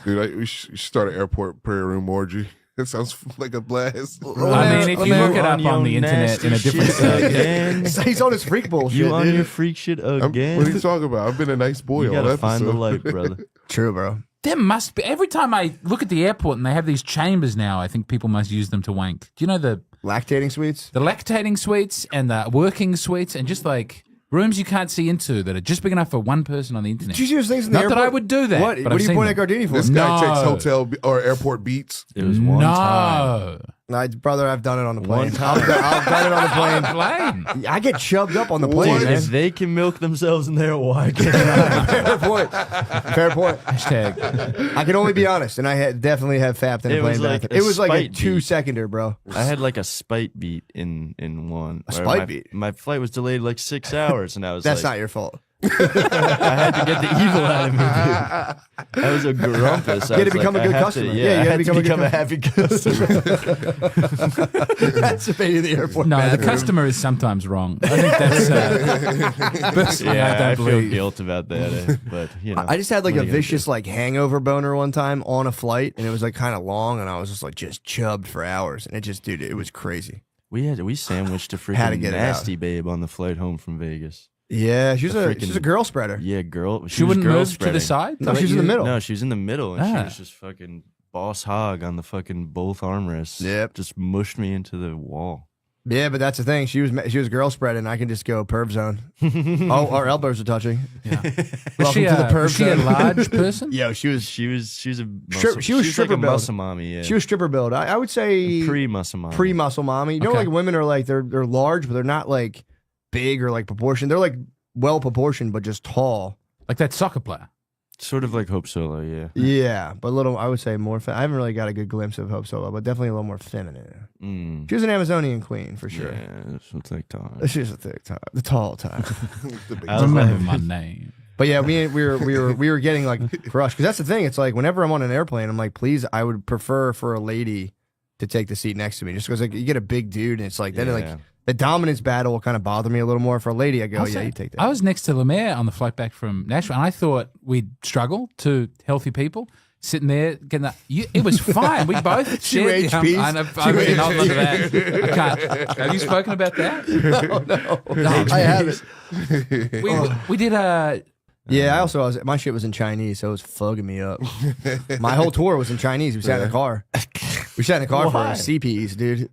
Dude, we should start an airport prayer room orgy. It sounds like a blast. I mean, if you look it up on the internet in a different site, he's on his freak bullshit. You on dude. your freak shit again? What are you talking about? I've been a nice boy You all gotta find the episode. light, brother. True, bro. there must be. Every time I look at the airport and they have these chambers now, I think people must use them to wank. Do you know the lactating suites? The lactating suites and the working suites and just like rooms you can't see into that are just big enough for one person on the internet. Did you see those things in the Not airport? that I would do that. What? But What do you point at them. Gardini for? This guy takes hotel or airport beats. It was one time. Brother, I've done it on the plane. One time. I've done it on the plane. Plane. I get chubbed up on the plane, man. If they can milk themselves in there, why can't I? Fair point. Fair point. Hashtag. I can only be honest, and I definitely have fapped in a It plane was like bathroom. a It was like a spite 2-seconder, bro. I had like a spite beat in one. A where spite my, beat? My flight was delayed like 6 hours, and I was That's like, not your fault. I had to get the evil out of me, dude. I was a grumpus. You had to become a good customer. Yeah, you had to become a happy customer. That's the way in the airport. No, bathroom. the customer is sometimes wrong. I think that's. Personally, I don't feel believe. guilt about that, but you know. I just had like what a are you gonna vicious like hangover boner one time on a flight, and it was like kind of long, and I was just chubbed for hours, and it just, dude, it was crazy. We sandwiched a Had to freaking get it nasty babe on the flight home from Vegas. Yeah, she's A a girl spreader. Yeah, girl. She was wouldn't girl move to spreading. the side. No, she's in the middle. No, she was in the middle, and she Ah. was just fucking boss hog on the fucking both armrests. Yep. Just mushed me into the wall. Yeah, but that's the thing. She was girl spreading. I can just go perv zone. Oh, our elbows are touching. Was Welcome she, to the perv was she a zone. large person? Yo, she was She was a Strip- muscle, she was like stripper a build. muscle mommy. Yeah, she was stripper build. I would say pre-muscle mommy. pre-muscle mommy. You know, Okay. like women are like they're large, but they're not like big or like proportioned. They're like well proportioned, but just tall. Like that soccer player. Sort of like Hope Solo. Yeah. Yeah, but a little. I would say more. I haven't really got a good glimpse of Hope Solo, but definitely a little more feminine. Mm. She was an Amazonian queen for sure. Yeah, that's what's like time. She's a thick top, the tall type. I was Remember like- my name. But yeah, we were getting like crushed because that's the thing. It's like whenever I'm on an airplane, I'm like, please, I would prefer for a lady to take the seat next to me, just because like you get a big dude and it's like then like Yeah. the dominance battle will kind of bother me a little more. For a lady, I go, yeah, you take that. I was next to Lemaire on the flight back from Nashville, and I thought we'd struggle to healthy people sitting there getting that. It was fine. We both shared. HPs? I've been on to that. I can't. Have you spoken about that? No, I haven't. We did a. Yeah, I also my shit was in Chinese, so it was fugging me up. My whole tour was in Chinese. We sat in the car. We sat in the car Why? for CPs, dude.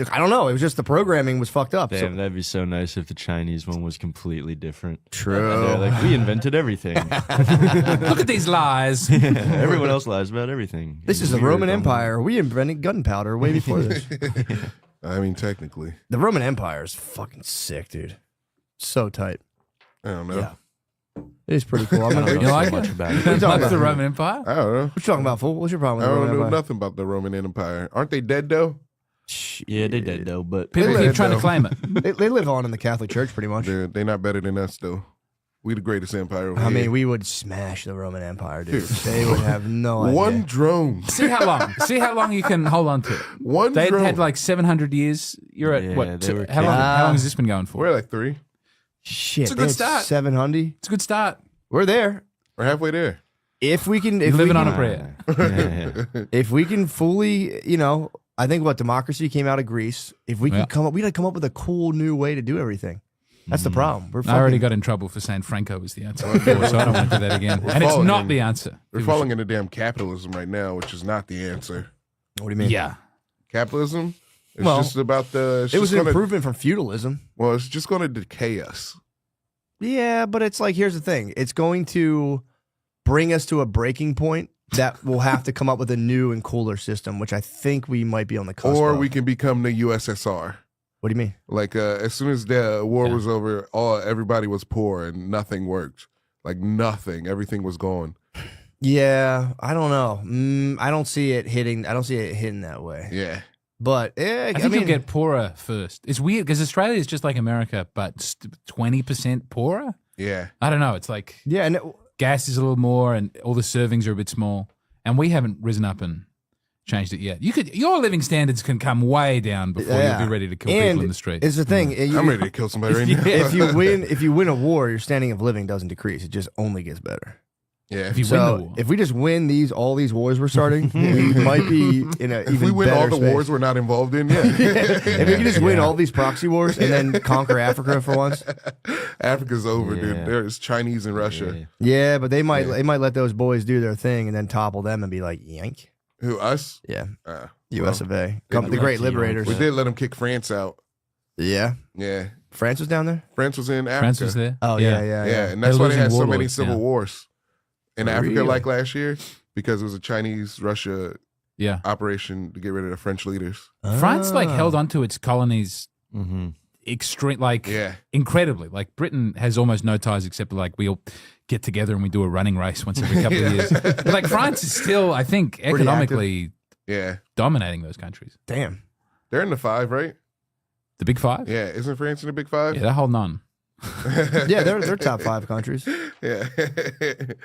I don't know. It was just the programming was fucked up. Damn, that'd be so nice if the Chinese one was completely different. True. They're like, we invented everything. Look at these lies. Everyone else lies about everything. This is the Weird, Roman huh? Empire. We invented gunpowder way before this. I mean, technically, The Roman Empire is fucking sick, dude. So tight. I don't know. Yeah. It is pretty cool. I'm I gonna don't read know You so like much it? about What are you it. talking Like about? the Roman Empire? I don't know. What you talking about, fool? What's your problem I with the don't Roman know Empire? nothing about the Roman Empire. Aren't they dead though? Yeah, they did though, but People They keep trying to know. claim it. They live on in the Catholic Church pretty much. They're not better than us though. We the greatest empire over I here. mean, we would smash the Roman Empire, dude. They would have no idea. One drone. See how long. See how long you can hold on to it. One They drone. had like 700 years. You're at Yeah, what? they were How long? kidding. How long has this been going for? We're like 3. Shit, It's a they good had start. 700. It's a good start. We're there. We're halfway there. If we can, You're if we living can, on a prayer. Yeah. if we can fully, I think what democracy came out of Greece. If we Yeah. can we'd come up with a cool new way to do everything. That's the problem. I already got in trouble for saying Franco was the answer before, so I don't want to do that again. And it's not the answer. We're falling into damn capitalism right now, which is not the answer. What do you mean? Yeah. Capitalism? It's just about the... It was an improvement from feudalism. Well, it's just going to decay us. Yeah, but it's like, here's the thing. It's going to bring us to a breaking point that we'll have to come up with a new and cooler system, which I think we might be on the cusp Or of. we can become the USSR. What do you mean? Like, as soon as the war was over, everybody was poor and nothing worked. Like, nothing. Everything was gone. Yeah, I don't know. I don't see it hitting. I don't see it hitting that way. Yeah. But I think you'll get poorer first. It's weird because Australia is just like America, but 20% poorer. Yeah. I don't know. It's like and gas is a little more, and all the servings are a bit small, and we haven't risen up and changed it yet. Your living standards can come way down before you'll be ready to kill people in the street. It's the thing. I'm ready to kill somebody right now. If you win a war, your standing of living doesn't decrease. It just only gets better. Yeah. If you win the war. If we just win all these wars we're starting, we might be in a even If we win better all the space. wars we're not involved in, If we can just win all these proxy wars and then conquer Africa for once. Africa's over, dude. There's Chinese and Russia. Yeah, but they might let those boys do their thing and then topple them and be like, yank. Who, us? Yeah. Well, US of A. The Great Liberators. We did let them kick France out. Yeah. Yeah. France was down there? France was in Africa. France was there. Oh, yeah. And that's why they had so many warlords, civil wars in Africa Really? like last year, because it was a Chinese-Russia operation to get rid of the French leaders. France held onto its colonies extreme, incredibly. Like Britain has almost no ties except we all get together and we do a running race once every couple of years. But like France is still, I think, economically dominating those countries. Damn. They're in the 5, right? The Big 5? Yeah, isn't France in the Big 5? Yeah, they're holding on. Yeah, they're top 5 countries. Yeah.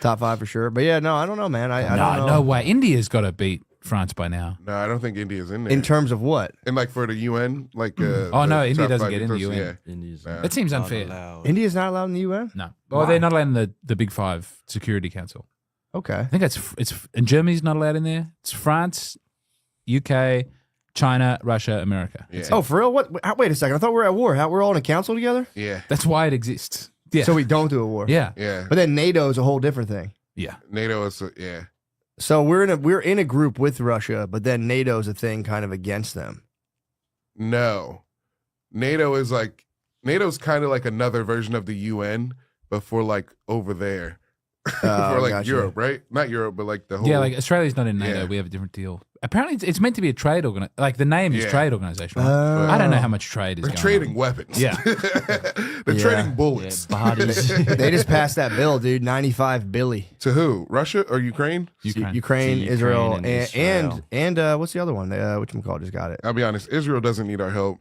Top 5 for sure. But yeah, no, I don't know, man. I don't know. No way. India's got to beat France by now. No, I don't think India's in there. In terms of what? And like for the UN, like oh no, India doesn't get in the UN. Yeah. India's That seems unfair. India's not allowed in the UN? No. Well, they're not allowed in the Big 5 Security Council. Okay. I think it's and Germany's not allowed in there. It's France, UK, China, Russia, America. Yeah. Oh, for real? What? Wait a second. I thought we were at war. We're all in a council together? Yeah. That's why it exists. Yeah. So we don't do a war. Yeah. Yeah. But then NATO is a whole different thing. Yeah. NATO is So we're in a group with Russia, but then NATO's a thing kind of against them. No. NATO's kind of like another version of the UN, but for like over there. For like gotcha. Europe, right? Not Europe, but like the whole. Yeah, like Australia's not in NATO. Yeah. We have a different deal. Apparently, it's meant to be a trade organization. Like the name is Yeah. trade organization. Right? I don't know how much trade is They're going trading on. weapons. Yeah. They're trading bullets. bodies. They just passed that bill, dude. 95 billy. To who? Russia or Ukraine? Ukraine, To Israel, Ukraine and Israel. and what's the other one? Whatchamacallit just got it. I'll be honest. Israel doesn't need our help.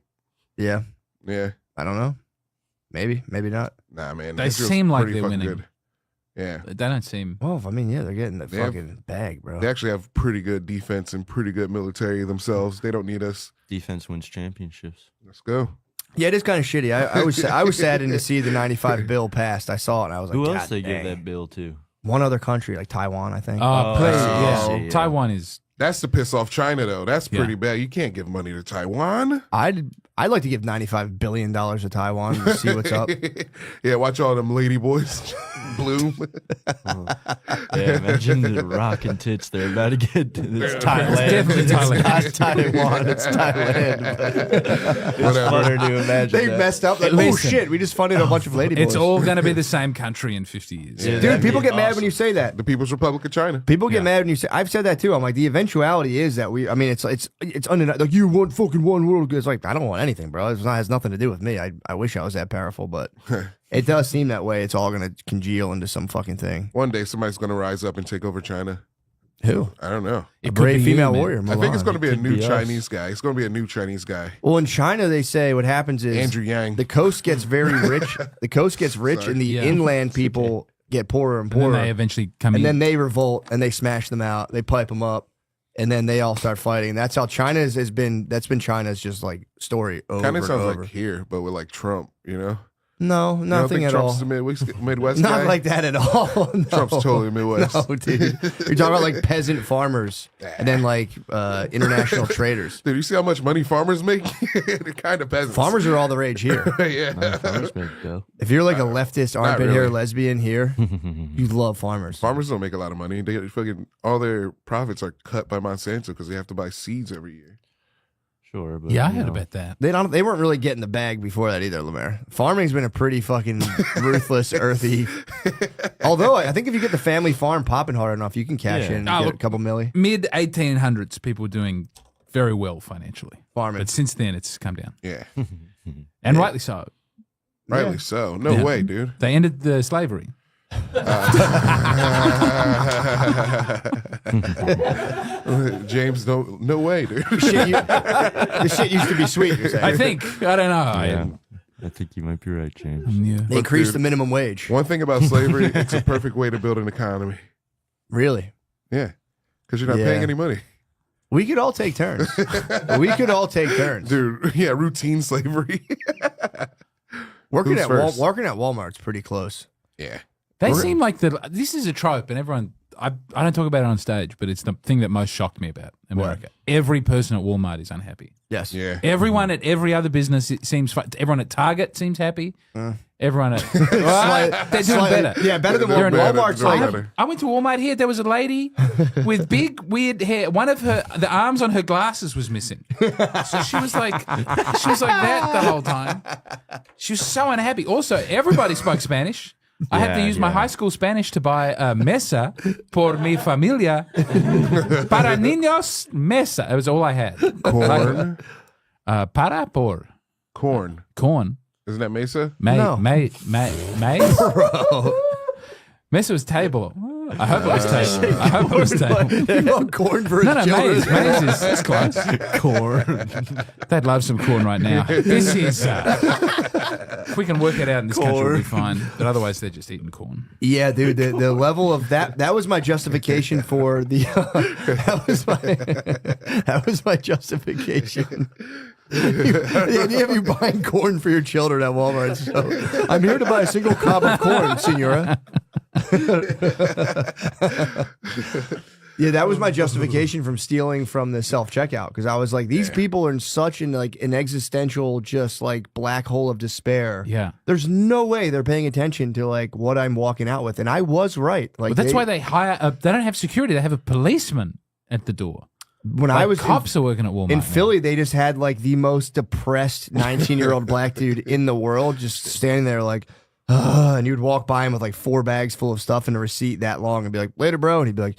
Yeah. Yeah. I don't know. Maybe not. Nah, man. They Israel's seem like pretty they're fucking winning. Good. Yeah. They don't seem. Well, I mean, yeah, they're getting the They have- fucking bag, bro. They actually have pretty good defense and pretty good military themselves. They don't need us. Defense wins championships. Let's go. Yeah, it is kind of shitty. I was saddened to see the 95 bill passed. I saw it and I was like, Who God else they give dang. that bill to? One other country, like Taiwan, I think. Yeah. yeah. Taiwan is. That's to piss off China, though. That's pretty bad. You can't give money to Taiwan. I'd like to give $95 billion to Taiwan to see what's up. Yeah, watch all them lady boys bloom. Yeah, imagine the rocking tits they're about to get to this Thailand. definitely Thailand. It's not Taiwan, it's Thailand. But it's Whatever. funner to imagine. They messed up. Like, oh Listen. shit, we just funded a bunch of lady boys. It's all going to be the same country in 50 years. Yeah, Dude, that'd people be get mad when awesome. you say that. The People's Republic of China. People get mad when you say. I've said that too. I'm like, the eventuality is that it's undeniable. Like, you want fucking one world. It's like, I don't want anything, bro. It has nothing to do with me. I wish I was that powerful, but it does seem that way. It's all gonna congeal into some fucking thing. One day somebody's going to rise up and take over China. Who? I don't know. A brave female warrior. I think it's Mulan. going to be a could new be us. Chinese guy. It's going to be a new Chinese guy. Well, in China, they say what happens is Andrew Yang. the coast gets very rich. The coast gets rich, Sorry. and the Yeah. inland people get poorer and And then poorer. they eventually come And in. then they revolt and they smash them out. They pipe them up, and then they all start fighting. That's how China has been. That's been China's just like story over Kind of and sounds over. like here, but with like Trump, you know? No, You don't nothing think at Trump's all. a Midwest Not guy? like that at all. No. Trump's totally Midwest. No, dude. You're talking about like peasant farmers and then like international traders. Dude, you see how much money farmers make? They're kind of peasants. Farmers are all the rage here. Yeah. Farmers make dough. If you're like a leftist armpit really. hair lesbian here, you love farmers. Farmers don't make a lot of money. They fucking all their profits are cut by Monsanto because they have to buy seeds every year. Sure, but Yeah, I you heard know, about that. They weren't really getting the bag before that either, Lemaire. Farming's been a pretty fucking ruthless, earthy. Although I think if you get the family farm popping hard enough, you can cash in and Oh, get look, a couple milli. Mid 1800s, people were doing very well financially. Farming. But since then, it's come down. Yeah. And rightly so. Rightly so. No Yeah. way, dude. They ended the slavery. James, no way, dude. This shit used to be sweet. You're saying. I think. I don't know. Yeah, I think you might be right, James. Yeah. They increased dude, the minimum wage. One thing about slavery, it's a perfect way to build an economy. Really? Yeah. Because you're not Yeah. paying any money. We could all take turns. We could all take turns. Dude, yeah, routine slavery. Working Who's at first? working at Walmart's pretty close. Yeah. They seem like this is a trope, and everyone. I don't talk about it on stage, but it's the thing that most shocked me about America. Every person at Walmart is unhappy. Yes. Yeah. Everyone at every other business it seems. Everyone at Target seems happy. Everyone at they're doing better. Yeah, better than They're Walmart. better. Walmart's They're like better. I went to Walmart here. There was a lady with big weird hair. One of the arms on her glasses was missing. So she was like that the whole time. She was so unhappy. Also, everybody spoke Spanish. I had to use my high school Spanish to buy a mesa por mi familia. Para niños, mesa. It was all I had. Corn. Para por. Corn. Corn. Isn't that Mesa? No. Maize? Mesa was table. I hope it was table. I hope it was table. you want corn for No, his maize. children. Maize is that's close. Corn. They'd love some corn right now. This is. If we can work it out in this country, we'll be fine. But otherwise, they're just eating corn. Yeah, dude, the level of that was my justification for the that was my justification. The idea of you buying corn for your children at Walmart. So, I'm here to buy a single cob of corn, senora. Yeah, that was my justification from stealing from the self-checkout because I was like, these people are in such an existential, just like black hole of despair. Yeah. There's no way they're paying attention to like what I'm walking out with, and I was right. Like But that's why they hire. They don't have security. They have a policeman at the door. when I was cops are working at Walmart in now. Philly, they just had like the most depressed 19-year-old black dude in the world, just standing there like, and you'd walk by him with like 4 bags full of stuff and a receipt that long, and be like, "Later, bro," and he'd be like,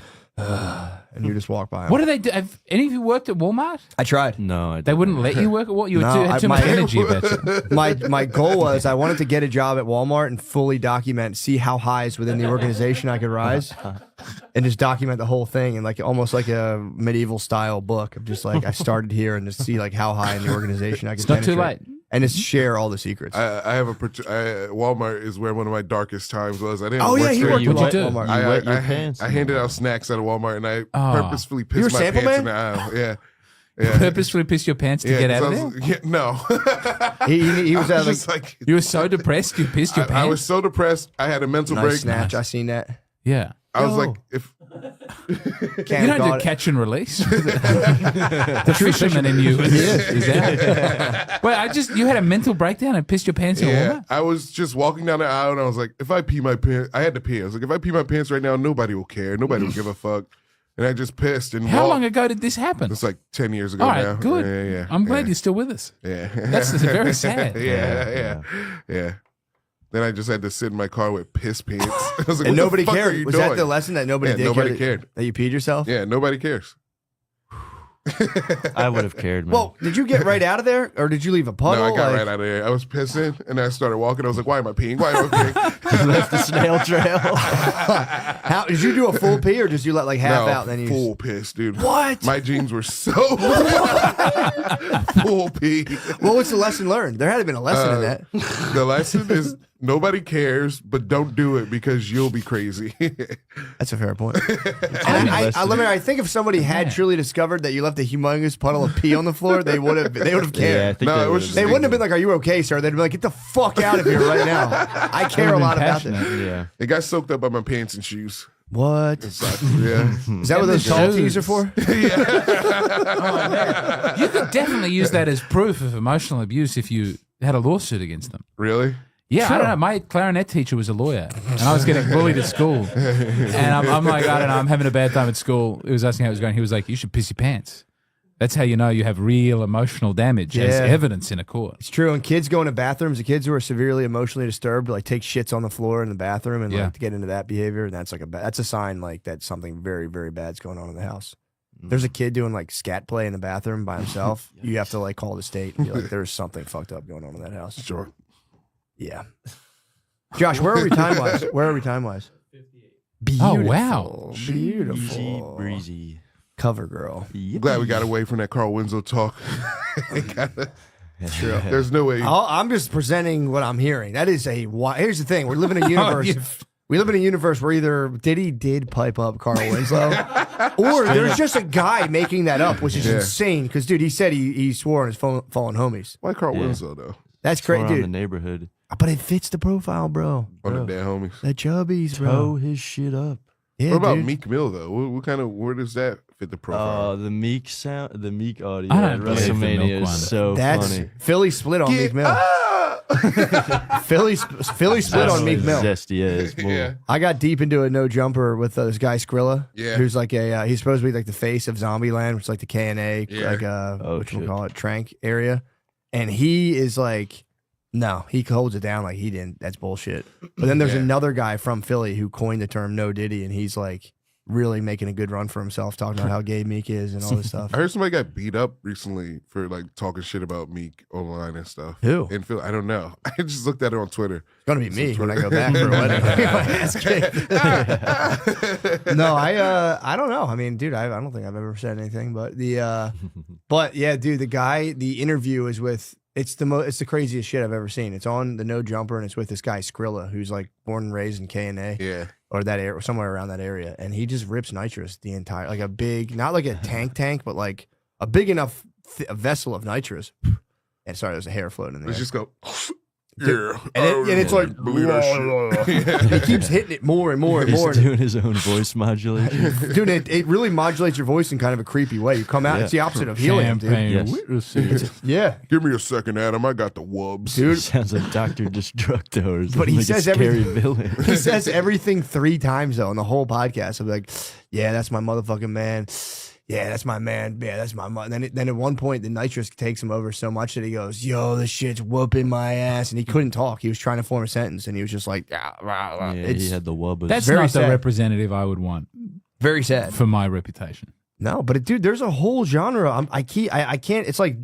and you just walk by him. What do they do? Have any of you worked at Walmart? I tried. No, I They wouldn't let you work at Walmart. You No, had too much energy about you. My goal was I wanted to get a job at Walmart and fully document, see how highs within the organization I could rise, and just document the whole thing in like almost like a medieval style book of just like I started here and just see like how high in the organization I could. It's not too penetrate. late. And just share all the secrets. I have Walmart is where one of my darkest times was. I didn't. Oh, work yeah, he there. worked What'd with you do? Walmart. You wet your pants. I handed out snacks at a Walmart, and I Oh. purposefully You were pissed my sample pants in man? the aisle. Yeah, yeah. Purposefully pissed your pants to get out of there? No, He was I at was like just like You were so depressed you pissed your I pants? was so depressed. I had a mental nice break. snatch. I seen that. Yeah. I was Yo. like, if You don't do catch and release. The fisherman in you is out. Well, you had a mental breakdown and pissed your pants in a yeah, Walmart? I was just walking down the aisle, and I was like, if I pee my pants, I had to pee. I was like, if I pee my pants right now, nobody will care. Nobody will give a fuck. And I just pissed. And How long ago did this happen? It's like 10 years ago All right, now. good. Yeah. I'm glad yeah. you're still with us. Yeah. That's very sad. Yeah. Then I just had to sit in my car with piss pants. I was like, And what nobody the fuck are cared. you Was doing? that the lesson that nobody Yeah, did? nobody care cared. that you peed yourself? Yeah, nobody cares. I would have cared, man. Well, did you get right out of there, or did you leave a puddle? No, I got Like, right out of there. I was pissing, and I started walking. I was like, why am I peeing? Why am I peeing? You left the snail trail. How did you do a full pee, or did you let like half No, out? And then you full piss, dude. What? My jeans were so full pee. What was the lesson learned? There had to have been a lesson in that. The lesson is Nobody cares, but don't do it because you'll be crazy. That's a fair point. And I think if somebody had truly discovered that you left a humongous puddle of pee on the floor, they would have cared. Yeah, I think they wouldn't have been like, "Are you okay, sir?" They'd be like, "Get the fuck out of here right now." I care a lot about this. Yeah. It got soaked up by my pants and shoes. What? Yeah. Is that what those tall tees are for? Oh, man. You could definitely use that as proof of emotional abuse if you had a lawsuit against them. Really? Yeah, I don't know. My clarinet teacher was a lawyer, and I was getting bullied at school. And I'm like, I don't know, I'm having a bad time at school. He was asking how it was going. He was like, you should piss your pants. That's how you know you have real emotional damage as evidence in a court. It's true. And kids go into bathrooms, the kids who are severely emotionally disturbed, like take shits on the floor in the bathroom and like to get into that behavior. And that's like that's a sign like that something very, very bad's going on in the house. There's a kid doing like scat play in the bathroom by himself. You have to like call the state and be like, there's something fucked up going on in that house. Sure. Yeah. Josh, where are we time wise? 58. Beautiful. Oh, wow. Beautiful. Breezy. Cover girl. I'm glad we got away from that Carl Winslow talk. True. There's no way. I'm just presenting what I'm hearing. That is here's the thing. We live in a universe. We live in a universe where either Diddy did pipe up Carl Winslow, or there's just a guy making that up, which is insane. Because, dude, he said he swore on his fallen homies. Why Carl Winslow, though? That's great, dude. The neighborhood. But it fits the profile, bro. On the dead homies. The chubbies, bro. Toe his shit up. Yeah, what about dude. Meek Mill, though? Where does that fit the profile? The Meek sound, the Meek audio I at don't believe the Milk WrestleMania one. is so That's funny. Philly split on Meek Mill. Philly split on Meek Mill. Zesty as bull. Yeah. I got deep into a no jumper with this guy Skrilla, who's like he's supposed to be like the face of Zombieland, which is like the KNA, like whatchamacallit, Trank area, and he is like, no, he holds it down like he didn't. That's bullshit. But then there's another guy from Philly who coined the term no Diddy, and he's like really making a good run for himself, talking about how gay Meek is and all this stuff. I heard somebody got beat up recently for like talking shit about Meek online and stuff. Who? In Philly, I don't know. I just looked at it on Twitter. It's gonna be me when I go back for a wedding. No, I don't know. I mean, dude, I don't think I've ever said anything, but but yeah, dude, the interview is with. It's the craziest shit I've ever seen. It's on the No Jumper, and it's with this guy Skrilla, who's like born and raised in KNA, or that area, somewhere around that area, and he just rips nitrous the entire, like a big, not like a tank, but like a big enough vessel of nitrous. And sorry, there's a hair floating in there. Let's just go. Yeah, and it's like he keeps hitting it more and more and He's more. doing his own voice modulation. Dude, it really modulates your voice in kind of a creepy way. You come out, it's the opposite of helium, dude. Yes. Yeah. Give me a second, Adam. I got the wubs. Dude. Sounds like Dr. Destructo. But he like says a scary everything. villain. He says everything 3 times though in the whole podcast. I'm like, yeah, that's my motherfucking man. Yeah, that's my man. Yeah, that's my mom. Then at one point, the nitrous takes him over so much that he goes, yo, this shit's whooping my ass. And he couldn't talk. He was trying to form a sentence, and he was just like, He had the wubbas. That's very not sad. the representative I would want very sad for my reputation. No, but dude, there's a whole genre. I can't. It's like,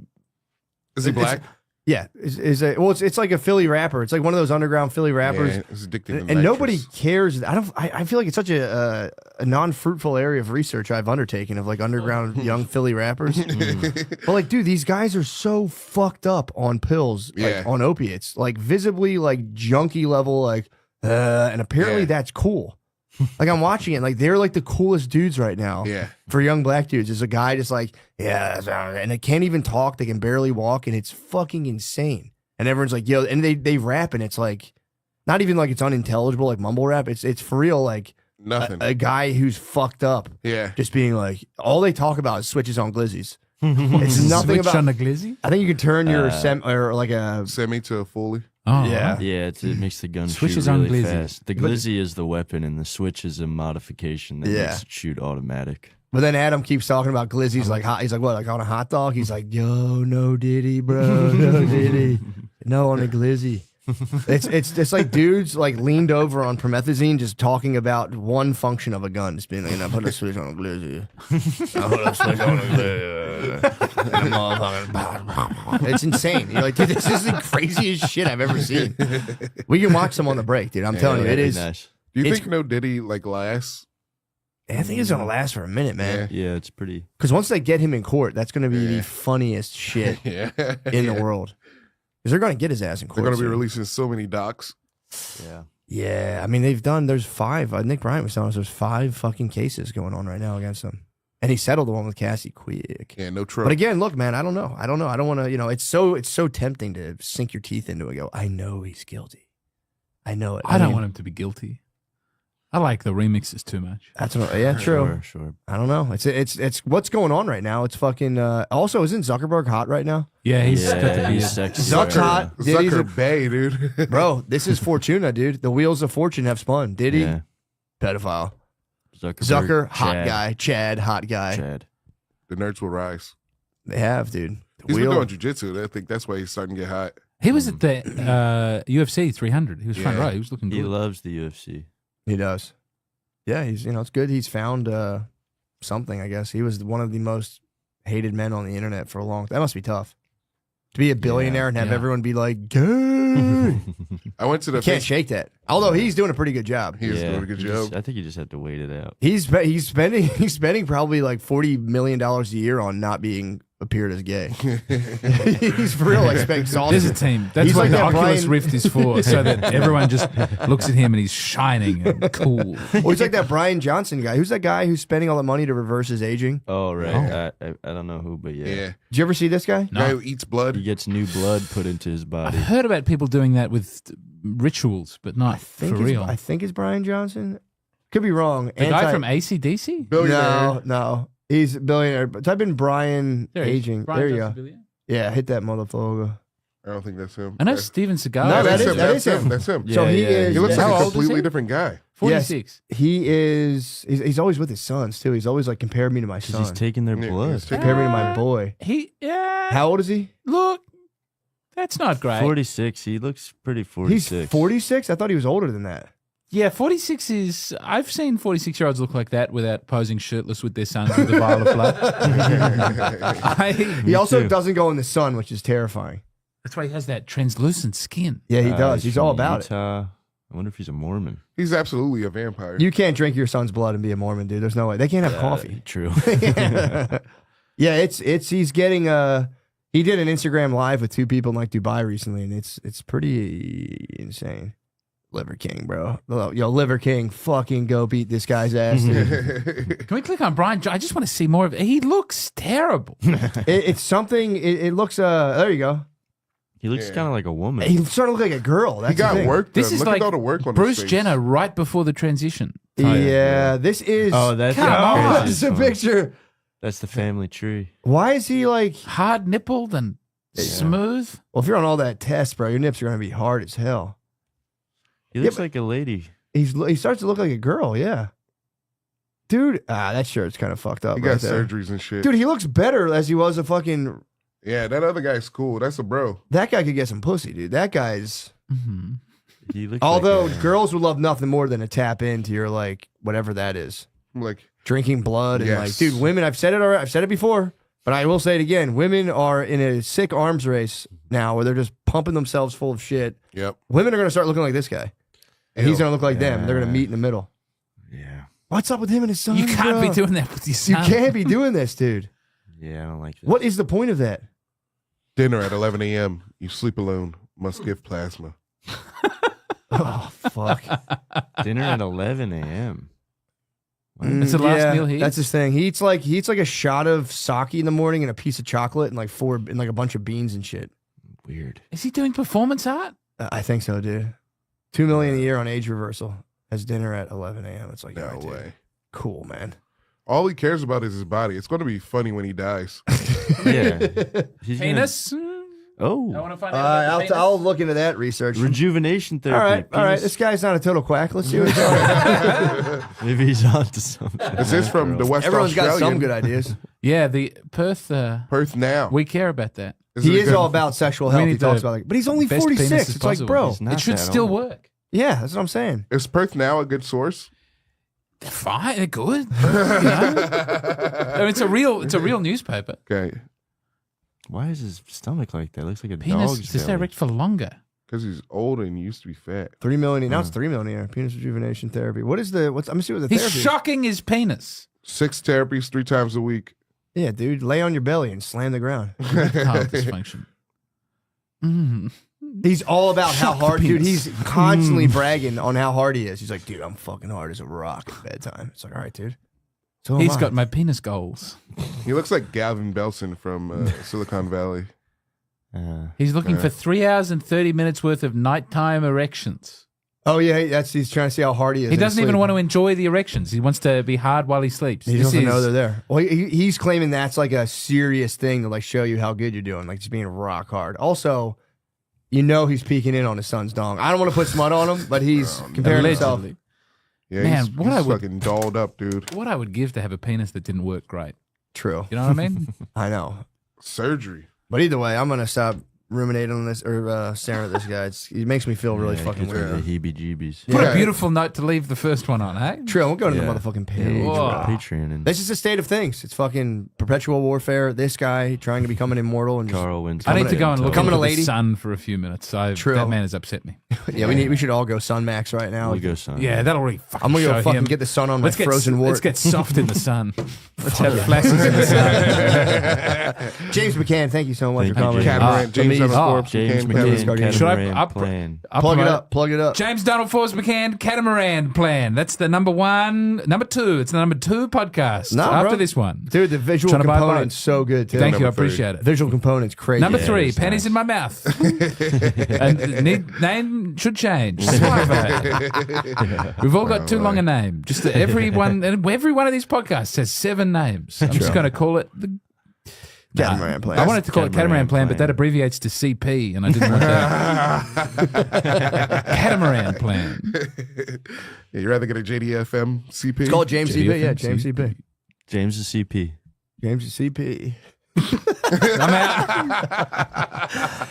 Is he black? yeah, it's like a Philly rapper. It's like one of those underground Philly rappers. Yeah, it's addicted to and nobody nitrous. cares. I feel like it's such a non-fruitful area of research I've undertaken of like underground young Philly rappers. But like, dude, these guys are so fucked up on pills, like on opiates, like visibly like junkie level, like, and apparently that's cool. Like I'm watching it, like they're like the coolest dudes right now. Yeah. For young black dudes, there's a guy just like, and they can't even talk, they can barely walk, and it's fucking insane. And everyone's like, yo, and they rap, and it's like, not even like it's unintelligible, like mumble rap. It's for real, like Nothing. A guy who's fucked up. Yeah. Just being like, all they talk about is switches on glizzies. It's nothing Switch about on the glizzy? I think you can turn your or like a semi to a fully. Oh, yeah. Yeah, it makes the gun Switches shoot on really glizzy. fast. The glizzy is the weapon, and the switch is a modification that makes it shoot automatic. But then Adam keeps talking about glizzies like hot. He's like, what, like on a hot dog? He's like, yo, no Diddy, bro, no Diddy, no on a glizzy. It's like dudes like leaned over on promethazine just talking about one function of a gun. Just being like, I put a switch on a glizzy. I put a switch on a glizzy. It's insane. You're like, dude, this is the craziest shit I've ever seen. We can watch them on the break, dude. I'm telling you, it is. Nice. Do you think no Diddy like lasts? I think it's gonna last for a minute, man. Yeah, it's pretty. Because once they get him in court, that's gonna be the funniest shit in the world. Because they're gonna get his ass in court. They're gonna be soon. releasing so many docs. Yeah. Yeah, I mean there's 5. Nick Bryant was telling us there's 5 fucking cases going on right now against him, and he settled the one with Cassie quick. Yeah, no trouble. But again, look, man, I don't know. I don't want to. It's so tempting to sink your teeth into it. And go, I know he's guilty. I know it. I don't want him to be guilty. I like the remixes too much. That's what. Yeah, true. Sure. I don't know. It's what's going on right now. It's fucking. Also, isn't Zuckerberg hot right now? Yeah, he's got the beard. sexy. Zuck's hot. Diddy's Zucker Bay, dude. Bro, this is Fortuna, dude. The wheels of fortune have spun. Diddy, Yeah. pedophile. Zuckerberg, Zucker, hot Chad. guy. Chad, hot guy. Chad. The nerds will rise. They have, dude. The He's wheel. been doing jujitsu. I think that's why he's starting to get hot. He was at the UFC 300. He was front Yeah. row. He was looking He good. loves the UFC. He does. Yeah, he's it's good. He's found something, I guess. He was one of the most hated men on the internet for a long time. That must be tough. To be a billionaire and have yeah. everyone be like, gay. I went to the You can't shake that. Although he's doing a pretty good job. He is doing a good job. I think you just have to wait it out. He's spending probably like $40 million a year on not being appeared as gay. He's for real like exhausted. There's a team. That's He's what like the that Oculus Brian- Rift is for, so that everyone just looks at him and he's shining and cool. Well, he's like that Brian Johnson guy. Who's that guy who's spending all the money to reverse his aging? Oh, right. I don't know who, but yeah. Yeah. Did you ever see this guy? Guy who eats blood. He gets new blood put into his I've body. heard about people doing that with rituals, but not for real. I think it's Brian Johnson. Could be wrong. The guy from AC/DC? Billionaire. No. He's a billionaire. But type in Brian There he is. aging. Brian there you Johnson go. Billionaire. Yeah, hit that motherfucker. I don't think that's him. I know That's- Steven Seagal. No, that's that him. is him. That's him. So he is. He looks How like a old is completely he? different guy. 46. He is. He's always with his sons too. He's always like compared me to my Because son. he's taking their Yeah, blood. he's taking- Compared me to my boy. Yeah. How old is he? Look, that's not great. 46. He looks pretty 46. He's 46. I thought he was older than that. Yeah, 46 is. I've seen 46-year-olds look like that without posing shirtless with their sons with a vial of blood. He also too. doesn't go in the sun, which is terrifying. That's why he has that translucent skin. Yeah, he does. He's all from about it. Utah. I wonder if he's a Mormon. He's absolutely a vampire. You can't drink your son's blood and be a Mormon, dude. There's no way. They can't have coffee. True. Yeah, it's he's getting he did an Instagram live with 2 people in like Dubai recently, and it's pretty insane. Liver King, bro. Yo, Liver King, fucking go beat this guy's ass. dude. Can we click on Brian? I just want to see more of it. He looks terrible. It's something. It looks. There you go. He looks kind of like a woman. He started to look like a girl. That's he got the thing. work done. This is Look like at all the work on Bruce his face. Jenner right before the transition. Yeah, this is. Oh, that's Come on. This is a picture. That's the family tree. Why is he like? Hard nippled and smooth. Well, if you're on all that test, bro, your nips are gonna be hard as hell. He looks like a lady. He starts to look like a girl. Yeah, dude. That shirt's kind of fucked up. He got right there. surgeries and shit. Dude, he looks better as he was a fucking. Yeah, that other guy's cool. That's a bro. That guy could get some pussy, dude. That guy's. Mm-hmm. He looks Although like girls would love nothing more than to tap into your like whatever that is, I'm like, drinking blood and like, Yes. dude, women. I've said it already. I've said it before, but I will say it again. Women are in a sick arms race now where they're just pumping themselves full of shit. yep. Women are gonna start looking like this guy, and he's Ew. gonna look like them. They're gonna meet in the middle. yeah. What's up with him and his son? You can't be bro? doing that with your You son. can't be doing this, dude. Yeah, I don't like this. What is the point of that? Dinner at 11 a.m. You sleep alone. Must give plasma. Oh fuck! Dinner at 11 a.m. That's the last meal he eats? That's his thing. He eats like a shot of sake in the morning and a piece of chocolate and like a bunch of beans and shit. Weird. Is he doing performance art? I think so, dude. $2 million a year on age reversal as dinner at 11 a.m. It's like, No all right, dude. way. Cool, man. All he cares about is his body. It's going to be funny when he dies. Yeah. He's gonna- Penis? I Oh. want to find out about the penis. I'll look into that research. Rejuvenation All therapy. right. Penis- This guy's not a total quack. Let's see what he's talking about. Maybe he's onto something. Is this from the West Everyone's got Australian? some good ideas. Yeah, the Perth. Perth now. We care about that. He it a is good- all about sexual We health. He need talks the about like, but he's only best 46. penis It's like, possible. bro. He's not It should that still old. work. Yeah, that's what I'm saying. Is Perth now a good source? They're fine. They're good. You know? I mean, it's a real newspaper. Okay. Why is his stomach like that? It looks like a Penis dog's to stay belly. erect for longer. Because he's older and he used to be fat. 3 million. Now it's 3 million a year. Penis rejuvenation therapy. What is the? What's? I'm gonna see what the He's therapy. is. shocking his penis. 6 therapies 3 times a week. Yeah, dude. Lay on your belly and slam the ground. Erectile dysfunction. Mm. He's all about how hard, dude. He's constantly bragging on how hard he is. He's like, dude, I'm fucking hard as a rock at bedtime. It's like, all right, dude. So He's got my penis goals. He looks like Gavin Belson from Silicon Valley. He's looking for 3 hours and 30 minutes worth of nighttime erections. Oh yeah, he's trying to see how hard he is. He doesn't even want to enjoy the erections. He wants to be hard while he sleeps. He doesn't know they're there. Well, he's claiming that's like a serious thing to like show you how good you're doing, like just being rock hard. Also, you know he's peeking in on his son's dong. I don't want to put smut on him, but he's comparing himself. Yeah, Man, he's fucking dolled up, dude. What I would give to have a penis that didn't work great. True. You know what I mean? I know. Surgery. But either way, I'm gonna stop ruminating on this or staring at this guy. He makes me feel really fucking weird. The heebie-jeebies. What a beautiful note to leave the first one on, hey? True. We'll go to the motherfucking page. Patreon. And this is a state of things. It's fucking perpetual warfare. This guy trying to become an immortal and Carl wins. I need to go and look Becoming into a lady. the sun for a few minutes. True. That man has upset me. Yeah, we should all go Sunmax right now. We'll go sun. Yeah, that'll really fucking I'm gonna go show fucking him. get the sun on my Let's get frozen wart. Let's get soft in the sun. Let's have flashes in the sun. James McCann, thank you so much Thank for you, coming. Catamaran, James James McCann. Should I Plan. Plug it up. James Donald Force McCann, Catamaran Plan. That's the number two. It's the number 2 podcast after this one. Dude, the visual Trying to buy component's so good too. Thank you, I appreciate it. Visual component's crazy. Number 3, it's pennies nice. in my mouth. And name should change. We've all got too long a name. Just every one of these podcasts has 7 names. I'm just going to call it the Catamaran Plan. I wanted to call it Catamaran Plan, but that abbreviates to CP, and I didn't want that. Catamaran Plan. Yeah, you'd rather get a JDFM CP? It's called James CP. Yeah, JDFM James CP. James is CP. James CP. I'm out.